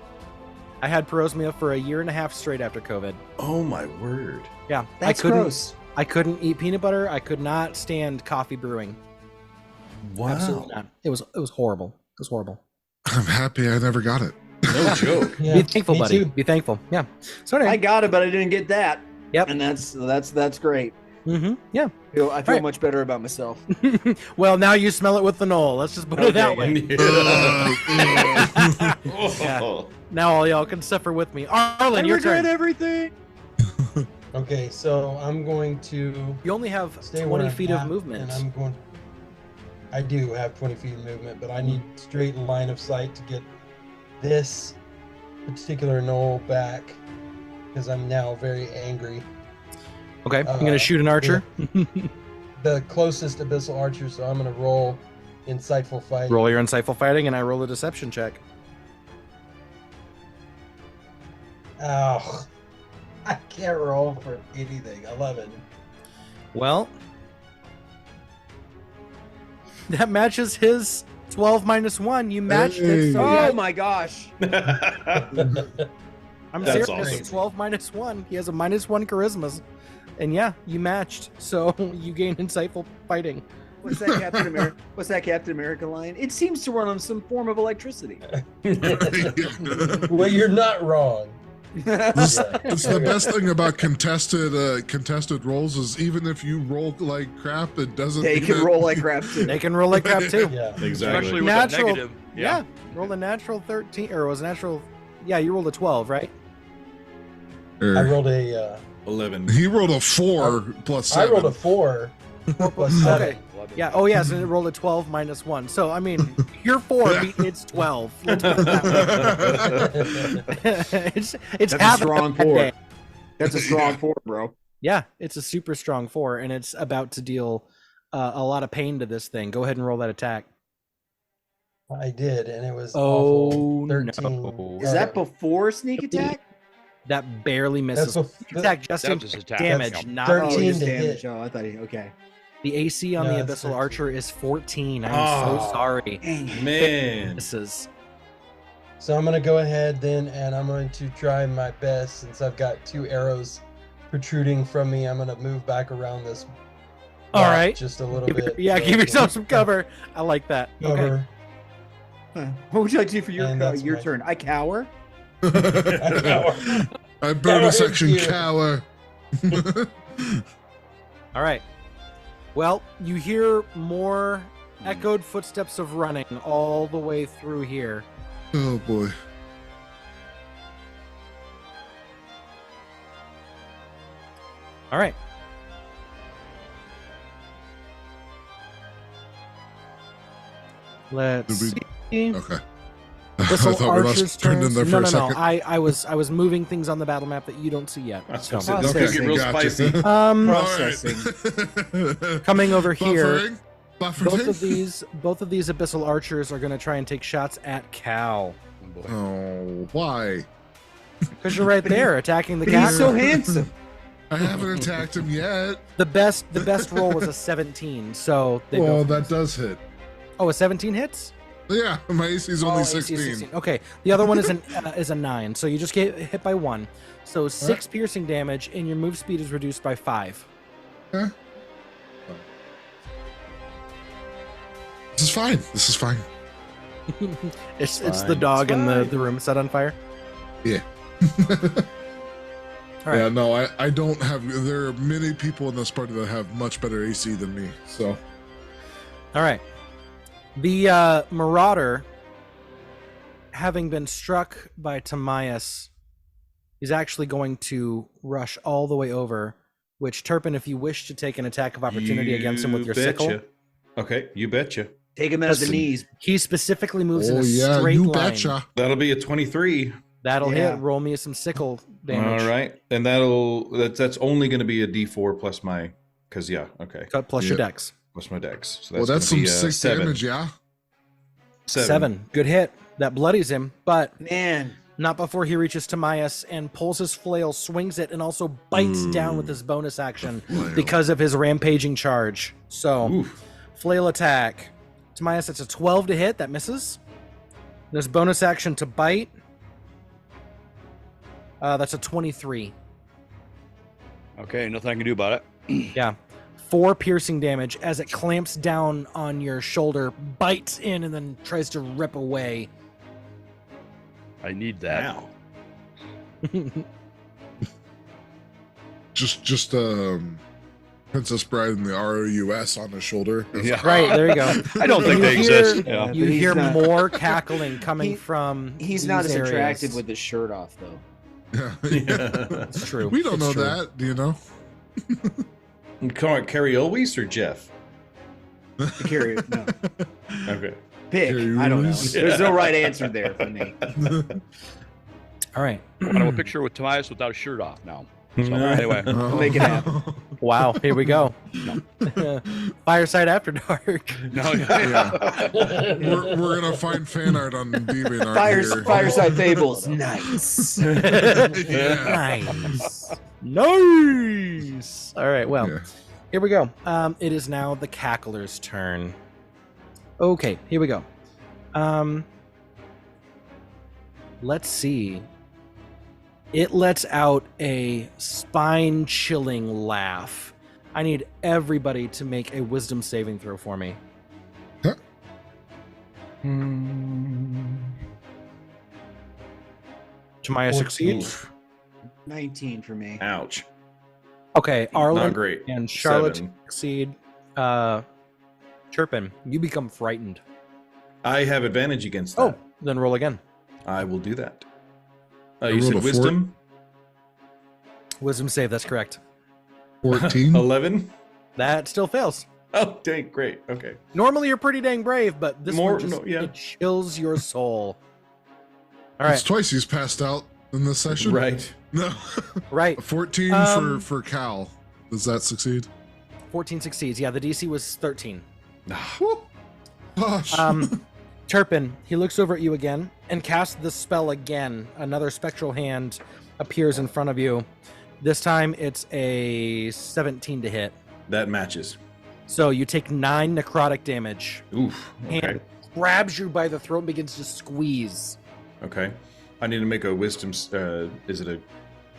I had parosmia for a year and a half straight after COVID. Oh my word. Yeah, That's gross. I couldn't eat peanut butter. I could not stand coffee brewing. Wow. Absolutely not. It was horrible. It was horrible. I'm happy I never got it. No joke. Yeah, Be thankful, me buddy. too. Be thankful. Yeah. So anyway. I got it, but I didn't get that. Yep. And that's great. Yeah. I feel Right. much better about myself. Well, now you smell it with the knoll. Let's just put it that way. Yeah. Now all y'all can suffer with me. Arlen, your turn. everything. Okay, so I'm going to You only have stay where 20 I'm feet at, of movement. and I do have 20 feet of movement, but I need straight line of sight to get this particular knoll back because I'm now very angry. Okay, I'm gonna shoot an archer. The closest abyssal archer, so I'm gonna roll insightful fight. Roll your insightful fighting, and I roll a deception check. Oh, I can't roll for anything. 11. Well, that matches his 12 minus 1. You matched it. So Oh yeah, my gosh. I'm That's serious. awesome. 12 minus 1. He has a minus 1 charisma. And yeah, you matched. So you gain insightful fighting. What's that Captain America? What's that Captain America line? It seems to run on some form of electricity. Well, you're not wrong. It's the best thing about contested rolls is even if you roll like crap, it doesn't. They can roll like crap too. They can roll like crap too. Yeah. Exactly. Especially with Natural- a negative. Yeah. Roll a natural 13, or was it natural? Yeah, you rolled a 12, right? I rolled a 11. He rolled a 4 plus 7. I rolled a 4 plus 7. Okay. Yeah. Oh, yeah. So it rolled a 12 minus 1. So I mean, your 4 beat its 12. Let's put it that way. it's That's a half strong bad 4. day. That's a strong 4, bro. Yeah, it's a super strong 4, and it's about to deal a lot of pain to this thing. Go ahead and roll that attack. I did, and it was Oh, awful. 13. no. Is that before sneak attack? That barely misses. That's Attack just That in was his attack. damage, That's not 13 just to damage. hit. Oh, I thought he. Okay. the AC on No, the that's Abyssal 13. Archer is 14. I'm so sorry. Man. Misses. So I'm gonna go ahead then, and I'm going to try my best since I've got 2 arrows protruding from me. I'm gonna move back around this. All rock right. just a little Give, bit. yeah, so give I yourself can some cover. I like that. Okay. Cover. What would you like to do for And that's your my- turn? I cower. I burn a section here. cower. All right. Well, you hear more echoed footsteps of running all the way through here. Oh boy. All right. Let's Did see. Okay. I Abyssal thought we Archer's lost turned in turns. there No, for no, a no. second. I was moving things on the battle map that you don't see yet. That's So, what Okay, get real gotcha. spicy. Processing. coming over here, Buffering. both of these Abyssal Archers are going to try and take shots at Cal. Oh, why? Because you're right there attacking the But he's cat. so handsome. I haven't attacked him yet. The best roll was a 17. So they Well, both. that does hit. Oh, a 17 hits. Yeah, my AC is only Oh, AC is 16. Okay, the other one is a 9. So you just get hit by 1. So 6 piercing damage, and your move speed is reduced by 5. Huh? This is fine. This is fine. It's the fine, dog it's in fine. the room set on fire. Yeah. All right. Yeah, no, I don't have. There are many people in this party that have much better AC than me. So, All right. The Marauder, having been struck by Timaeus, is actually going to rush all the way over. Which, Turpin, if you wish to take an attack of opportunity against him with your sickle, betcha. Okay, you betcha. Take him at the knees. he specifically moves in oh a yeah, straight you line. betcha. That'll be a 23. That'll Yeah. hit. Roll me some sickle damage. All right, and that's only going to be a D4 plus my, because okay, Cut plus your Yeah. dex. plus my dex. So Well, that's gonna some be, 6 7. damage, yeah. 7. Good hit. That bloodies him, but Man. not before he reaches Timaeus and pulls his flail, swings it, and also bites down with his bonus action Flail. because of his rampaging charge. So, Oof. flail attack. Timaeus, that's a 12 to hit. That misses. There's bonus action to bite. That's a 23. Okay, nothing I can do about it. Yeah. 4 piercing damage as it clamps down on your shoulder, bites in, and then tries to rip away. I need that. Wow. Just Princess Bride and the ROUS on his shoulder. Yeah. Right, there you go. I don't think You they hear- exist. Yeah. You But he's hear not- more cackling coming He- from He's not as these attractive areas. with his shirt off, though. Yeah. It's true. We don't It's know true. that. Do you know? Come on, Carrie Elwes or Jeff? Carry no. Okay. Pick. Carry I don't know. Elwes. There's no right answer there for me. All right. I have a picture with Timaeus without a shirt off now. So, anyway. We'll make it happen. Wow. Here we go. Fireside After Dark. No, Yeah. We're gonna find fan art on DeviantArt here. Fireside Fables. Nice. Yeah. Nice. Nice. All right. Well, Yeah. here we go. It is now the Cackler's turn. Okay. Here we go. Let's see. It lets out a spine-chilling laugh. I need everybody to make a wisdom saving throw for me. Huh? Tamaya 14. succeeds. 19 for me. Ouch. Okay, Not Arlen great. and Charlotte 7. succeed. Turpin, you become frightened. I have advantage against that. Oh, then roll again. I will do that. I You rolled said a 4. wisdom? Wisdom save, that's correct. 14. 11? That still fails. Oh, dang, great. Okay. Normally you're pretty dang brave, but this More- one just no, yeah. it chills your soul. All It's right. twice he's passed out in this session. Right. No. Right. 14 for Cal. Does that succeed? 14 succeeds. Yeah, the DC was 13. Gosh. Turpin, he looks over at you again and casts the spell again. Another spectral hand appears in front of you. This time it's a 17 to hit. That matches. So you take 9 necrotic damage. Oof. Okay. And grabs you by the throat and begins to squeeze. Okay. I need to make a wisdom. Is it a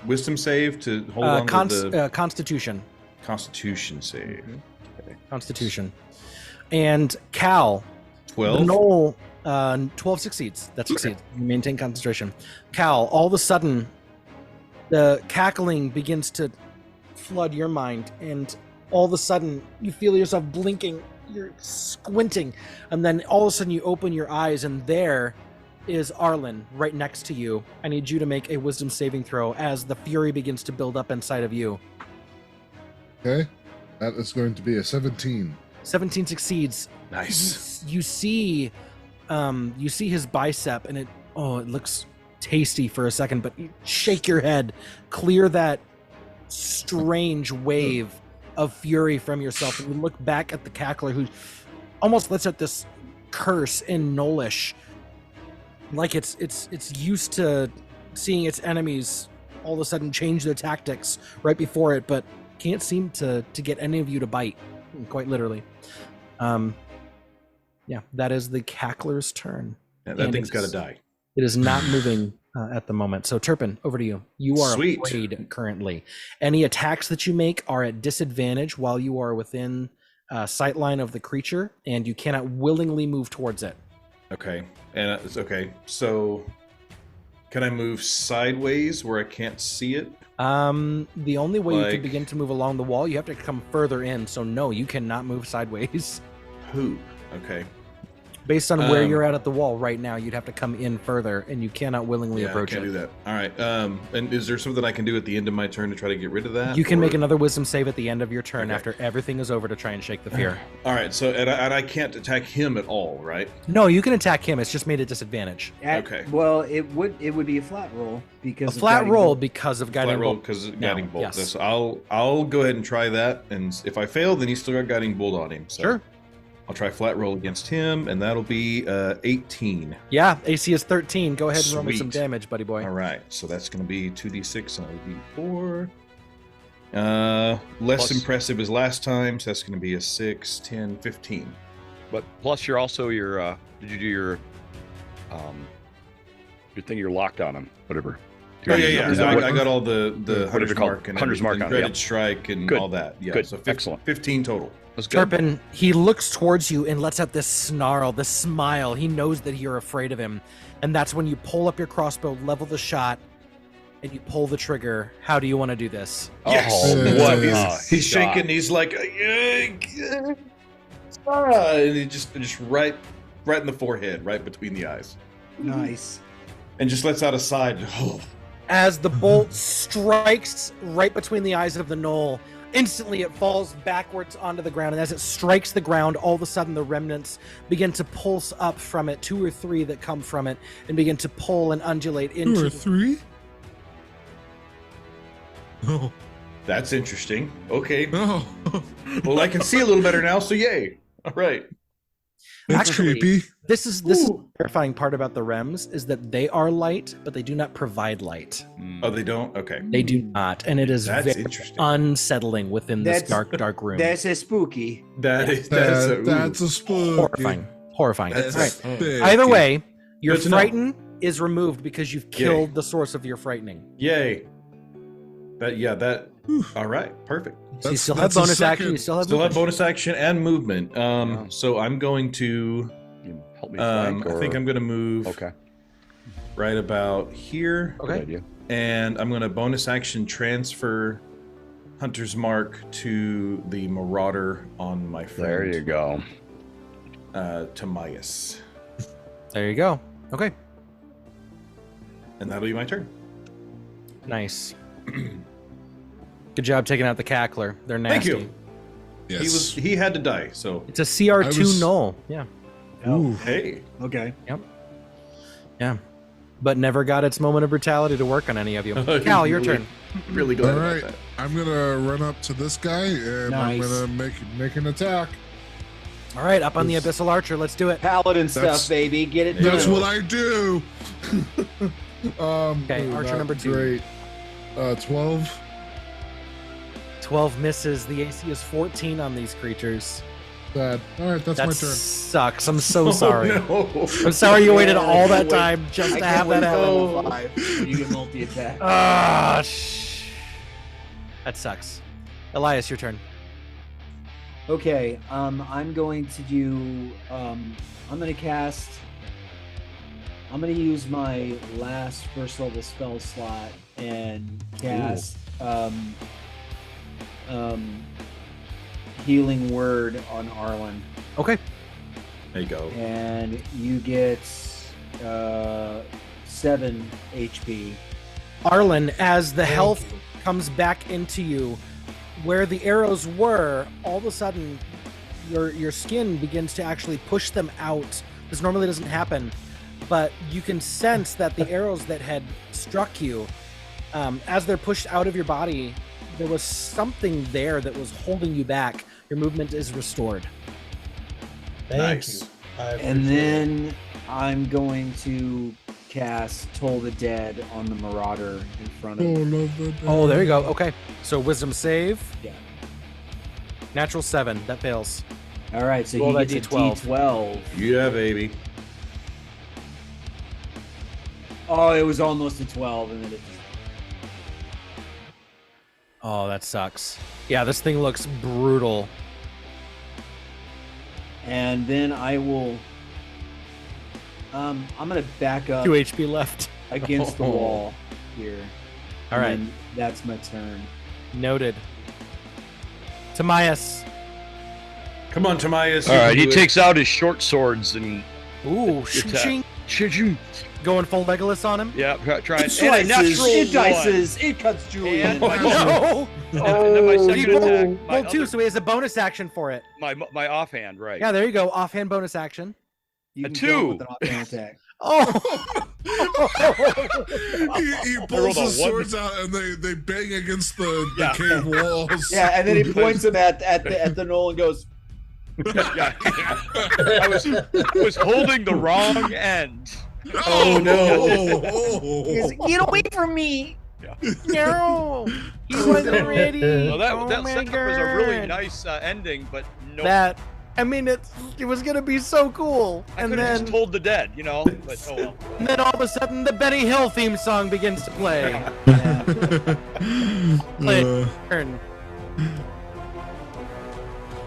wisdom save to hold on to the Constitution? Constitution save. Okay. Constitution. And Cal, 12. the gnoll, 12 succeeds. That succeeds. You maintain concentration. Cal, all of a sudden, the cackling begins to flood your mind, and all of a sudden, you feel yourself blinking. You're squinting, and then all of a sudden, you open your eyes, and there is Arlen right next to you. I need you to make a wisdom saving throw as the fury begins to build up inside of you. Okay. That is going to be a 17. 17 succeeds. Nice. You see his bicep, and it looks tasty for a second, but you shake your head, clear that strange wave of fury from yourself, and you look back at the cackler, who almost lets out this curse in Gnollish, like it's used to seeing its enemies all of a sudden change their tactics right before it, but can't seem to get any of you to bite, quite literally. Yeah, that is the cackler's turn. Yeah, that thing's got to die. It is not moving at the moment. So Turpin, over to you. You are Sweet. afraid currently. Any attacks that you make are at disadvantage while you are within sight line of the creature, and you cannot willingly move towards it. Okay. And it's okay. So can I move sideways where I can't see it? The only way you Like- can begin to move along the wall, you have to come further in. So no, you cannot move sideways. Who? Okay. Based on where you're at the wall right now, you'd have to come in further, and you cannot willingly Yeah, I approach can't it. do that. All right. And is there something I can do at the end of my turn to try to get rid of that? You can or- make another wisdom save at the end of your turn Okay. after everything is over to try and shake the fear. All right. So and I can't attack him at all, right? No, you can attack him. It's just made a disadvantage. Okay. Well, it would be a flat roll because A of flat guiding roll bolt. because of Flat guiding roll bolt. because No, guiding bolt. yes. So I'll go ahead and try that, and if I fail, then he's still got guiding bolt on him. So Sure. I'll try flat roll against him, and that'll be 18. Yeah, AC is 13. Go ahead and roll me some Sweet. damage, buddy boy. All right, so that's going to be 2d6 and a d4. Less Plus- impressive as last time, so that's going to be a 6, 10, 15. But plus, you're also did you do your thing? You're locked on him, whatever. Oh yeah. Is So that I what- got all the what is it hunter's called? mark and Hunter's mark everything, on it, dreaded yeah. strike and Good. all that. Yeah. Good. So Excellent. 15 total. That's good. Turpin, he looks towards you and lets out this snarl, this smile. He knows that you're afraid of him. And that's when you pull up your crossbow, level the shot, and you pull the trigger. How do you want to do this? Yes. Oh, what a He's shot. shaking. He's like, and he just right in the forehead, right between the eyes, Nice. and just lets out a sigh. Oh. As the bolt strikes right between the eyes of the gnoll, instantly it falls backwards onto the ground. And as it strikes the ground, all of a sudden the remnants begin to pulse up from it, 2 or 3 that come from it, and begin to pull and undulate 2 into or 3? Oh. That's interesting. Okay. Oh. Well, I can see a little better now, so yay. All right. That's Actually, creepy. This is the terrifying part about the Rems is that they are light, but they do not provide light. Oh, they don't? Okay. They do not, and it is That's very interesting. unsettling within this That's- dark room. That's a spooky. That's That's a spook. Horrifying. That's Right. Big. Either way, your Good to know. frighten is removed because you've killed the source of your frightening. Yay. All right, perfect. So you That's- still have that's a bonus action. second- You still have Still have movement. bonus action and movement. So I'm going to You can help me flank, I think or- I'm going to move Okay. right about here. Good Okay. idea. And I'm going to bonus action transfer Hunter's Mark to the Marauder on my friend. There you go. Timaeus. There you go. Okay. And that'll be my turn. Nice. Good job taking out the cackler. They're nasty. Thank you. Yes. He had to die, so It's a CR2 I was- null. Yeah. Ooh. hey. Okay. Yeah. but never got its moment of brutality to work on any of you. Cal, your turn. Really glad All about right, that. I'm gonna run up to this guy and I'm Nice. gonna make an attack. All right, up on the Abyssal Archer. Let's do it. Paladin That's- stuff, baby. Get it That's done. what I do. Okay, Archer not number 2. Great. 12. 12 misses. The AC is 14 on these creatures. Bad. All right, that's That my turn. sucks. I'm so sorry. Oh, no. I'm sorry you waited all that Wait. time just I to can't have wait that till happen. level 5 when you get multi-attack. Ah, that sucks. Elias, your turn. Okay, I'm going to do. I'm going to cast. I'm going to use my last first level spell slot and cast Healing Word on Arlen, Okay. There you go. and you get 7 HP. Arlen, as the Thank health you. comes back into you, where the arrows were, all of a sudden your skin begins to actually push them out. This normally doesn't happen, but you can sense that the arrows that had struck you, as they're pushed out of your body, there was something there that was holding you back. Your movement is restored. Thank Nice. you. I And appreciate it. then I'm going to cast Toll the Dead on the Marauder in front Oh, of me. love that. Oh, there you go. Okay. So wisdom save. Yeah. Natural 7. That fails. All right, so Roll he that gets a D12. D12. Yeah, baby. Oh, it was almost a 12, and then it. Oh, that sucks. Yeah, this thing looks brutal. And then I will. I'm gonna back up 2 HP left. against the wall here. All and right. then that's my turn. Noted. Tamias. Come on, Tamias. All you right, can he do it. takes out his short swords and Ooh, Attack. shing. ching. Going full Legolas on him. Yeah, try It and a natural slices, it one. dices, it cuts Julian. And my, No! and then my second He rolled, attack, my, rolled 2, other- so he has a bonus action for it. my offhand, right? Yeah, there you go. Offhand bonus action. You A can kill him 2. with an offhand attack. Oh! He rolled pulls a his 1. swords out and they bang against the Yeah. cave walls. Yeah, and then he points him at the knoll and goes, Yeah. I was holding the wrong end. Oh no. "Get away from me!" No! He wasn't ready. Well, that Oh that my setup was a really God. nice ending, but no, That, I mean, it was going to be so cool. I And could have then, just told the dead, you know. But oh well. and then all of a sudden, the Benny Hill theme song begins to play. Play turn.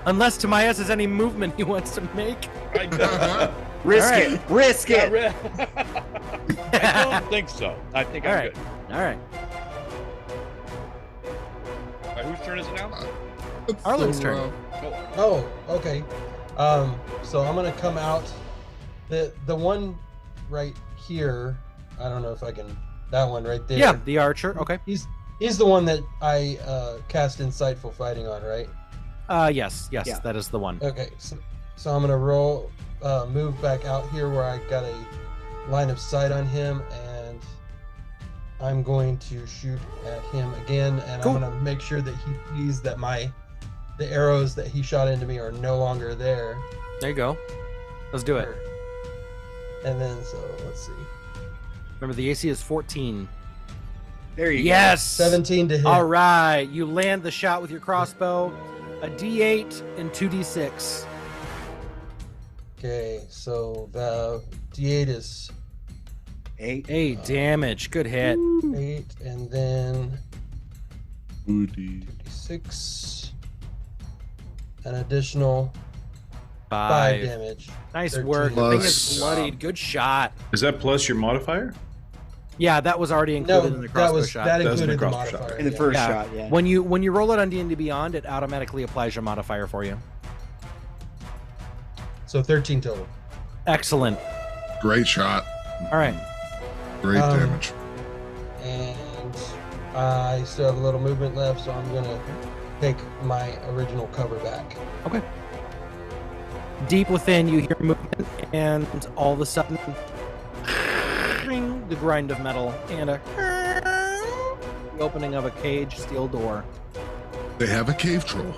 Unless Tamias has any movement he wants to make. Risk All right. it, risk it. I don't think so. I think All I'm right. good. All right. All right, whose turn is it now? Arlen's turn. Oh, okay. So I'm gonna come out. The one right here. I don't know if I can. That one right there. Yeah, the archer. Okay. He's the one that I cast Insightful Fighting on, right? Yes, Yeah. that is the one. Okay. So I'm gonna roll, move back out here where I got a line of sight on him, and I'm going to shoot at him again, and Cool. I'm gonna make sure that he sees that the arrows that he shot into me are no longer there. There you go. Let's do it. And then so let's see. Remember, the AC is 14. There you Yes. 17 to hit. All right. You land the shot with your crossbow. A D8 and 2D6. Okay, so the D8 is go. 8. 8 damage. Good hit. 8, and then 2d6, an additional 5 damage. Nice 13. work. The thing Plus- is bloodied. Good shot. Is that plus your modifier? Yeah, that was already No, included in the crossbow that shot. that That was in the included the crossbow shot. modifier. In the yeah. first Yeah. shot, yeah. When you roll it on D&D Beyond, it automatically applies your modifier for you. So 13 total. Excellent. Great shot. All right. Great damage. And I still have a little movement left, so I'm gonna take my original cover back. Okay. Deep within, you hear movement, and all of a sudden, shing, the grind of metal, and the opening of a cage steel door. They have a cave troll.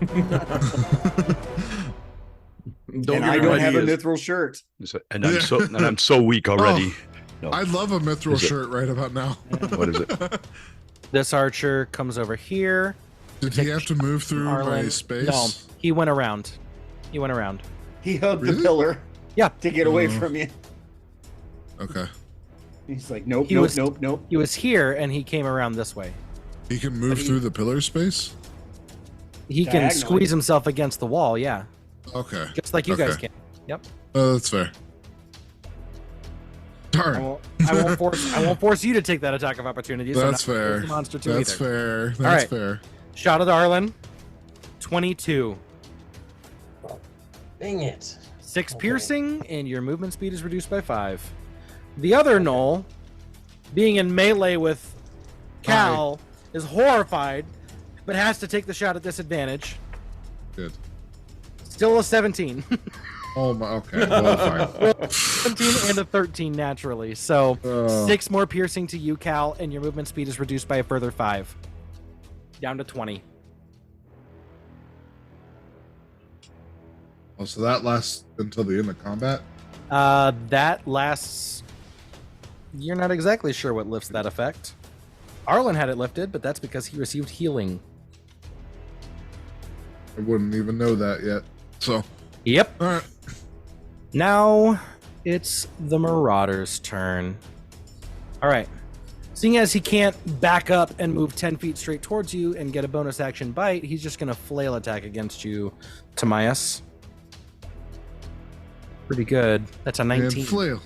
And I don't have a mithril shirt. And I'm so weak already. Oh, I love a mithril shirt right about now. What is it? This archer comes over here. Did he have to move through my space? No, he went around. He hugged the pillar. Yeah. To get away from you. Okay. He's like, nope. He was here, and he came around this way. He can move through the pillar space? He can squeeze himself against the wall, yeah. Okay. Just like you guys can. Yep. That's fair. Darn. I won't force you to take that attack of opportunity. That's fair. That's fair. Shot at Arlen. 22. Dang it. 6 piercing, and your movement speed is reduced by 5. The other Knoll, being in melee with Cal, is horrified, but has to take the shot at disadvantage. Good. Still a 17. Oh my, okay. Well, fine. 17 and a 13 naturally. So 6 more piercing to you, Cal, and your movement speed is reduced by a further 5. Down to 20. Oh, so that lasts until the end of combat? That lasts... You're not exactly sure what lifts that effect. Arlen had it lifted, but that's because he received healing. I wouldn't even know that yet. So. Yep. All right. Now it's the Marauder's turn. All right. Seeing as he can't back up and move 10 feet straight towards you and get a bonus action bite, he's just going to flail attack against you, Timaeus. Pretty good. That's a 19. And flail.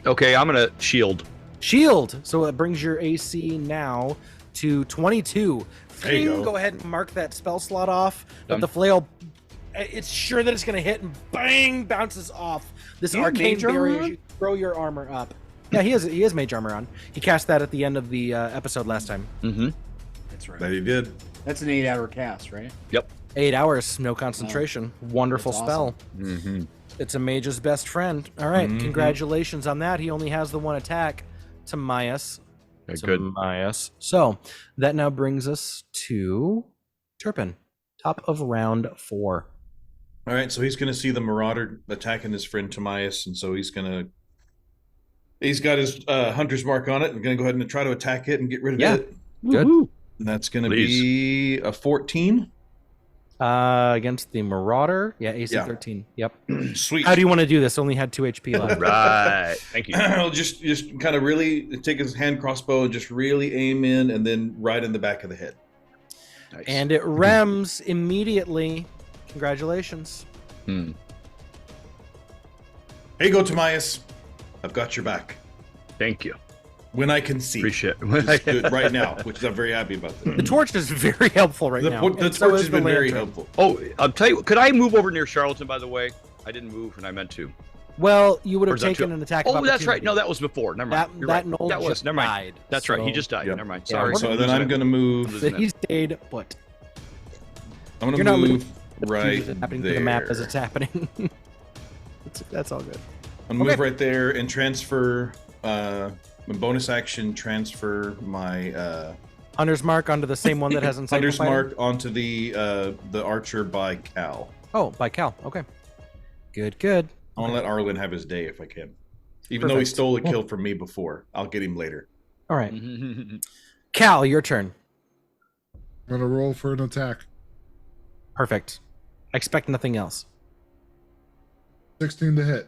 Okay, I'm going to shield. Shield. So it brings your AC now to 22. There you go. Go ahead and mark that spell slot off. But the flail, it's sure that it's going to hit and bang, bounces off this arcane barrier as you throw your armor up. Yeah, he has mage armor on. He cast that at the end of the episode last time. Mm-hmm. That's right. That he did. That's an 8-hour cast, right? Yep. 8 hours, no concentration. Wonderful spell. Awesome. Mm-hmm. It's a mage's best friend. All right, congratulations on that. He only has the one attack. Timaeus. Good. Timaeus. So that now brings us to Turpin. Top of round 4. All right, so he's going to see the Marauder attacking his friend Timaeus, and so he's got his hunter's mark on it and going to go ahead and try to attack it and get rid of it. Good. And that's going to be a 14. Against the Marauder. Yeah, AC 13. Yep. Sweet. How do you want to do this? Only had 2 HP left. Right. Thank you. I'll just kind of really take his hand crossbow and just really aim in and then right in the back of the head. Nice. And it rems immediately. Congratulations. Here you go, Timaeus. I've got your back. Thank you. When I can see. Appreciate it. Which is good right now, which I'm very happy about that. The torch is very helpful right now. The torch has been very helpful. Oh, I'll tell you, could I move over near Charlatan, by the way? I didn't move, and I meant to. Well, you would Or have is that taken too- an attack. Oh, that's right. No, that was before. Never mind. You're right. Knoll That was. just Never mind. died, That's right. He so- just died. Yep. Never mind. Yeah, Sorry. So then I'm going to move. So he stayed put. I'm You're going to not move right happening there. to the map as it's happening. That's all good. I'm going to move right there and transfer my bonus action. Transfer my Hunter's mark onto the same one that has Insightful Hunter's Fighting? mark onto the archer by Cal. Oh, by Cal. Okay. Good. I want to let Arlen have his day if I can. Even though he Perfect. stole a kill from me before. I'll get him later. All right. Cal, your turn. I'm going to roll for an attack. Perfect. I expect nothing else. 16 to hit.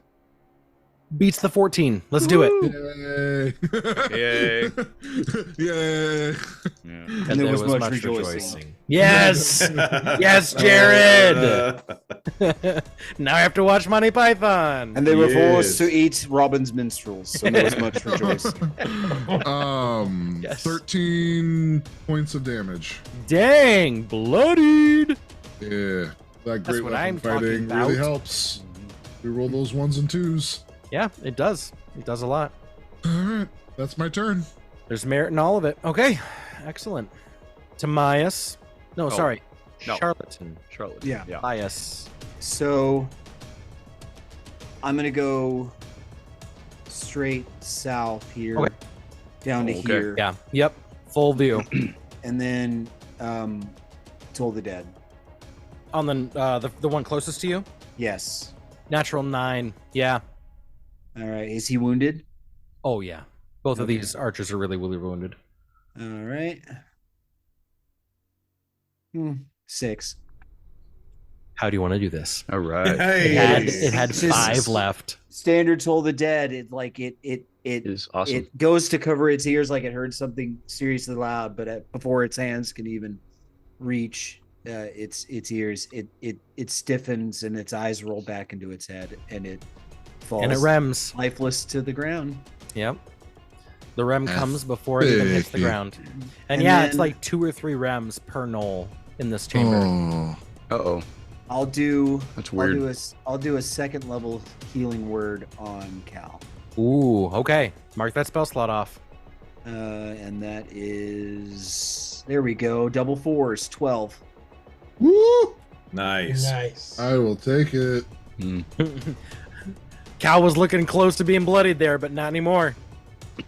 Beats the 14. Let's do it. Yay. Yay. Yay. Yeah. And there was much rejoicing. Yes. Yes, Jared. Now I have to watch Monty Python. And they were forced Yes. to eat Robin's minstrels, so there was much rejoicing. Yes. 13 points of damage. Dang, bloodied. Yeah. That great what weapon I'm talking fighting really about. helps. We roll those 1s and 2s. Yeah, it does. It does a lot. All right. That's my turn. There's merit in all of it. Okay, excellent. Timaeus. No, sorry. no. Charlatan. Charlotte. Yeah. Yeah. Timaeus. So I'm gonna go straight south here, Okay. down to Okay. here. Yeah. Yep. Full view. And then Toll the Dead. On the one closest to you. Yes. Natural 9. Yeah. All right. Is he wounded? Oh yeah. Both of Okay. these archers are really wounded. All right. 6. How do you want to do this? All right. Hey. It had It's just 5 left. Standard Toll the Dead. It Is awesome. It goes to cover its ears like it heard something seriously loud, but before its hands can even reach its ears, it stiffens and its eyes roll back into its head, and it falls And it rems. lifeless to the ground. Yep. The rem comes before it even hits the Epic. ground. And And yeah, it's then- like 2 or 3 rems per knoll in this chamber. Oh, Uh-oh. I'll do That's weird. I'll do a second level healing word on Cal. Ooh, okay. Mark that spell slot off. And that is, there we go, double 4s, 12. woo! Nice. Nice. I will take it. Cal was looking close to being bloodied there, but not anymore.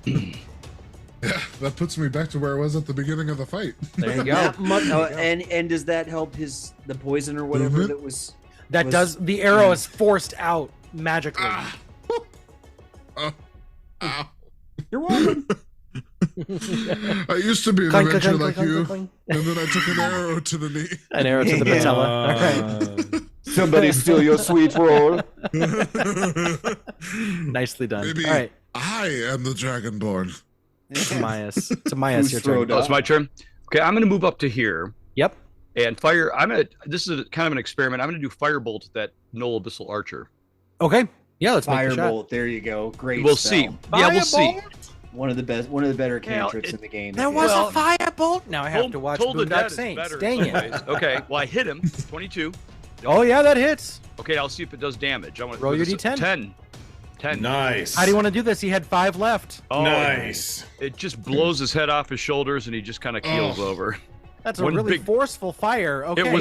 Yeah, that puts me back to where I was at the beginning of the fight. There you go. Not much, and does that help the poison or whatever Mhm. that was? That does. The arrow is forced out magically. Ow. You're welcome. I used to be an Clank, adventure clank, like clank, you, clank, and then I took an arrow to the knee. An arrow to the Yeah. patella. All right. Somebody steal your sweet roll. Nicely done. Maybe All right. I am the Dragonborn. Tamias. Tamias, your turn. Oh, it's my turn. Okay, I'm going to move up to here Yep. and fire. This is kind of an experiment. I'm going to do firebolt at that Knoll Abyssal Archer. Okay. Yeah, let's make the shot. Firebolt. There you go. Great. We'll spell. see. Yeah, we'll see. One of the better Well, cantrips in the game. There if you was ask a me. firebolt. Now I have to watch Told the Dead Boondock is Saints. better Dang in it. some ways. Okay, well, I hit him. 22. Oh yeah, that hits. Okay, I'll see if it does damage. I want Roll your D10. 10. 10. Nice. How do you want to do this? He had 5 left. Oh, Nice. It just blows his head off his shoulders and he just kind of keels Oh. over. That's a One really big- forceful fire. Okay. It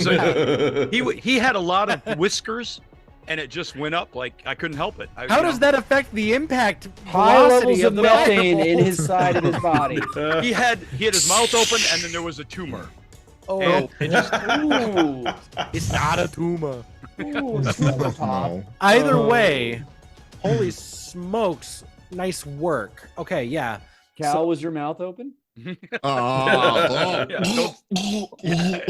was he had a lot of whiskers and it just went up like I couldn't help it. How does that affect the impact High velocity levels of the methane firebolt? in his side of his body. He had his mouth open and then there was a tumor. Oh, And it just Ooh. it's not a tumor. Ooh, tumor pop. No. Either Oh. way, holy smokes, nice work. Okay, yeah. Cal, was your mouth open? Oh, Yeah, no hair.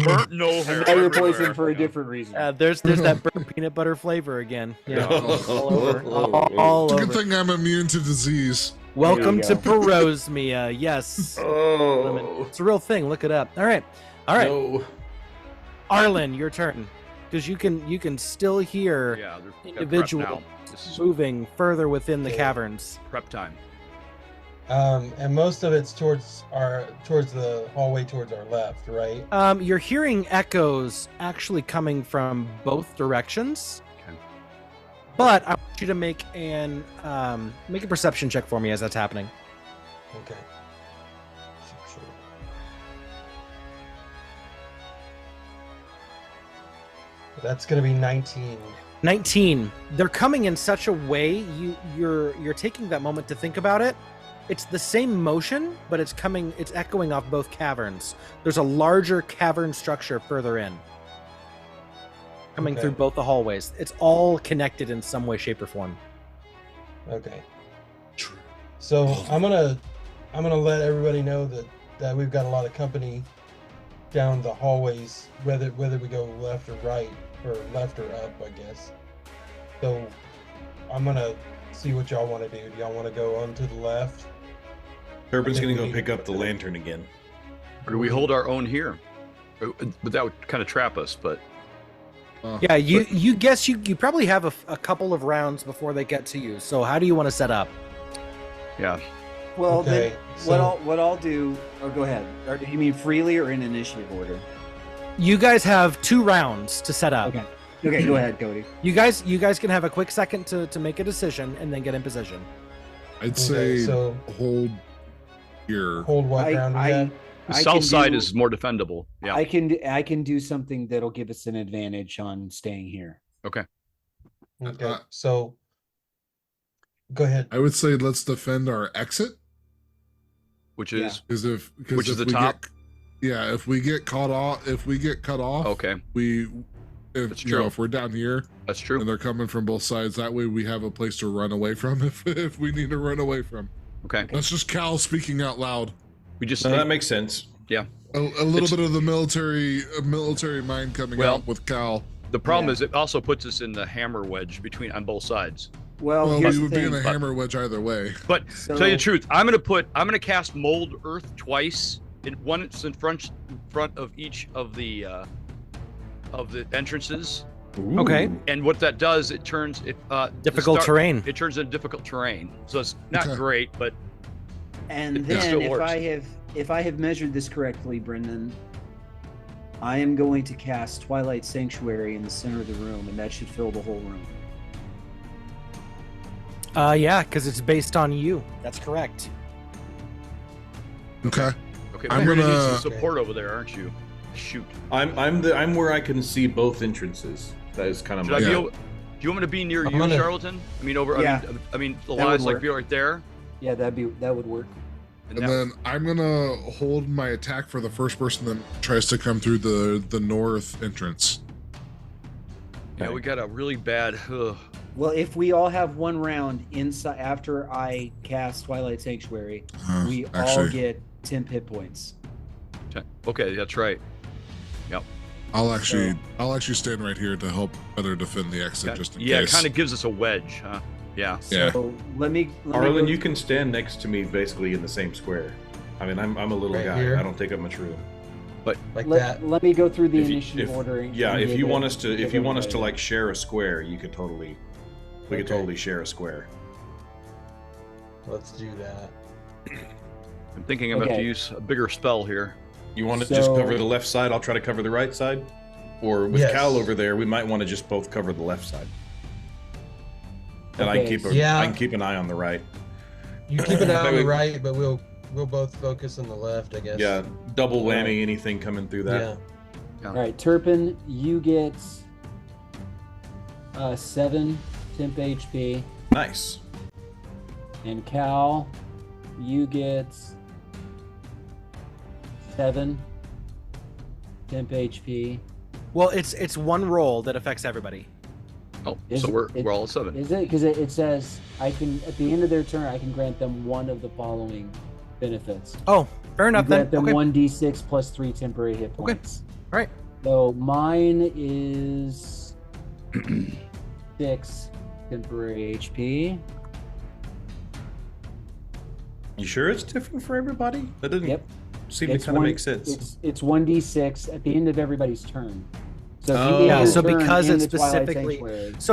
Burnt no hair. Now you're everywhere. poisoned for a different reason. There's that burnt peanut butter flavor again. Yeah, all over. All It's a good over. thing I'm immune to disease. Welcome There to you Parosmia. Yes, Oh. it's a real thing. Look it up. All right, No. Arlen, your turn, because you can still hear Yeah, they're got prep individual now. This is moving further within the Okay. caverns. prep time. And most of it's towards the hallway towards our left, right? You're hearing echoes actually coming from both directions. Okay. But I want you to make a perception check for me as that's happening. Okay. Sure. That's gonna be 19. 19. They're coming in such a way you're taking that moment to think about it. It's the same motion, but it's echoing off both caverns. There's a larger cavern structure further in. Coming Okay. through both the hallways. It's all connected in some way, shape, or form. Okay. So I'm gonna let everybody know that we've got a lot of company down the hallways, whether we go left or right, or left or up, I guess. So I'm gonna see what y'all want to do. Do y'all want to go on to the left? Turpin's gonna go pick up the lantern again. Or do we hold our own here? But that would kind of trap us, but Yeah, you guess you probably have a couple of rounds before they get to you. So how do you want to set up? yeah. Well, Okay, then so- what I'll do? Or go ahead. Or do you mean freely or in initiative order? You guys have 2 rounds to set up. Okay. Okay, go ahead, Cody. You guys can have a quick second to make a decision and then get in position. I'd say so hold here. hold what ground we have? The I south can side do- is more defendable. Yeah. I can do something that'll give us an advantage on staying here. Okay. Okay, so go ahead. I would say let's defend our exit. Which is Because if the top? If we get cut off, okay. If true. If we're down here, That's true. and they're coming from both sides, that way we have a place to run away from if we need to run away from. Okay. That's just Cal speaking out loud. We just that makes sense. Yeah. A little bit of the military mind coming out with Cal. The problem is it also puts us in the hammer wedge on both sides. Well, we would be in a hammer wedge either way. But tell you the truth, I'm gonna cast Mold Earth twice. Once in front of each of the entrances. Ooh. Okay. And what that does, it turns difficult terrain. It turns into difficult terrain. So it's not great, but and then if I have measured this correctly, Brendan, I am going to cast Twilight Sanctuary in the center of the room, and that should fill the whole room. Yeah, because it's based on you. That's correct. Okay. Okay, I'm gonna need some support over there, aren't you? Shoot. I'm where I can see both entrances. That is kind of my. Do you want me to be near you, Charlatan? I mean, over. Yeah. I mean, Elias, like be right there. Yeah, that would work. And then I'm gonna hold my attack for the first person that tries to come through the north entrance. Yeah, we got a really bad. Well, if we all have one round inside after I cast Twilight Sanctuary, we all get 10 hit points. Okay, that's right. Yep. I'll actually stand right here to help better defend the exit just in case. Yeah, it kind of gives us a wedge, huh? Yeah. So let me Arlen, you can stand next to me basically in the same square. I mean, I'm a little guy. Here. I don't take up much room. But let me go through the initiative ordering. Yeah, if you want us to like share a square, we could totally share a square. Let's do that. I'm thinking I'm about to use a bigger spell here. You want to just cover the left side? I'll try to cover the right side. Or with Cal over there, we might want to just both cover the left side. And I can keep an eye on the right. You keep an eye on the right, but we'll both focus on the left, I guess. Yeah, double whammy, anything coming through that. Yeah. All right, Turpin, you get 7 temp HP. Nice. And Cal, you get 7 temp HP. Well, it's one roll that affects everybody. Oh, so we're all at 7. Is it? Because it says I can at the end of their turn I can grant them one of the following benefits. Oh, fair enough then. Grant them 1d6 plus 3 temporary hit points. Okay. All right. So mine is 6 temporary HP. You sure it's different for everybody? That didn't seem to kind of make sense. It's 1d6 at the end of everybody's turn. So so because it's specifically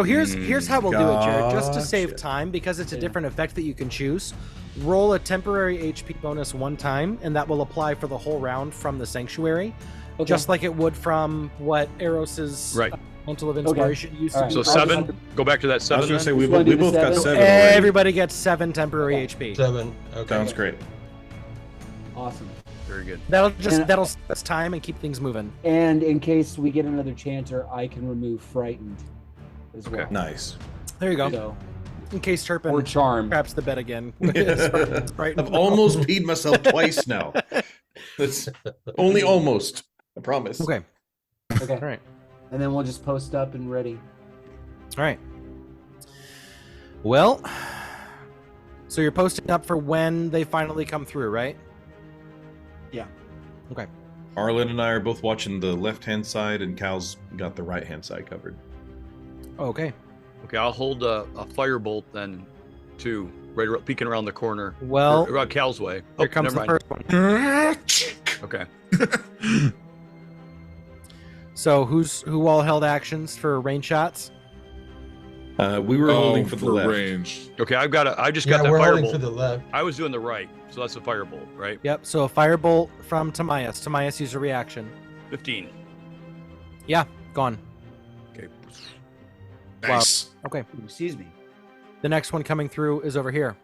here's how we'll do it, Jared. Just to save time, because it's a different effect that you can choose. Roll a temporary HP bonus one time, and that will apply for the whole round from the sanctuary, just like it would from what Eros's Mantle of Inspiration used to be. So 7. Go back to that 7. I was going to say we both got 7. Everybody gets 7 temporary HP. 7. Okay. Sounds great. Awesome. Very good. That'll save time and keep things moving. And in case we get another chanter, I can remove frightened as well. Nice. There you go. So, in case Turpin or charm craps the bed again. I've almost peed myself twice now. That's only almost. I promise. Okay. All right. And then we'll just post up and ready. All right. Well, so you're posting up for when they finally come through, right? Yeah. Okay. Arlen and I are both watching the left-hand side, and Cal's got the right-hand side covered. Okay. Okay, I'll hold a firebolt then, too, right peeking around the corner. Well, around Cal's way. Here comes the first one. Okay. So who all held actions for range shots? We were holding for the left. Range. Okay, I just got that we're firebolt. holding for the left. I was doing the right, so that's a firebolt, right? Yep. So a firebolt from Tamias. Tamias, use a reaction. 15. Yeah, gone. Okay. Nice. Wow. Okay. Excuse me. The next one coming through is over here.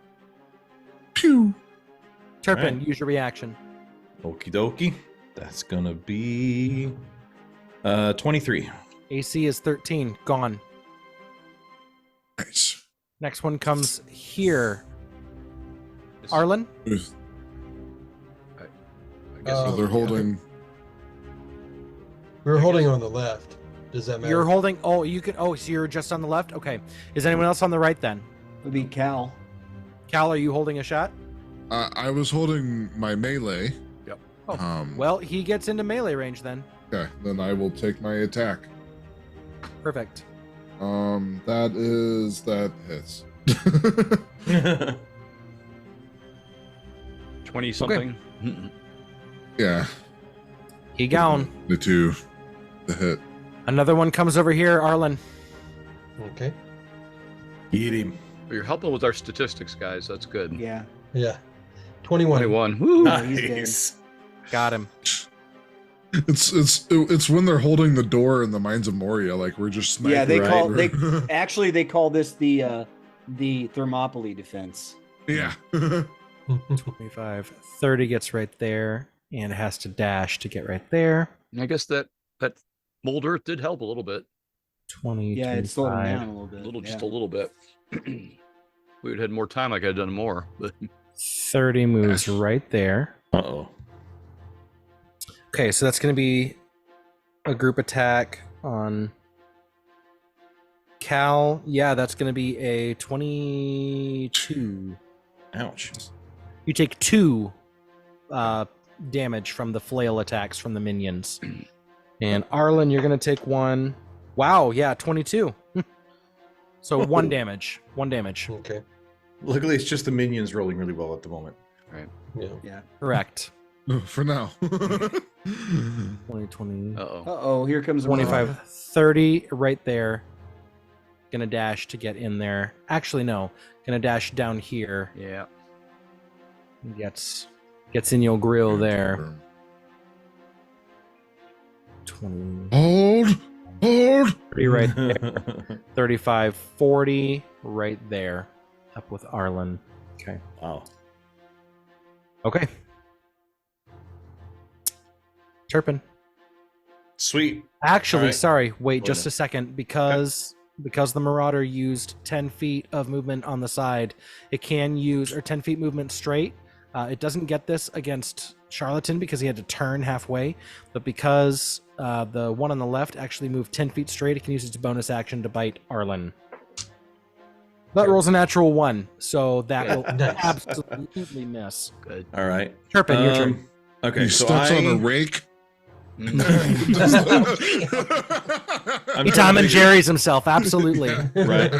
Pew. Turpin, use your reaction. Okie dokie. That's gonna be 23. AC is 13. Gone. Next one comes here. Arlen? I guess Oh, So they're holding. We're holding on the left. Does that matter? You're holding. Oh, you can. Oh, so you're just on the left. Okay. Is anyone else on the right then? Would be Cal. Cal, are you holding a shot? I was holding my melee. Yep. Oh, well, he gets into melee range then. Okay, then I will take my attack. Perfect. That hits. 20 something. Yeah. He gone. The 2. The hit. Another one comes over here, Arlen. Okay. Eat him. You're helping with our statistics, guys. That's good. Yeah. Yeah. 21. 21. Woo. Nice. Got him. It's when they're holding the door in the Mines of Moria, like we're just sniping. Yeah, they call right? they call this the Thermopylae defense. Yeah. 25. 30 gets right there, and it has to dash to get right there. I guess that mold earth did help a little bit. 20. Yeah, it slowed them 25. down a little bit. Just a little bit. We would have had more time, like I'd done more. But 30 moves right there. Uh-oh. Okay, so that's going to be a group attack on Cal. Yeah, that's going to be a 22. Ouch. You take 2 damage from the flail attacks from the minions. And Arlen, you're going to take 1. Wow, yeah, 22. So 1 damage. 1 damage. Okay. Luckily, it's just the minions rolling really well at the moment. right. Yeah. Correct. For now. 20. Uh-oh. Here comes a 25, 30 right there. Gonna dash to get in there. Actually, no. Gonna dash down here. Yeah. Gets in your grill there. 20. Hold. 30 right there. 35, 40 right there. Up with Arlen. Okay. Wow. Okay. Turpin. Sweet. Actually, All right. sorry. Wait Wait just a a second. Because the Marauder used 10 feet of movement on the side, it can use, or 10 feet movement straight. It doesn't get this against Charlatan because he had to turn halfway. But because the one on the left actually moved 10 feet straight, it can use its bonus action to bite Arlen. That rolls a natural 1, so that will Nice. absolutely miss. Good. All right. Turpin, your turn. Okay, He so steps on a I... rake. I'm He trying Tom to and think- Jerry's himself, absolutely. Right.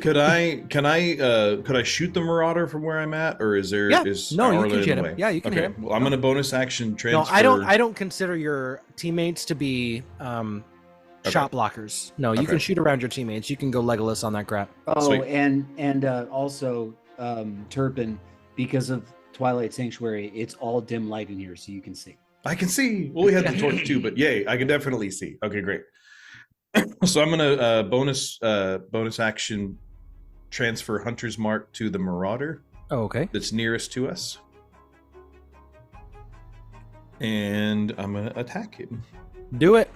Could I shoot the Marauder from where I'm at, or is there? Yeah. Is No, you Arlen can in hit the him. way? Yeah, you can okay. hit him. Well, I'm gonna bonus action No, transfer. I don't consider your teammates to be shot blockers. No, you can Okay. shoot around your teammates. You can go Legolas on that crap. Oh, Sweet. and also Turpin, because of Twilight Sanctuary, it's all dim light in here, so you can see. I can see. Well, we had the torch too, but yay, I can definitely see. Okay, great. So I'm gonna bonus action transfer Hunter's Mark to the Marauder Oh, okay. that's nearest to us, and I'm gonna attack him. Do it.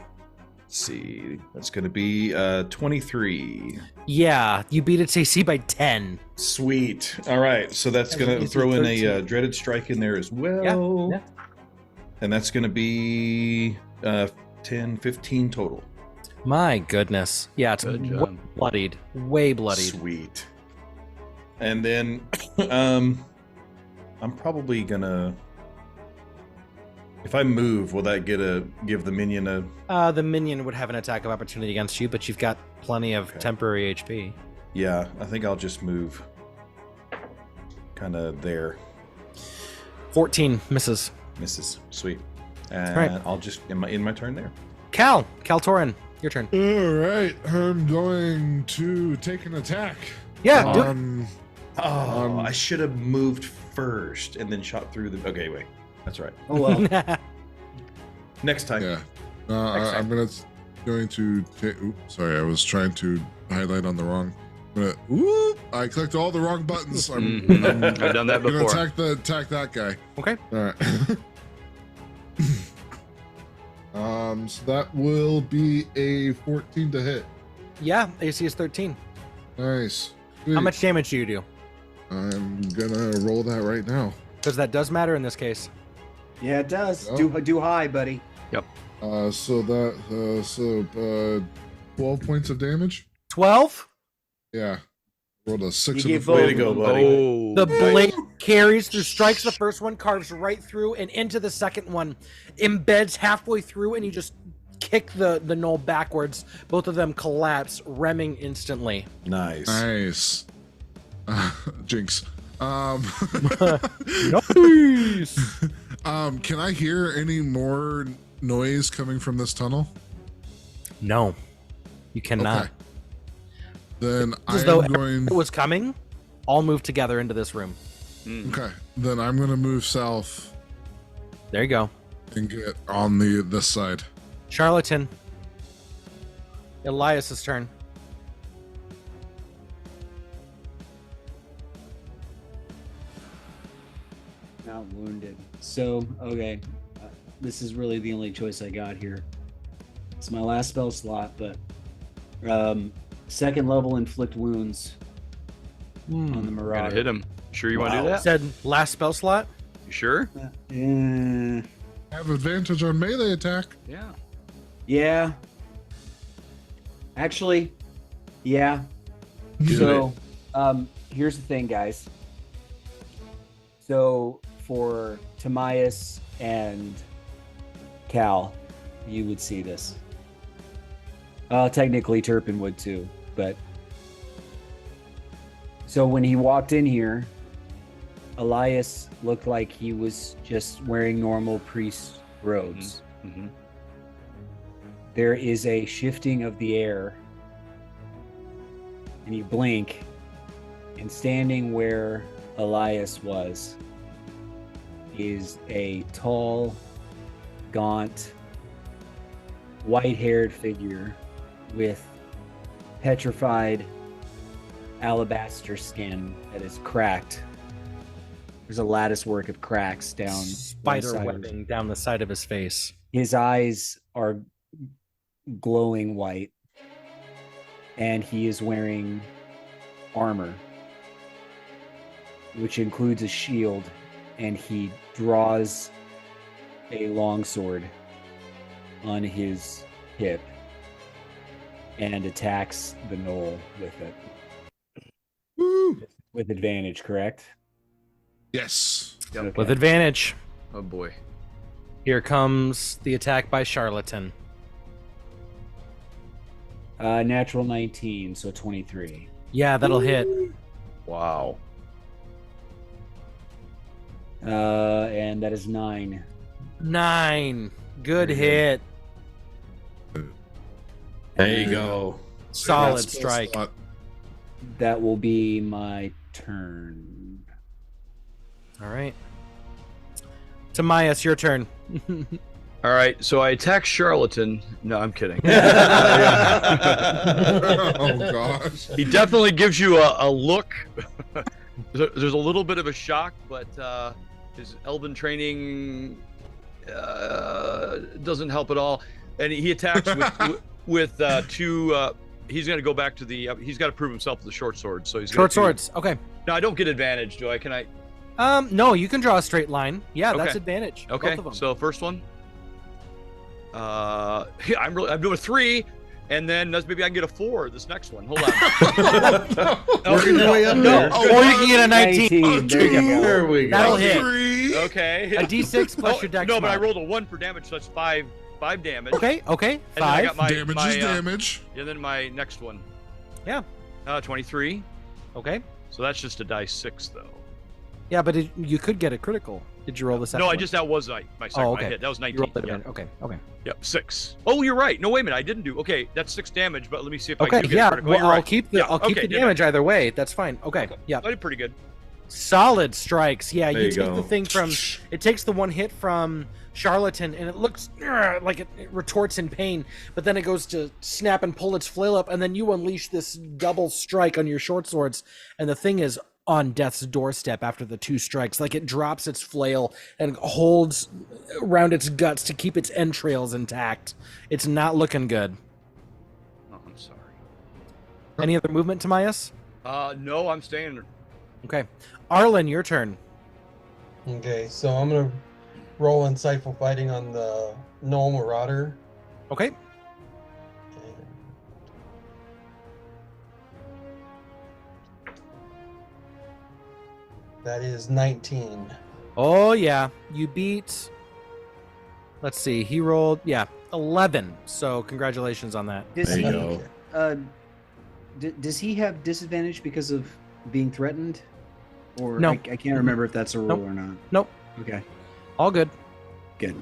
Let's see, that's gonna be 23. Yeah, you beat its AC by 10. Sweet. All right, so that's That's gonna easy, throw in a 13. dreaded strike in there as well. Yeah. And that's gonna be 10, 15 total. My goodness. Yeah, it's Good way job. bloodied. Way bloodied. Sweet. And then I'm probably gonna, if I move, will that give the minion a? The minion would have an attack of opportunity against you, but you've got plenty of Okay. temporary HP. Yeah, I think I'll just move kind of there. 14 misses. Misses. Sweet. And Right. I'll just in my turn there. Cal Torin, your turn. All right, I'm going to take an attack. Yeah, do it. Oh, I should have moved first and then shot through the. Okay, wait. That's right. Oh well. Next time. Yeah. Next I'm going to take. Oops, sorry, I was trying to highlight on the wrong. I clicked all the wrong buttons. I'm I've done that gonna before. attack that guy. Okay. All right. So that will be a 14 to hit. Yeah, AC is 13. Nice. How much damage do you do? I'm gonna roll that right now. Because that does matter in this case. Yeah, it does. Oh. Do high, buddy. Yep. So 12 points of damage. 12? Yeah. Rolled a 6 You in the gave foot. Way to go, buddy. Oh, The blade carries through, strikes the first one, carves right through, and into the second one, embeds halfway through, and you just kick the knoll backwards. Both of them collapse, remming instantly. Nice. Nice. Jinx. Nice. Can I hear any more noise coming from this tunnel? No, you cannot. Okay. Then As though I'm going. it was coming, all move together into this room. Okay. Then I'm going to move south There you go. and get on this side. Charlatan. Elias's turn. Not wounded. So, okay. This is really the only choice I got here. It's my last spell slot, but second level inflict wounds on the gonna Marauder. hit him. Sure you want to do that? Said last spell slot. You sure? Have advantage on melee attack. Yeah. Yeah. Actually, yeah. Do So, here's the thing, guys. So, for Timaeus and Cal, you would see this. Technically, Turpin would too, but... So when he walked in here, Elias looked like he was just wearing normal priest robes. Mm-hmm. There is a shifting of the air, and you blink, and standing where Elias was is a tall, gaunt, white-haired figure with petrified alabaster skin that is cracked. There's a lattice work of cracks down one Spider side of webbing down the side of his face. his eyes are glowing white, and he is wearing armor, which includes a shield, and he draws a longsword on his hip and attacks the knoll with it. Woo! With advantage, correct? Yes. Okay. With advantage. Oh boy. Here comes the attack by Charlatan. Natural 19, so 23. Yeah, that'll hit. Wow. And that is 9. 9. Good hit. There you go. Solid That's strike. spot. That will be my turn. All right. Timaeus, your turn. All right, so I attack Charlatan. No, I'm kidding. Oh gosh. He definitely gives you a look. There's a little bit of a shock, but his elven training doesn't help at all. And he attacks with two. He's going to go back to the. He's got to prove himself with the short sword. So he's Short swords. Okay. No, I don't get advantage, do I? Can I? No, you can draw a straight line. Yeah, that's Okay. advantage. Okay. Both of them. So first one. I'm doing a 3, and then maybe I can get a 4. This next one. Hold on. Working your way up there. Or you can get a 19. There you go. There we go. That'll hit. 3. Okay. A D6 plus your dex No, but I mod. rolled a 1 for damage, so that's 5 damage. Okay. And then I 5. got my Damage is damage. And then my next one. Yeah. 23. Okay. So that's just a dice 6 though. Yeah, but you could get a critical. Did you roll the second No, one? that was my second Oh, one I okay. hit. That was You 19. rolled it Yeah. again. Okay. Okay. Yep, 6. Oh, you're right. No, wait a minute. I didn't do. Okay, that's 6 damage, but let me see if I Okay. do get a Yeah. critical. Well, You're I'll right. keep the Yeah, I'll keep okay, the yeah. damage either way. That's fine. Okay. Yeah. I did pretty good. Solid strikes. Yeah, There you you take go. the thing from. It takes the one hit from Charlatan, and it looks like it retorts in pain. But then it goes to snap and pull its flail up, and then you unleash this double strike on your short swords, and the thing is on death's doorstep after the 2 strikes. Like it drops its flail and holds around its guts to keep its entrails intact. It's not looking good. Oh, I'm sorry. Any other movement, Timaeus? No, I'm staying. Okay. Arlen, your turn. Okay, so I'm gonna roll insightful fighting on the Gnoll Marauder. Okay. That is 19. Oh, yeah. You beat... Let's see. He rolled, 11. So congratulations on that. Does There you he, go. Does he have disadvantage because of being threatened? Or No. I can't remember if that's a rule Nope. or not. Nope. Okay, All good. good.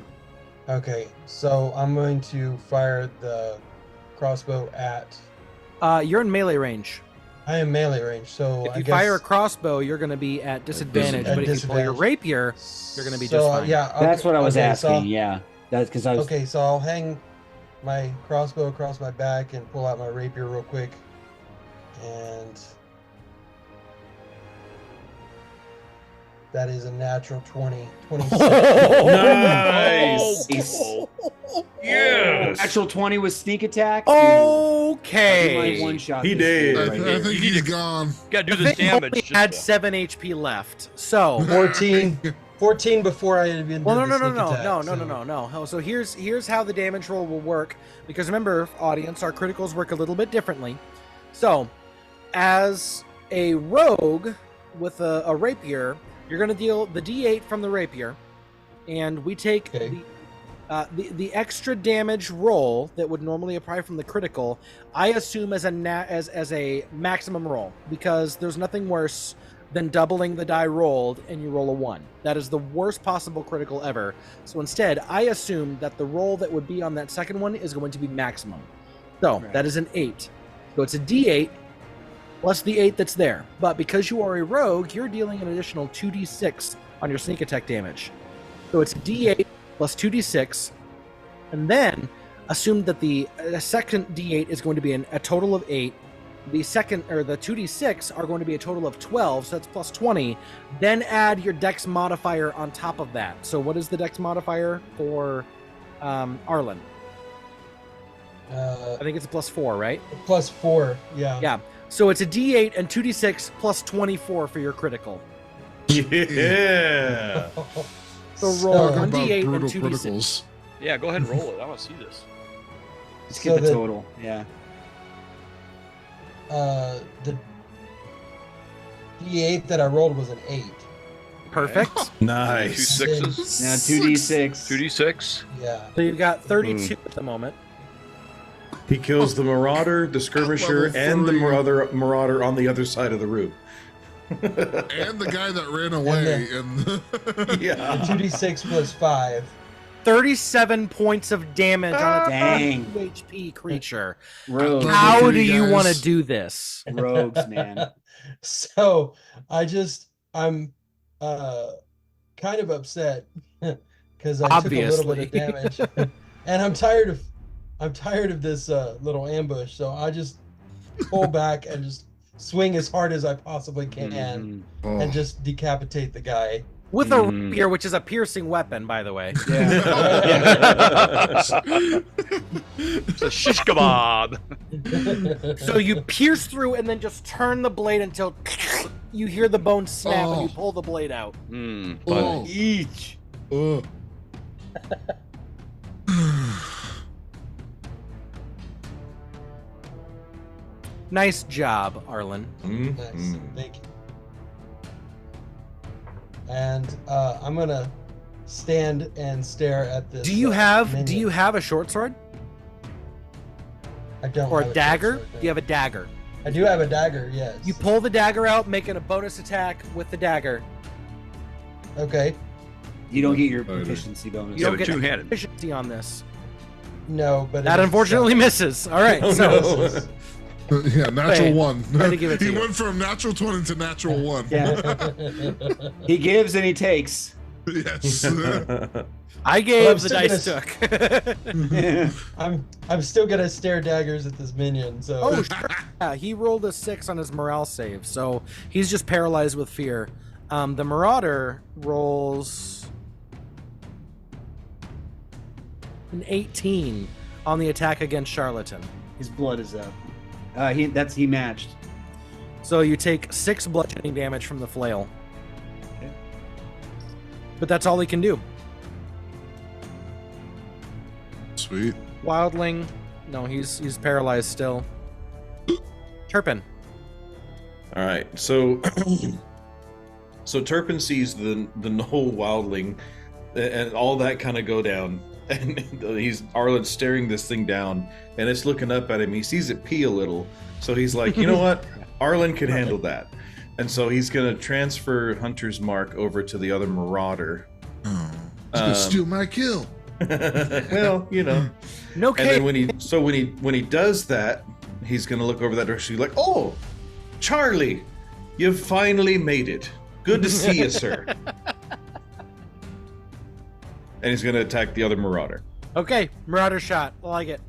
Okay, so I'm going to fire the crossbow at. You're in melee range. I am melee range, so If I you guess. fire a crossbow, you're going to be at disadvantage. At But if you pull your disadvantage. rapier, you're gonna be So, just fine. Yeah, That's what I was okay, asking. So, Yeah, that's because I was. okay, so I'll hang my crossbow across my back and pull out my rapier real quick, and that is a natural 20. 26. Nice. Yes. Actual 20 with sneak attack. Okay. One shot. He did. I think You need he's to- gone. Gotta do I this think damage. Holy just had to- 7 HP left. So 14 before I even did well, the no, sneak attack, no. So here's how the damage roll will work. Because remember, audience, our criticals work a little bit differently. So, as a rogue with a rapier, you're going to deal the D8 from the rapier, and we take Okay. the extra damage roll that would normally apply from the critical. I assume as a maximum roll, because there's nothing worse than doubling the die rolled and you roll a 1. That is the worst possible critical ever. So instead, I assume that the roll that would be on that second one is going to be maximum. So Right. that is an 8. So it's a D8 plus the 8 that's there. But because you are a rogue, you're dealing an additional 2d6 on your sneak attack damage. So it's a D8 plus 2d6, and then assume that the second D8 is going to be a total of 8. The second, or the 2d6 are going to be a total of 12, so that's plus 20. Then add your dex modifier on top of that. So what is the dex modifier for Arlen? I think it's a plus 4, right? Plus 4, yeah. Yeah. So it's a D8 and 2d6 plus 24 for your critical. Yeah. So roll Talking one about D8 and brutal 2d6. criticals. Yeah, go ahead and roll it. I want to see this. Let's So get the the- total. Yeah. The D8 that I rolled was an 8. Perfect. Two Nice. sixes. Now 2d6. 2d6. Yeah. So you've got 32 at the moment. He kills the marauder, the skirmisher, Level and the 3. marauder on the other side of the room. And the guy that ran away. And Yeah. 2d6 plus 5. 37 points of damage on a Dang. 2 HP creature. Rogues. How Okay, do you guys. want to do this? Rogues, man. So I'm kind of upset because I took a little bit of damage, and I'm tired of this little ambush. So I just pull back and just swing as hard as I possibly can Mhm. Oh. and just decapitate the guy. With a rapier, which is a piercing weapon, by the way. It's a shish kebab. So you pierce through and then just turn the blade until you hear the bone snap and you pull the blade out. Oh. Each. Ugh. Nice job, Arlen. Nice, thank you. And I'm gonna stand and stare at this. Do you have minion. a short sword I don't or have a dagger? short sword, no. Do you have a dagger? I do have a dagger. Yes. You pull the dagger out, making a bonus attack with the dagger. Okay. You don't get your Fighter. proficiency bonus. You don't have a get two-handed. efficiency on this. No, but That it is unfortunately misses. All right, Oh, so no. Yeah, natural Wait, 1. try to give it to He you. went from natural 20 to natural 1. Yeah. He gives and he takes. Yes. I I'm gave the still dice gonna- took. I'm still gonna stare daggers at this minion. So Oh, sure. Yeah, he rolled a 6 on his morale save, so he's just paralyzed with fear. The Marauder rolls an 18 on the attack against Charlatan. His blood is up. He matched. So you take 6 bludgeoning damage from the flail. Okay. But that's all he can do. Sweet. Wildling, no, he's paralyzed still. Turpin. All right, so so Turpin sees the Knoll Wildling and all that kind of go down, and Arlen's staring this thing down, and it's looking up at him. He sees it pee a little, so he's like, you know what, Arlen can handle that, and so he's gonna transfer Hunter's Mark over to the other Marauder. Oh, he's gonna steal my kill. Well, you know, No and cave. then when he does that, he's gonna look over that direction. He's like, oh, Charlie, you've finally made it. Good to see you, sir. And he's going to attack the other Marauder. Okay, Marauder shot. I like it.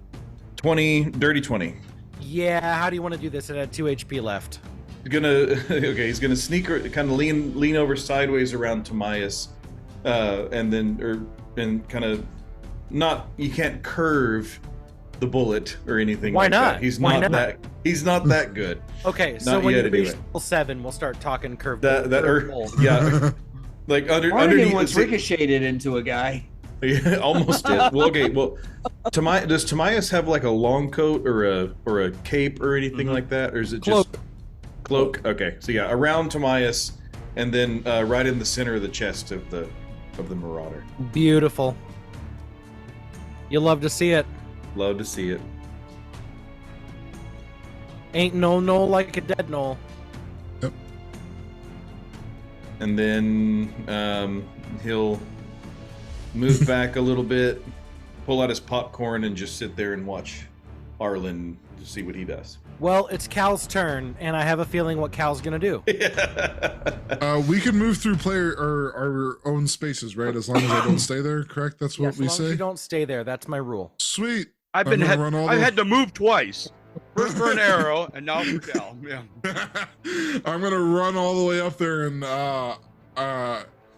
20, dirty 20. Yeah, how do you want to do this? It had 2 HP left. He's gonna sneak or kind of lean over sideways around Timaeus, and kind of not. You can't curve the bullet or anything. Why like not? That. He's Why not not? that. He's not that good. Okay, so Not when yet, you reach anyway. level 7, we'll start talking curved. Yeah, like Barnigan underneath. once ricocheted into a guy. Yeah, almost did. Well, okay. Well, does Timaeus have like a long coat or a cape or anything like that, or is it just cloak? Okay, so yeah, around Timaeus, and then right in the center of the chest of the Marauder. Beautiful. You love to see it. Love to see it. Ain't no knoll like a dead knoll. And then he'll move back a little bit, pull out his popcorn, and just sit there and watch Arlen to see what he does. Well, it's Cal's turn, and I have a feeling what Cal's gonna do. We can move through our own spaces, right? As long as I don't stay there, correct? That's what Yes, we as long as say. you don't stay there. That's my rule. Sweet. I've I'm been gonna run all I've the- had to move twice. First for an arrow, and now for Cal. Yeah. I'm gonna run all the way up there, and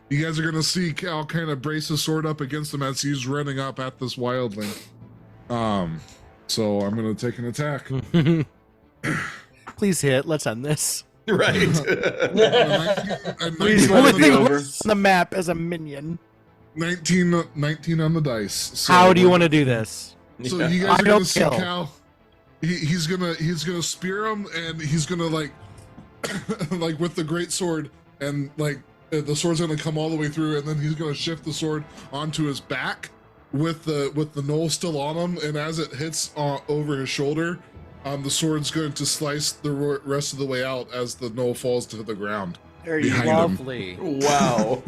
you guys are gonna see Cal kind of brace his sword up against him as he's running up at this wildling. So I'm gonna take an attack. Please hit. Let's end this. Right. Please let it be over. On the map as a minion. 19 on the dice. So, How do you want to do this? So Yeah. you I guys are don't gonna see kill. Cal. He's gonna spear him, and he's gonna like like with the great sword, and like the sword's gonna come all the way through, and then he's gonna shift the sword onto his back with the knoll still on him, and as it hits over his shoulder, the sword's going to slice the rest of the way out as the knoll falls to the ground. There you Behind go. him. Lovely. Wow.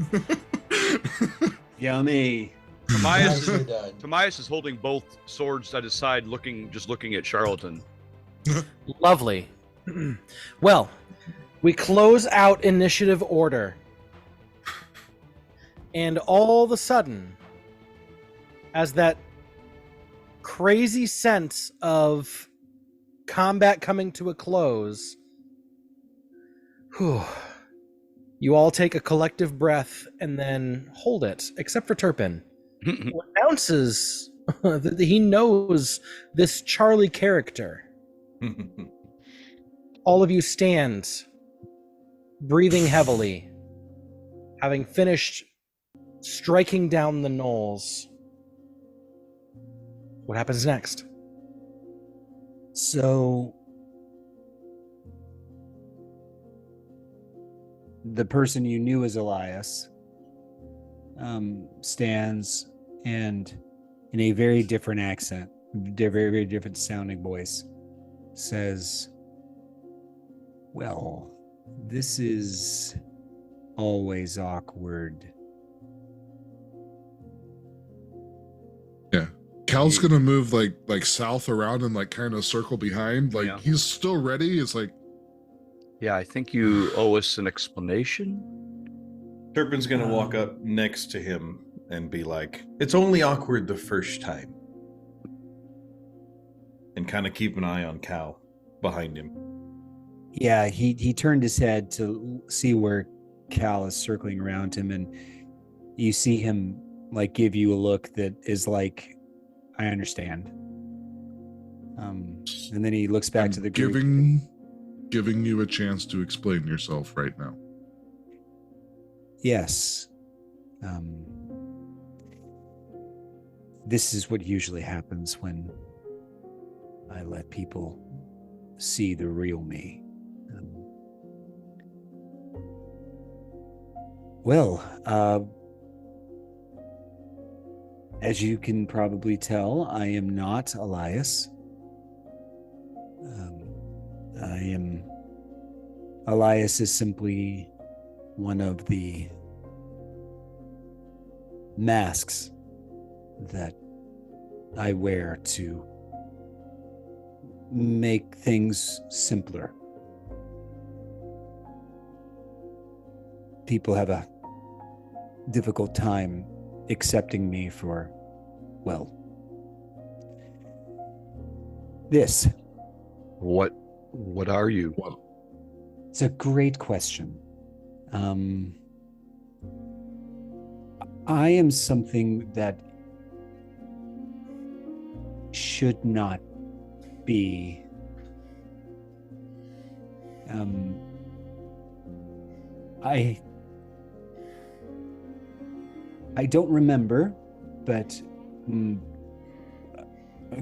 Yummy. Timaeus is holding both swords at his side, just looking at Charlatan. Lovely. Well, we close out initiative order. And all of a sudden, as that crazy sense of combat coming to a close, you all take a collective breath and then hold it, except for Turpin, who announces that he knows this Charlie character. All of you stand, breathing heavily, having finished striking down the gnolls. What happens next? So the person you knew as Elias stands and in a very different accent, very, very different sounding voice, says, "Well, this is always awkward." Yeah. Cal's gonna move like south around and like kind of circle behind. Like Yeah. he's still ready. It's like Yeah, I think you owe us an explanation. Turpin's gonna walk up next to him and be like, "It's only awkward the first time," and kind of keep an eye on Cal behind him. Yeah, he turned his head to see where Cal is circling around him, and you see him like give you a look that is like, "I understand." And then he looks back to the group. giving you a chance to explain yourself right now. Yes. This is what usually happens when I let people see the real me. As you can probably tell, I am not Elias. Elias is simply one of the masks that I wear to make things simpler. People have a difficult time accepting me for, well, this. What are you? It's a great question. I am something that should not be. I don't remember, but a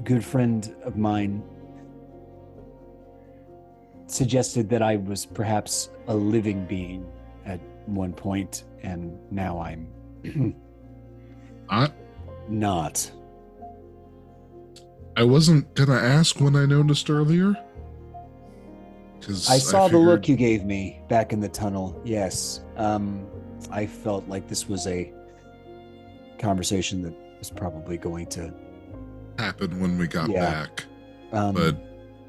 good friend of mine suggested that I was perhaps a living being at one point, and now I'm not. I wasn't gonna ask when I noticed earlier. I saw the look you gave me back in the tunnel. Yes. I felt like this was a conversation that was probably going to happen when we got back. But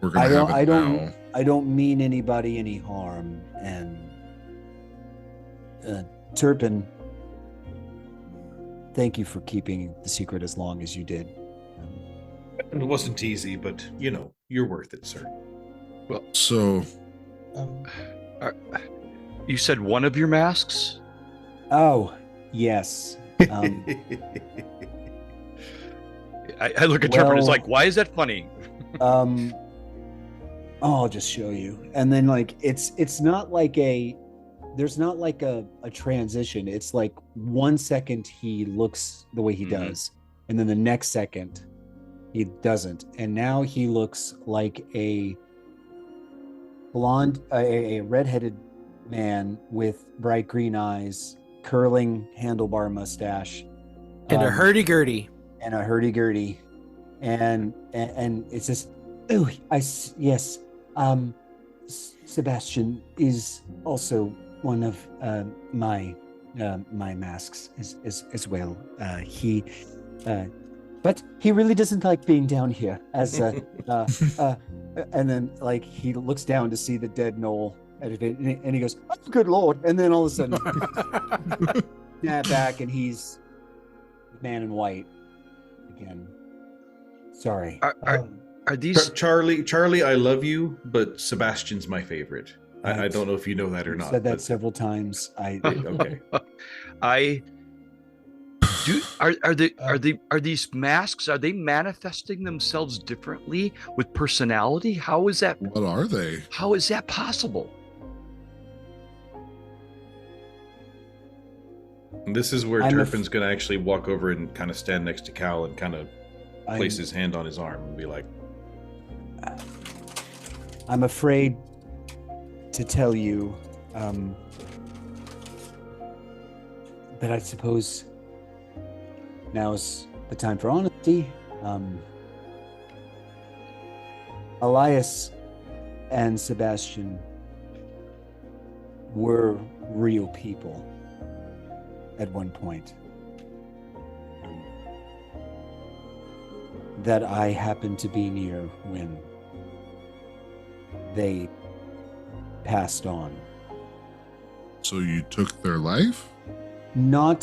we're gonna have it now. I don't mean anybody any harm, and Turpin, thank you for keeping the secret as long as you did. It wasn't easy, but you're worth it, sir. Well, so you said one of your masks? Oh, yes. I look at Turpin, it's like, why is that funny? I'll just show you. And then it's not like there's not like a transition. It's like 1 second he looks the way he does, and then the next second he doesn't. And now he looks like a blonde, a redheaded man with bright green eyes, curling handlebar mustache, and a hurdy-gurdy. And it's just, yes. Sebastian is also one of my masks as well. But he really doesn't like being down here as and then he looks down to see the dead Noel and he goes, oh, good Lord. And then all of a sudden snap back and he's the man in white again. Sorry. Are these Charlie, I love you, but Sebastian's my favorite. I don't know if you know that or not. Said that several times. Okay. Are these masks, are they manifesting themselves differently with personality? How is that? What are they? How is that possible? And this is where Turpin's going to actually walk over and kind of stand next to Cal and kind of place his hand on his arm and be like, I'm afraid to tell you, but I suppose now's the time for honesty. Elias and Sebastian were real people at one point that I happened to be near when they passed on. So you took their life? No,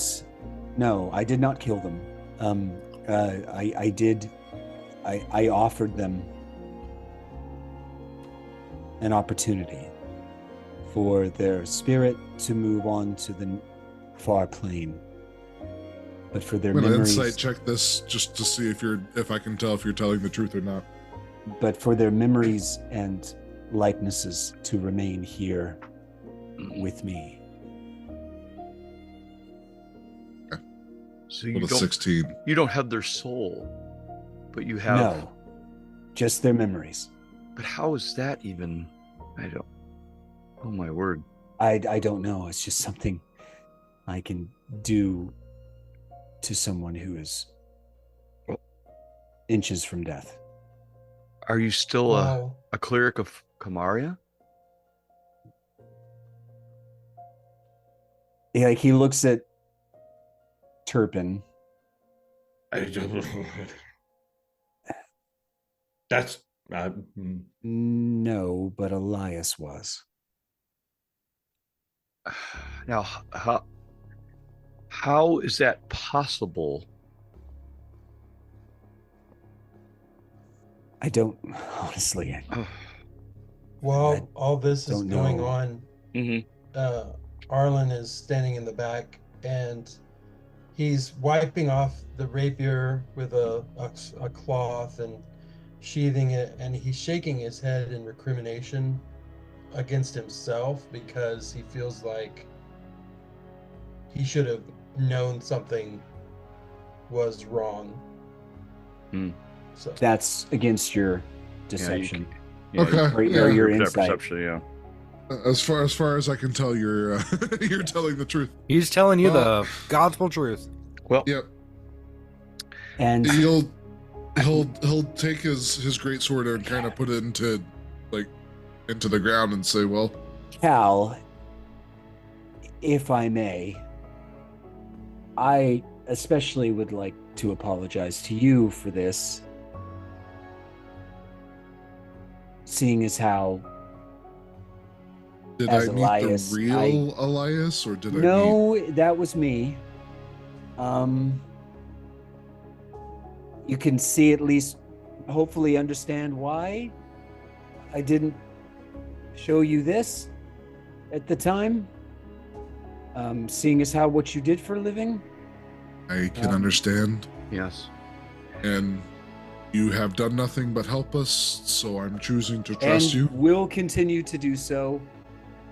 I did not kill them. I offered them an opportunity for their spirit to move on to the far plane. But for their memories... insight check this just to see if I can tell if you're telling the truth or not. But for their memories and likenesses to remain here with me. So you 16. You don't have their soul, but you have. No, just their memories. But how is that even? I don't. Oh my word! I don't know. It's just something I can do to someone who is inches from death. Are you still a cleric of Kamaria? Yeah, like he looks at Turpin. That's No, but Elias was. Now, how is that possible? I don't honestly. While all this is don't going know. on, Mm-hmm. Arlen is standing in the back and he's wiping off the rapier with a cloth and sheathing it, and he's shaking his head in recrimination against himself because he feels like he should have known something was wrong. So That's against your deception. Okay. Or your insight. Perception, yeah. As far as I can tell, you're you're telling the truth. He's telling you the gospel truth. Well, Yep. And He'll take his great sword and kind of put it into the ground and say, "Well, Cal, if I may, I especially would like to apologize to you for this, seeing as how did as I meet Elias, the real Elias, or did I meet?" No, that was me. You can see, at least hopefully understand why I didn't show you this at the time. Seeing as how what you did for a living. I can understand. yes. And you have done nothing but help us, so I'm choosing to trust you. Will continue to do so.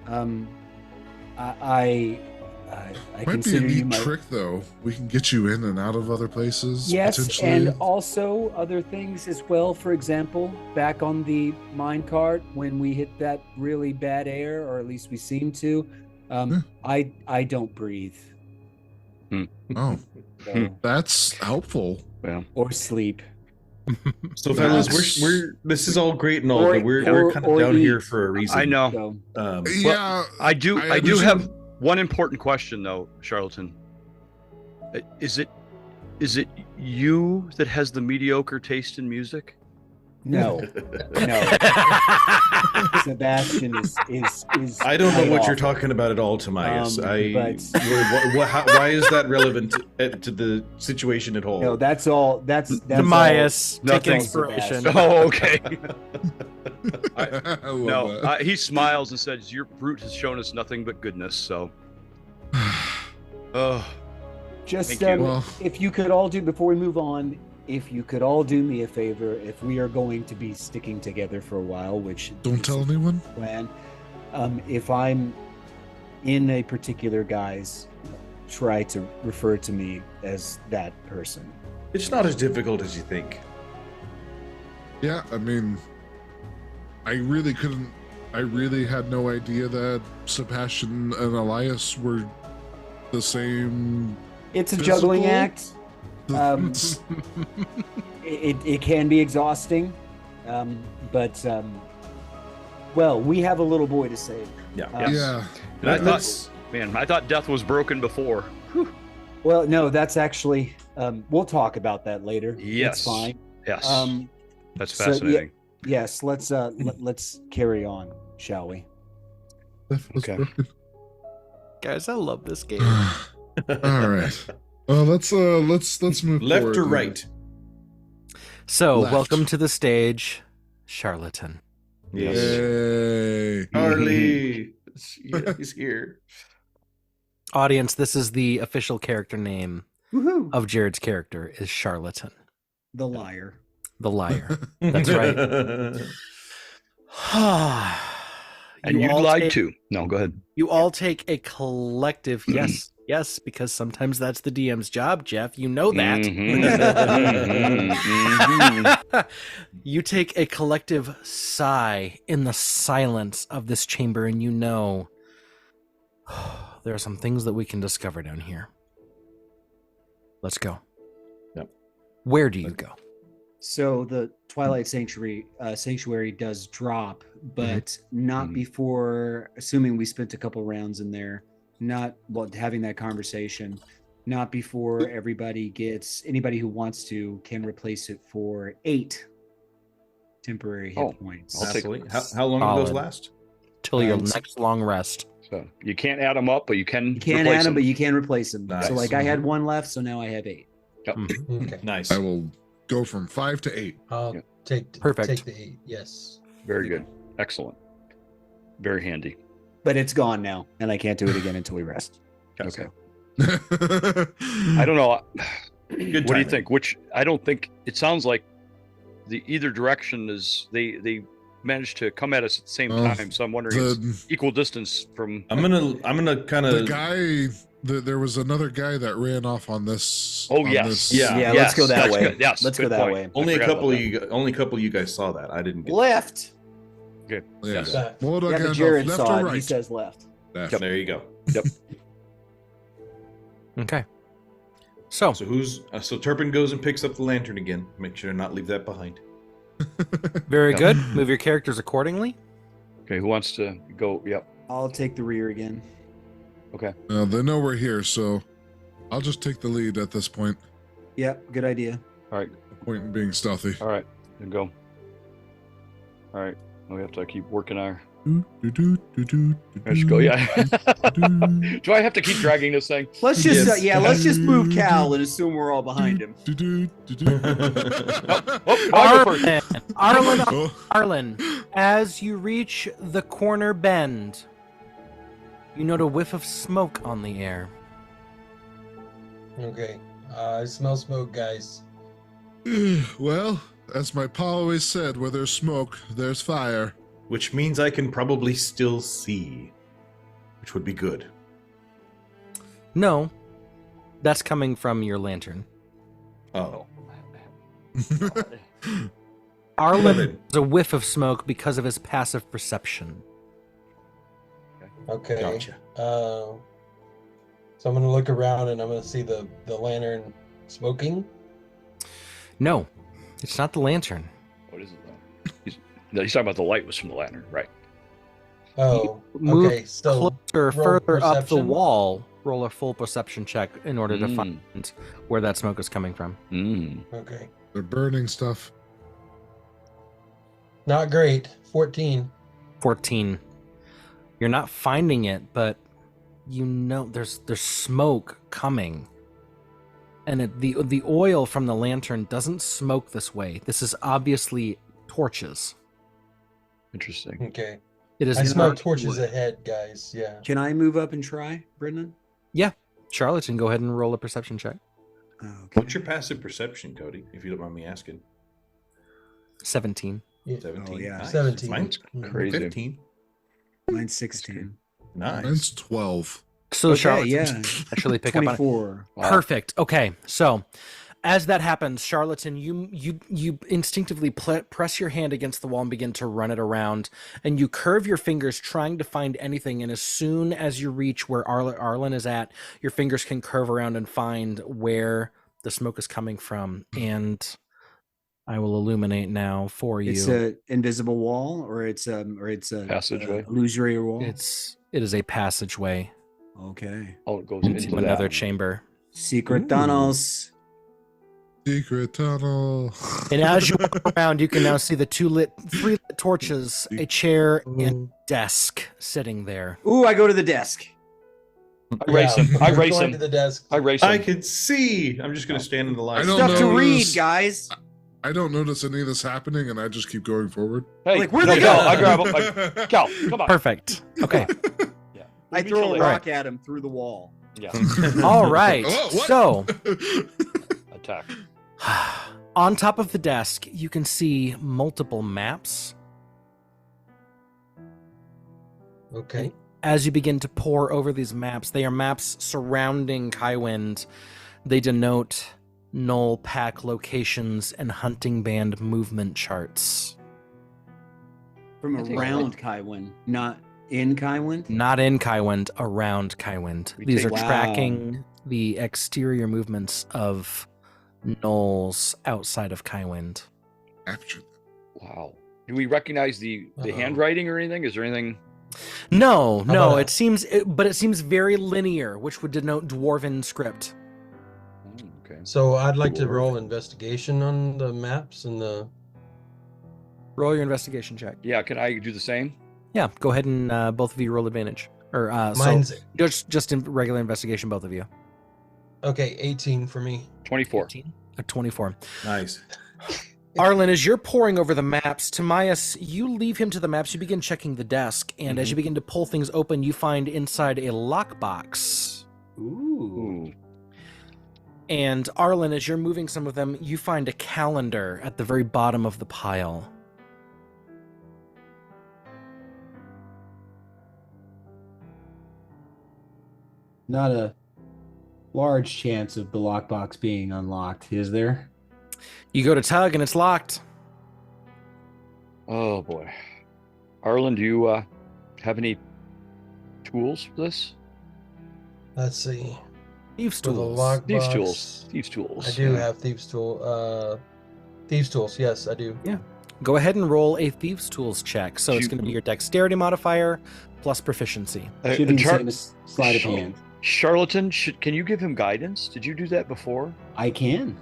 I Might be a consider you neat my trick, though. We can get you in and out of other places. yes, potentially. and also other things as well. For example, back on the minecart when we hit that really bad air, or at least we seem to. I don't breathe. Oh, So, that's helpful. Yeah. or sleep. So, fellas, we're this is all great and all, Or- but we're or- kind of or down here eat. for a reason. I know. So Yeah, I do understand. have one important question though, Charlatan. Is it you that has the mediocre taste in music? no, no. Sebastian is. I don't know quite what you're awful. talking about at all, Timaeus. But why is that relevant to the situation at all? no, that's all. That's Demise, take Nothing. inspiration. Oh, okay. I love No, that. he smiles and says, "Your brute has shown us nothing but goodness." So, oh, Just Thank you. Well- if you could all do, before we move on, if you could all do me a favor, if we are going to be sticking together for a while, which Don't is tell the anyone. plan, if I'm in a particular guise, try to refer to me as that person. It's not as difficult as you think. Yeah, I mean, I really couldn't. I really had no idea that Sebastian and Elias were the same. It's a juggling Physical? act. It can be exhausting, but well, we have a little boy to save. Yeah. Yeah, and I That's- thought, man, I thought death was broken before. Well, no, that's actually. We'll talk about that later. Yes. It's fine. Yes, that's so, yeah, fascinating. Yes, let's carry on, shall we? that was Okay. broken. Guys, I love this game. All right. Well, let's move Left forward or then. right? So, Left. welcome to the stage, Charlatan. Yes. Yay. Charlie. Yeah, he's here. Audience, this is the official character name Woohoo! of Jared's character is Charlatan, The liar. the liar. That's right. And you all lied take- too. No, go ahead. You all take a collective yes, because sometimes that's the DM's job, Jeff. You know that. You take a collective sigh in the silence of this chamber, and you know there are some things that we can discover down here. Let's go. Yep. Where do you go? So the Twilight Sanctuary does drop, but not before, assuming we spent a couple rounds in there, not having that conversation, not before anybody who wants to can replace it for 8 temporary hit points. Absolutely. How long do those Solid. last? Till your next long rest. So you can't add them up, but you can. You can't replace add them, but you can replace them. Nice. So like I had 1 left, so now I have 8. Yep. Okay. Nice. I will go from 5 to 8. I'll Yeah. take Perfect. the 8. Yes. Very good. Excellent. Very handy. But it's gone now, and I can't do it again until we rest. Okay. I don't know. Good What do you timing. think? I don't think it sounds like the either direction is they managed to come at us at the same time. So I'm wondering it's equal distance from. I'm gonna kind The of. guy, there was another guy that ran off on this. Oh, on yes. this- Yeah. Yeah, Yes, let's go that that's way. good. Yes, Let's good go that point. way. Only a forgot couple about of you guys saw that. I didn't get. Left. Okay. Yeah. Yes. Well, Yeah, again, but Jared left saw or it. right? He says left. Left. There you go. Okay. So, So so Turpin goes and picks up the lantern again. Make sure to not leave that behind. very Yeah. good. Move your characters accordingly. Okay. Who wants to go? Yep. I'll take the rear again. Okay. They know we're here, so I'll just take the lead at this point. Yep, good idea. All right. Point in being stealthy. All right. Then go. All right. We have to keep working our. Let's go. Yeah. Do I have to keep dragging this thing? Let's just Yes. let's just move Cal and assume we're all behind him. Oh, I'll go first. Arlen, as you reach the corner bend, you note a whiff of smoke on the air. Okay. I smell smoke, guys. Well, as my pa always said, where there's smoke, there's fire. Which means I can probably still see, which would be good. No, that's coming from your lantern. Oh. Arlen has a whiff of smoke because of his passive perception. Okay. Gotcha. So I'm gonna look around and I'm gonna see the lantern smoking. No, it's not the lantern. What is it though? He's talking about the light was from the lantern, right? Oh, Move okay. So closer, roll further up the perception? wall. Roll a full perception check in order to Mm. find where that smoke is coming from. okay, They're burning stuff. not great. 14. 14. You're not finding it, but you know there's smoke coming. And the oil from the lantern doesn't smoke this way. This is obviously torches. Interesting. Okay. It is I smell not torches wood. ahead, guys. Yeah. Can I move up and try, Brendan? Yeah. Charlotte, you can go ahead and roll a perception check. Okay. What's your passive perception, Cody? If you don't mind me asking. 17. 17. Oh, yeah. Nice. 17. Mine's Crazy. 15. Mine's 16. Nice. Mine's 12. So Okay, Charlotte yeah. actually pick up on it. 24. Wow. Perfect. Okay, so as that happens, Charlatan, you instinctively press your hand against the wall and begin to run it around, and you curve your fingers trying to find anything. And as soon as you reach where Arlen is at, your fingers can curve around and find where the smoke is coming from. And I will illuminate now for you. It's a invisible wall, or it's a Passageway. illusory wall. It is a passageway Okay. Oh, it goes into another that. chamber. Secret tunnels. Secret tunnel. And as you walk around, you can now see the three lit torches, a chair, and a desk sitting there. Ooh, I go to the desk. I race him. I we're race going him. to the desk. I race I him. can see. I'm just gonna stand in the line. I don't Stuff to know read, this. guys. I don't notice any of this happening, and I just keep going forward. Hey, Like, where'd no, they Cal, go? I grab him. Cal, come on. Perfect. Okay. Yeah. I We throw a truly- rock at him through the wall. Yeah. All right. Oh, what? So, Attack. on top of the desk, you can see multiple maps Okay. As you begin to pore over these maps, they are maps surrounding Kaiwind. They denote Knoll pack locations and hunting band movement charts. From around Kaiwind, not in Kaiwind? Not in Kaiwind, around Kaiwind. These are Wow. tracking the exterior movements of gnolls outside of Kaiwind. Wow. Do we recognize the handwriting or anything? Is there anything? No, it seems very linear, which would denote dwarven script. Okay. So I'd like to roll investigation on the maps and the. Roll your investigation check. Yeah, can I do the same? Yeah, go ahead and both of you roll advantage. Or Mine's just in regular investigation, both of you. Okay, 18 for me. 24. 18? A 24. Nice. Arlen, as you're poring over the maps, Timaeus, you leave him to the maps. You begin checking the desk, and as you begin to pull things open, you find inside a lockbox. Ooh. And Arlen, as you're moving some of them, you find a calendar at the very bottom of the pile. Not a large chance of the lockbox being unlocked, is there? You go to tug, and it's locked. Oh boy. Arlen, do you have any tools for this? Let's see. Thieves' For the tools. lockbox, Thieves' tools. Thieves' tools. I do have thieves' tool. Thieves' tools. Yes, I do. Yeah. Go ahead and roll a thieves' tools check. So it's going to be your dexterity modifier plus proficiency. Should be the same as sleight of hand. Charlatan, can you give him guidance? Did you do that before? I can.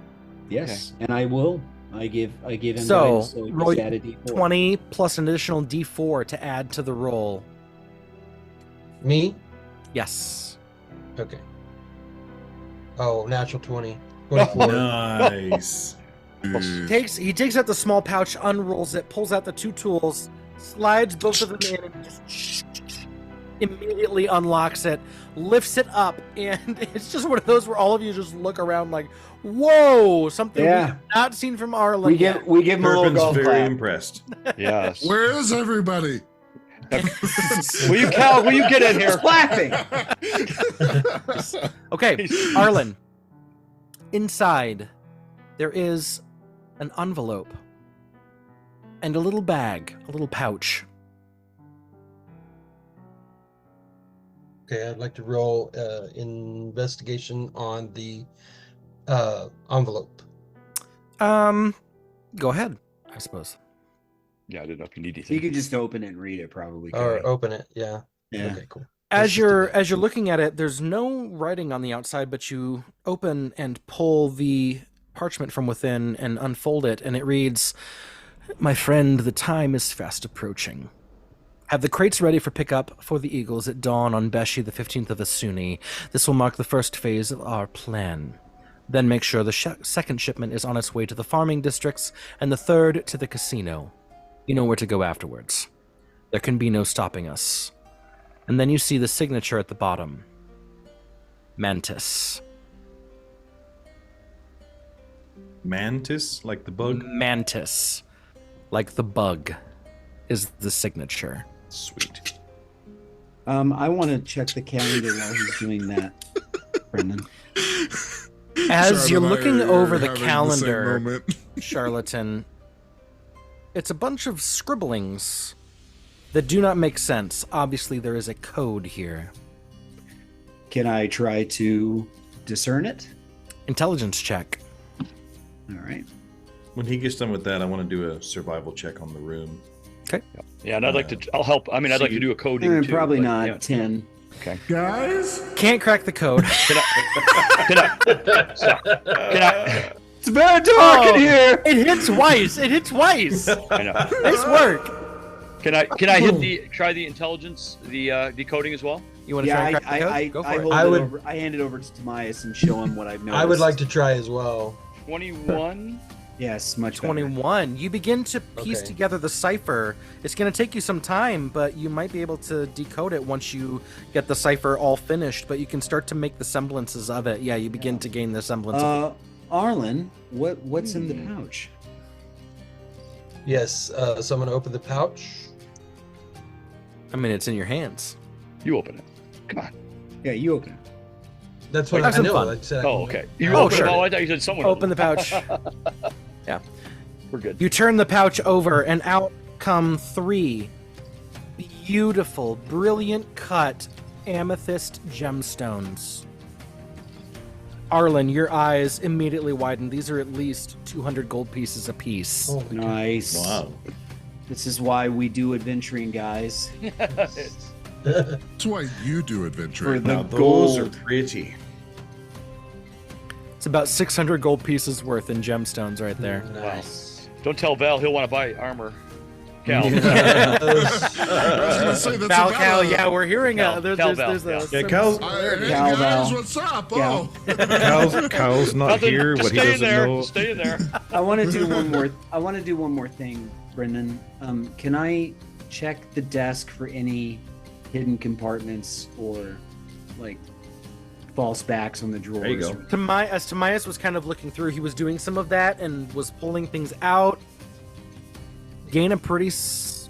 Yes, and I will. I give him So, guidance, so roll just add a D4. 20 plus an additional D4 to add to the roll. Me? Yes. Okay. Oh, natural 20. 24. Nice. He takes out the small pouch, unrolls it, pulls out the two tools, slides both of them in, and just immediately unlocks it, lifts it up, and it's just one of those where all of you just look around like, "Whoa!" Something we have not seen from Arlen. We give him a little golf very clap. impressed. Yes. Where is everybody? Will you get in here? Laughing. Okay, Arlen. Inside, there is an envelope and a little bag, a little pouch. Okay, I'd like to roll investigation on the envelope. Go ahead, I suppose. Yeah, I didn't know if you need You anything. could just open it and read it, probably. Or open it, yeah. Yeah. Okay, cool. As you're looking at it, there's no writing on the outside, but you open and pull the parchment from within and unfold it, and it reads, "My friend, the time is fast approaching. Have the crates ready for pickup for the Eagles at dawn on Beshi the 15th of Asuni. This will mark the first phase of our plan. Then make sure the second shipment is on its way to the farming districts, and the third to the casino. You know where to go afterwards. There can be no stopping us." And then you see the signature at the bottom. Mantis. Mantis, like the bug? Mantis. Like the bug is the signature. Sweet. I want to check the calendar while he's doing that, Brendan. As you're Charlotte and I looking are over the having the same calendar, moment. Charlatan, it's a bunch of scribblings that do not make sense. Obviously, there is a code here. Can I try to discern it? Intelligence check. All right. When he gets done with that, I want to do a survival check on the room. Okay. Yeah, and I'd like to. I'll help. I mean, I'd like to do a coding too. Probably but, not yeah. 10. Okay. Guys? Can't crack the code. Can I? It's bad talk in here. It hit twice. It hit twice. I know. Nice work. Can I try the intelligence, the decoding as well? You want to try and crack the code? Go for it. I hand it over to Timaeus and show him what I've noticed. I would like to try as well. 21. Yes, much better. 21. You begin to piece together the cipher. It's going to take you some time, but you might be able to decode it once you get the cipher all finished, but you can start to make the semblances of it. Yeah, you begin to gain the semblance of it. Arlen, what's in the pouch? Yes, so I'm going to open the pouch. I mean, it's in your hands. You open it. Come on. Yeah, you open it. That's what Have I some know. fun. Like I said, Oh, okay. You Oh, open sure. it. Oh, I thought you said someone Open the pouch. Yeah. We're good. You turn the pouch over, and out come 3 beautiful, brilliant cut amethyst gemstones. Arlen, your eyes immediately widen. These are at least 200 gold pieces apiece. Oh, Nice. Wow. This is why we do adventuring, guys. That's why you do For adventuring. the Now those are gold. pretty. It's about 600 gold pieces worth in gemstones right there. Nice. Don't tell Val he'll want to buy armor. Cal. I was gonna say that's Val, about Cal, a- yeah, we're hearing Cal, there's Val, a yeah. Yeah, Cal's, Hey Cal, guys, Val. what's up? Cal. Oh, Cal's not Nothing, here. just What he stay in doesn't there. know. Stay in there. I want to do one more thing, Brendan. Can I check the desk for any hidden compartments or like false backs on the drawers? There you go. As Timaeus was kind of looking through, he was doing some of that and was pulling things out. Gain a pretty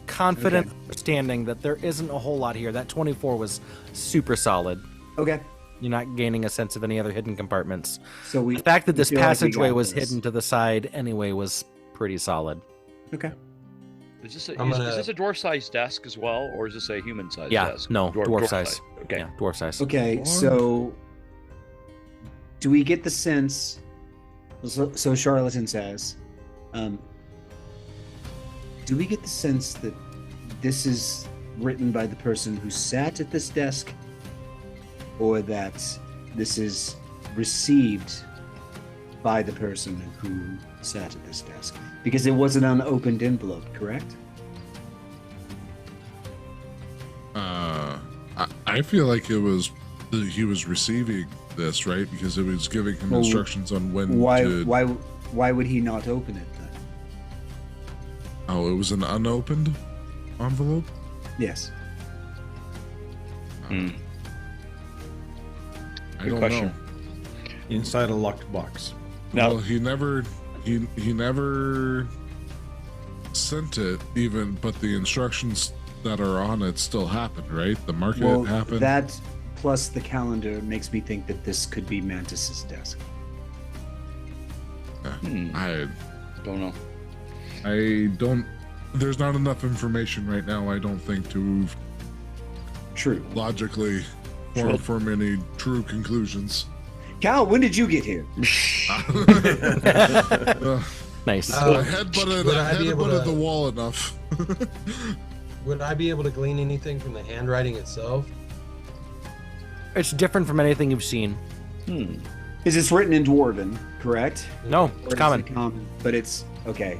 confident understanding that there isn't a whole lot here. That 24 was super solid. Okay. You're not gaining a sense of any other hidden compartments. So we The fact that this feel like we passageway got was this. hidden to the side anyway was pretty solid. Okay. Is this I'm is gonna- this a dwarf-sized desk as well, or is this a human-sized Yeah, desk? no, dwarf size. size. Okay. Yeah, dwarf size. Okay. So do we get the sense? So Charlatan says, do we get the sense that this is written by the person who sat at this desk, or that this is received by the person who sat at this desk? Because it was an unopened envelope, correct? I feel like he was receiving this, right? Because it was giving him Well, instructions on when Why? to. Why would he not open it then? Oh, it was an unopened envelope. Yes. Hmm. I Good don't question. know. Inside a locked box. Now, Well, he never sent it even, but the instructions that are on it still happened, right? The market Well, happened. that plus the calendar makes me think that this could be Mantis's desk. I don't know. don't. There's not enough information right now, I don't think, to True. logically form any true conclusions. Cal, when did you get here? Nice. I headbutted, would I I be able headbutted to- the wall enough. Would I be able to glean anything from the handwriting itself? It's different from anything you've seen. Is this written in Dwarven, correct? No, Or it's is common. it common? But it's okay.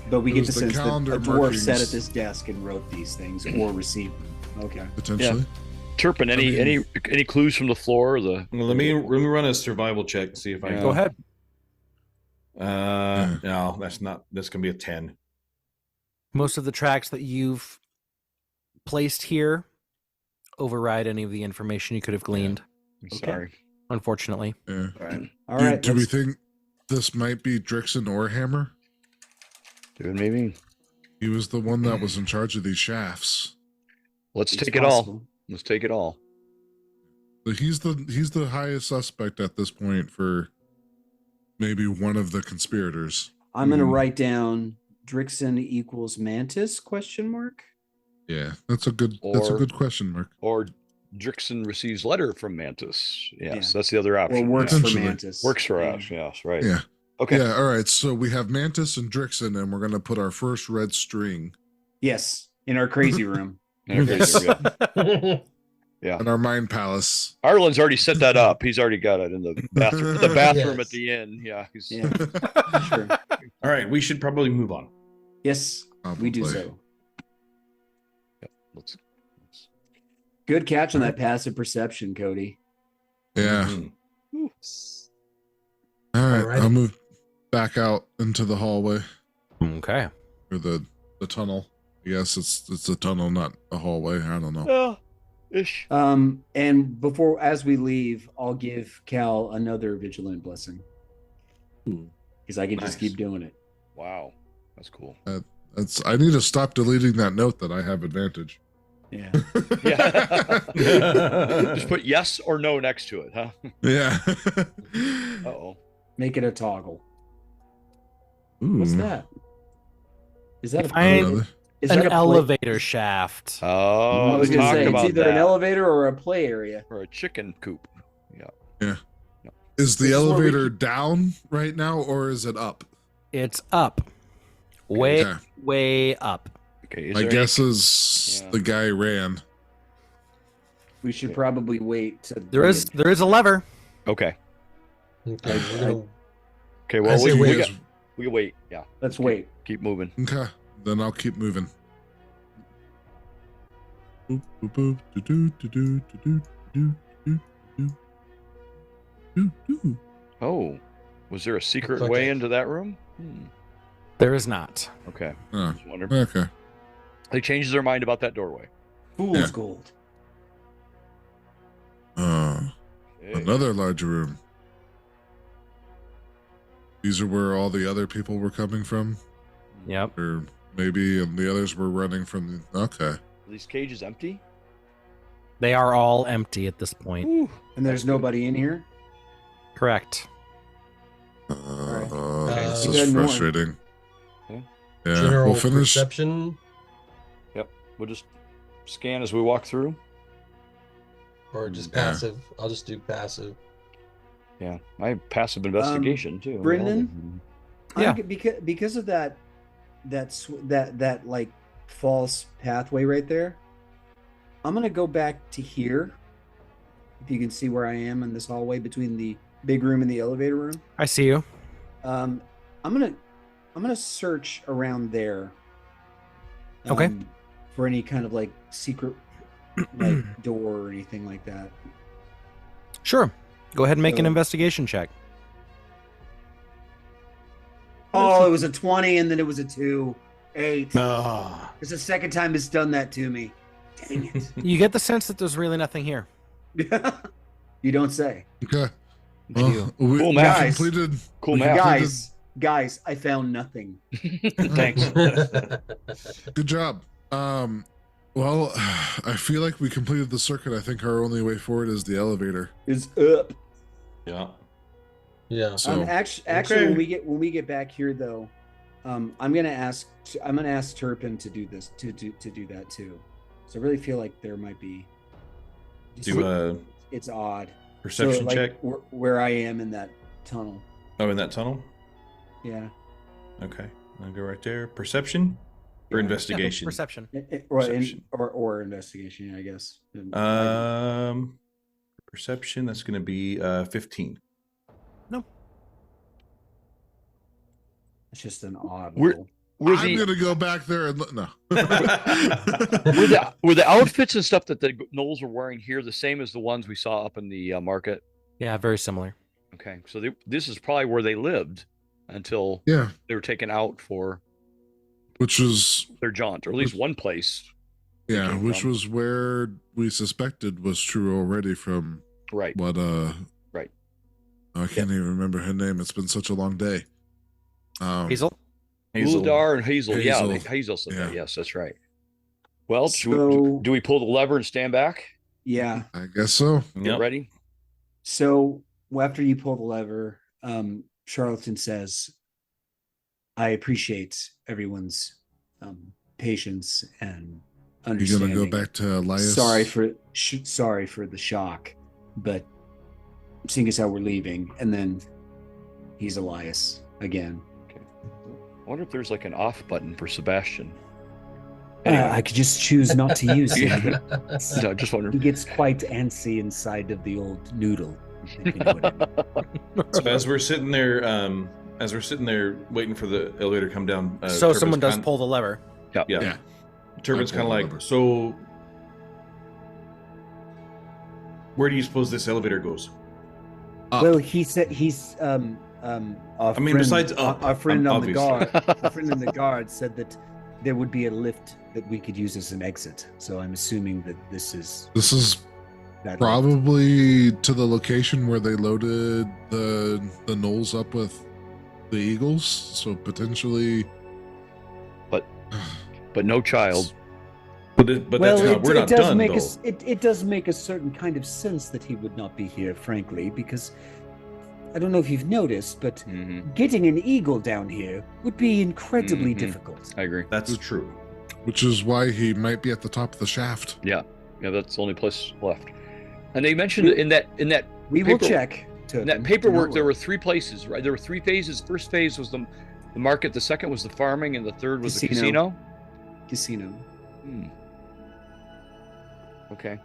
But we It get the was the sense that a calendar dwarf markings. sat at this desk and wrote these things or received them. Okay. Potentially. Turpin, any clues from the floor or the? Well, let me run a survival check and see if I can. Go ahead. No, that's not. That's gonna be a 10. Most of the tracks that you've placed here override any of the information you could have gleaned. Sorry. Unfortunately. Yeah. All right. Do we let's- think this might be Drixon or Hammer? Dude, maybe. He was the one that was in charge of these shafts. Let's it's take it all. possible. Let's take it all. But he's the highest suspect at this point for maybe one of the conspirators. I'm gonna write down Drixon equals Mantis ? Yeah, that's a good Or- question, Mark. Or Drixon receives letter from Mantis. Yes, Yeah. that's the other Or option. works yeah. for Potentially. Mantis. Works for us. Yes, right. Yeah. Okay. Yeah, all right. So we have Mantis and Drixon, and we're gonna put our first red string Yes, in our crazy room. Okay, yeah. Yeah. in our mind palace. Arlen's already set that up. He's already got it in the bathroom. The bathroom Yes. at the inn. Yeah. He's, Yeah. Sure. All right, we should probably move on. Yes, we do Probably. so. let's- Good catch on that passive perception, Cody. Yeah. Mhm. All right. Alrighty. I'll move back out into the hallway Okay. or the tunnel. Yes, it's a tunnel, not a hallway. I don't know. Yeah. Ish. And before, as we leave, I'll give Cal another vigilant blessing because I can just Nice. keep doing it. Wow. That's cool. I need to stop deleting that note that I have advantage. Yeah. Yeah. Just put yes or no next to it, huh? Yeah. Uh-oh. Make it a toggle. Ooh. What's that? Is that Find is an that a play- elevator shaft. Oh, I was gonna talk say it's about either that. an elevator or a play area. Or a chicken coop. Yeah. Yeah. Is the This is where we elevator down right now, or is it up? It's up. Way, Okay. way up. Okay. My guess is the guy ran. We should probably wait. There is a lever. Okay. Okay, we're gonna Okay, well, say we wait. can wait. Yeah. Let's wait. Keep moving. Okay, then I'll keep moving. Boop, boop, boop, do, do, do, do, do, do, do, do, do. Oh, was there a secret Looks like way it. into that room? There is not. Okay. Oh, Just wondered. okay. He changes their mind about that doorway. Fool's Yeah. gold. Okay. Another large room. These are where all the other people were coming from, Yep. or maybe the others were running from. Okay. Are these cages empty? They are all empty at this point. Ooh. And there's nobody in here. Correct. This Keep is heading north. frustrating. Okay. Yeah, general we'll finish. perception We'll just scan as we walk through. or just Yeah. passive. I'll just do passive. Yeah. I have passive investigation too. Brendan? Yeah. Because of that like false pathway right there. I'm gonna go back to here. If you can see where I am in this hallway between the big room and the elevator room. I see you. I'm gonna search around there. Okay. For any kind of like secret like door or anything like that. Sure. Go ahead and make an So- investigation check. Oh, it was a 20 and then it was a 2. 8. Ah. It's the second time it's done that to me. Dang it. You get the sense that there's really nothing here. You don't say. Okay. you. We, Cool we map. completed. Cool we map. completed- Guys, I found nothing. Thanks. Good job. Well, I feel like we completed the circuit. I think our only way forward is the elevator. It's up. Yeah. Yeah. So Actually, Okay. when we get back here though, I'm gonna ask Turpin to do this to do that too. So I really feel like there might be. Do a It's odd. perception So, like, check. where I am in that tunnel. Oh, in that tunnel. Yeah. Okay, I'll go right there. Perception or Yeah. investigation. Perception. Perception. Or investigation, I guess. Perception. That's going to be 15. It's just an odd. We're- roll. I'm gonna go back there and look. No. were the outfits and stuff that the gnolls were wearing here the same as the ones we saw up in the market? Yeah, very similar. Okay, so this is probably where they lived until Yeah, they were taken out for which was their jaunt, or at least one place. yeah, came which from. was where we suspected was true already from Right. what Right. I can't even remember her name. It's been such a long day. Hazel? Uladar and Hazel. Yeah, Hazel. Hazel said that. Yeah. Yes, that's right. Well, So- do we pull the lever and stand back? Yeah. I guess so. Get Yep. ready? So after you pull the lever, Charlatan says, "I appreciate everyone's patience and You're understanding. gonna go back to Elias. Sorry for the shock, but seeing as how we're leaving, and then he's Elias again. I wonder if there's like an off button for Sebastian. I could just choose not to use him. No, just He wondering. gets quite antsy inside of the old noodle. if you know what I mean. So as we're sitting there, waiting for the elevator to come down. So Turpin's someone does kind- pull the lever. Yeah. Yeah. Turpin's I kind of pull the like, lever. so where do you suppose this elevator goes? Up. Well, he said he's I mean, besides up, our friend on the obviously. guard, our friend in the guard said that there would be a lift that we could use as an exit. So I'm assuming that this is This is that lift. probably to the location where they loaded the gnolls up with the eagles. So potentially, but no child. But Well, that's not, we're not done, though. It does make a certain kind of sense that he would not be here, frankly, because I don't know if you've noticed, but getting an eagle down here would be incredibly difficult. I agree. That's true. Which is why he might be at the top of the shaft. Yeah, that's the only place left. And they mentioned in that we will check. In that paperwork, there were 3 places, right? There were 3 phases. First phase was the market. The second was the farming, and the third was the casino. Casino. Okay.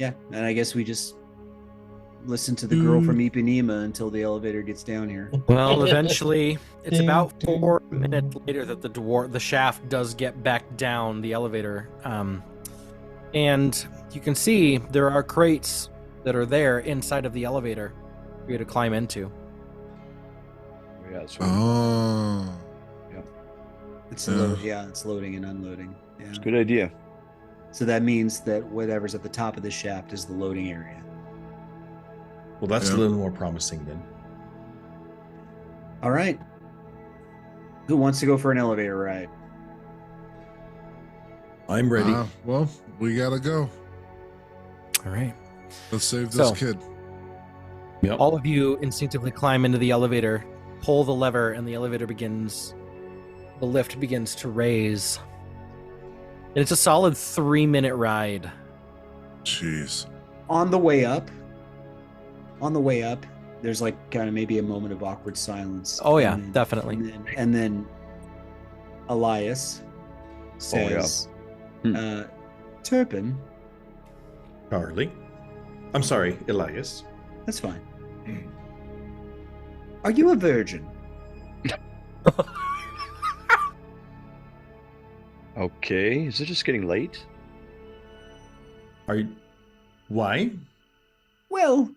Yeah, and I guess we just listen to the girl from Ipanema until the elevator gets down here. Well, eventually, it's about 4 minutes later that the shaft does get back down the elevator, and you can see there are crates that are there inside of the elevator for you to climb into. Yeah. It's loading and unloading. Yeah. It's a good idea. So that means that whatever's at the top of the shaft is the loading area. Well, that's a little more promising then. All right. Who wants to go for an elevator ride? I'm ready. Well, we gotta go. All right. Let's save this kid. Yep. All of you instinctively climb into the elevator, pull the lever, and the lift begins to raise. And it's a solid 3-minute ride. Jeez. On the way up, there's like kind of maybe a moment of awkward silence. Oh yeah, definitely. And then Elias says, Turpin. Charlie. I'm sorry, Elias. That's fine. Are you a virgin? Okay, is it just getting late? Why? Well,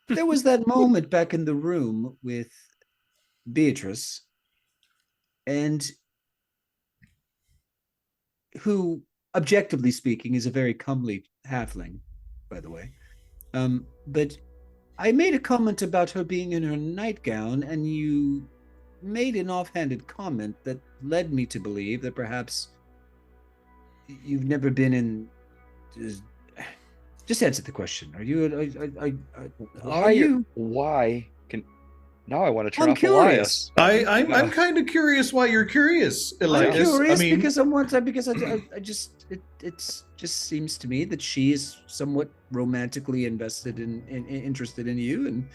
there was that moment back in the room with Beatrice, and who, objectively speaking, is a very comely halfling, by the way. But I made a comment about her being in her nightgown, and you made an offhanded comment that led me to believe that perhaps you've never been in. Just answer the question. Are you? Why? Now I want to turn I'm off curious. Elias. I'm kind of curious why you're curious, Elias. I'm curious because I just it just seems to me that she is somewhat romantically invested in interested in you, and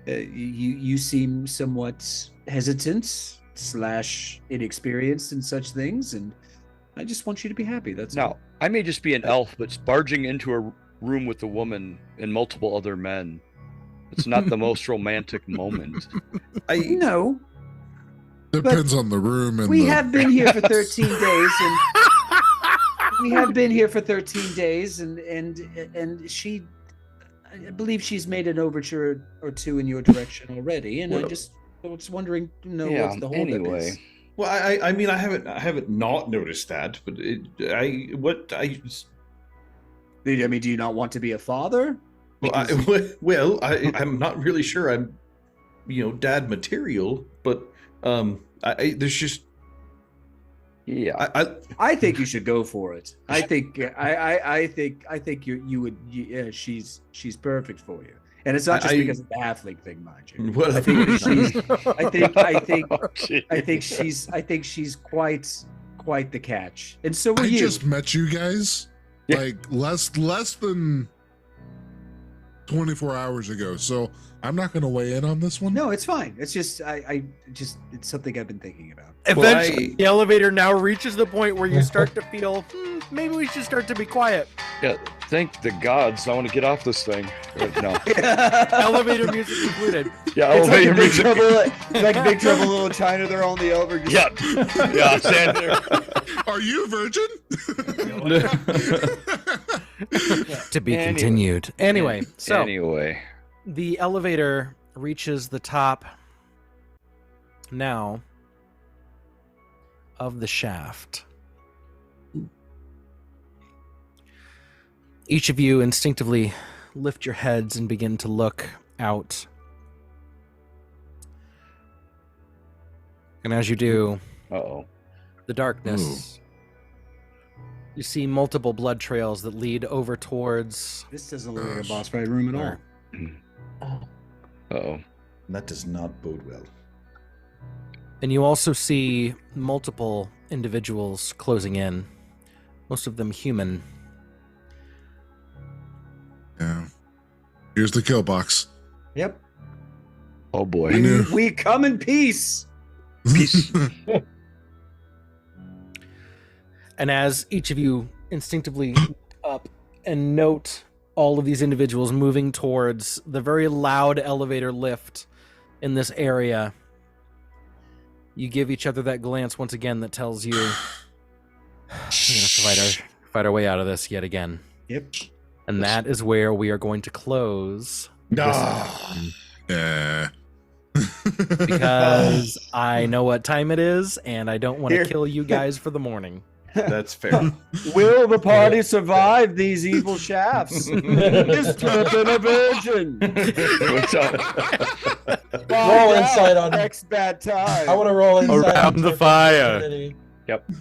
you seem somewhat hesitant / inexperienced in such things, and I just want you to be happy. That's now all. I may just be an elf, but barging into a room with a woman and multiple other men, it's not the most romantic moment. No. Depends on the room. And we have been here for 13 days, and and she, I believe she's made an overture or two in your direction already, and I was wondering, what's the holdup is. Well, I mean, I haven't not noticed that, but I mean, do you not want to be a father? Well, I'm not really sure I'm, dad material, but there's just. Yeah, I think you should go for it. I think you would. Yeah, she's perfect for you, and it's not just because of the halfling thing, mind you. Well, I think she's quite the catch, and so are you. I just met you guys like less than 24 hours ago, so I'm not going to weigh in on this one. No, it's fine. It's just it's something I've been thinking about. Eventually, the elevator now reaches the point where you start to feel, maybe we should start to be quiet. Yeah, thank the gods. I want to get off this thing. No. Elevator music included. Yeah, It's elevator like music. Big Trouble in Little China. They're on the elevator. Yeah, stand there. Are you a virgin? To be continued. Anyway, the elevator reaches the top now of the shaft. Each of you instinctively lift your heads and begin to look out And as you do, Uh-oh. the darkness, you see multiple blood trails that lead over towards... This doesn't look like a boss fight room at all. Uh-oh. That does not bode well. And you also see multiple individuals closing in, most of them human. Yeah. Here's the kill box. Yep. Oh boy. We come in peace. Peace. And as each of you instinctively look up and note all of these individuals moving towards the very loud elevator lift in this area, you give each other that glance once again that tells you we're going to fight our way out of this yet again. Yep. And that is where we are going to close. Yeah. Because I know what time it is, and I don't want to kill you guys for the morning. That's fair. Will the party survive these evil shafts? Is Turpin a virgin? What's up? Roll insight on next bad time. I want to roll insight Around on the Turpin's fire. insanity. Yep.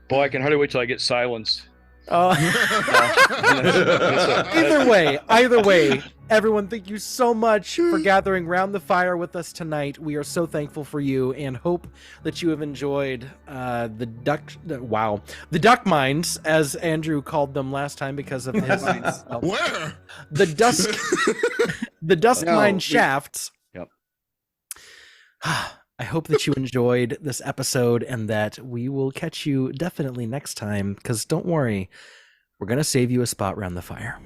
Boy, I can hardly wait till I get silenced. Either way, everyone, thank you so much for gathering around the fire with us tonight. We are so thankful for you and hope that you have enjoyed the duck mines, as Andrew called them last time because of his Where? the Duskmine Shafts. Yep. I hope that you enjoyed this episode and that we will catch you definitely next time, because don't worry, we're going to save you a spot around the fire.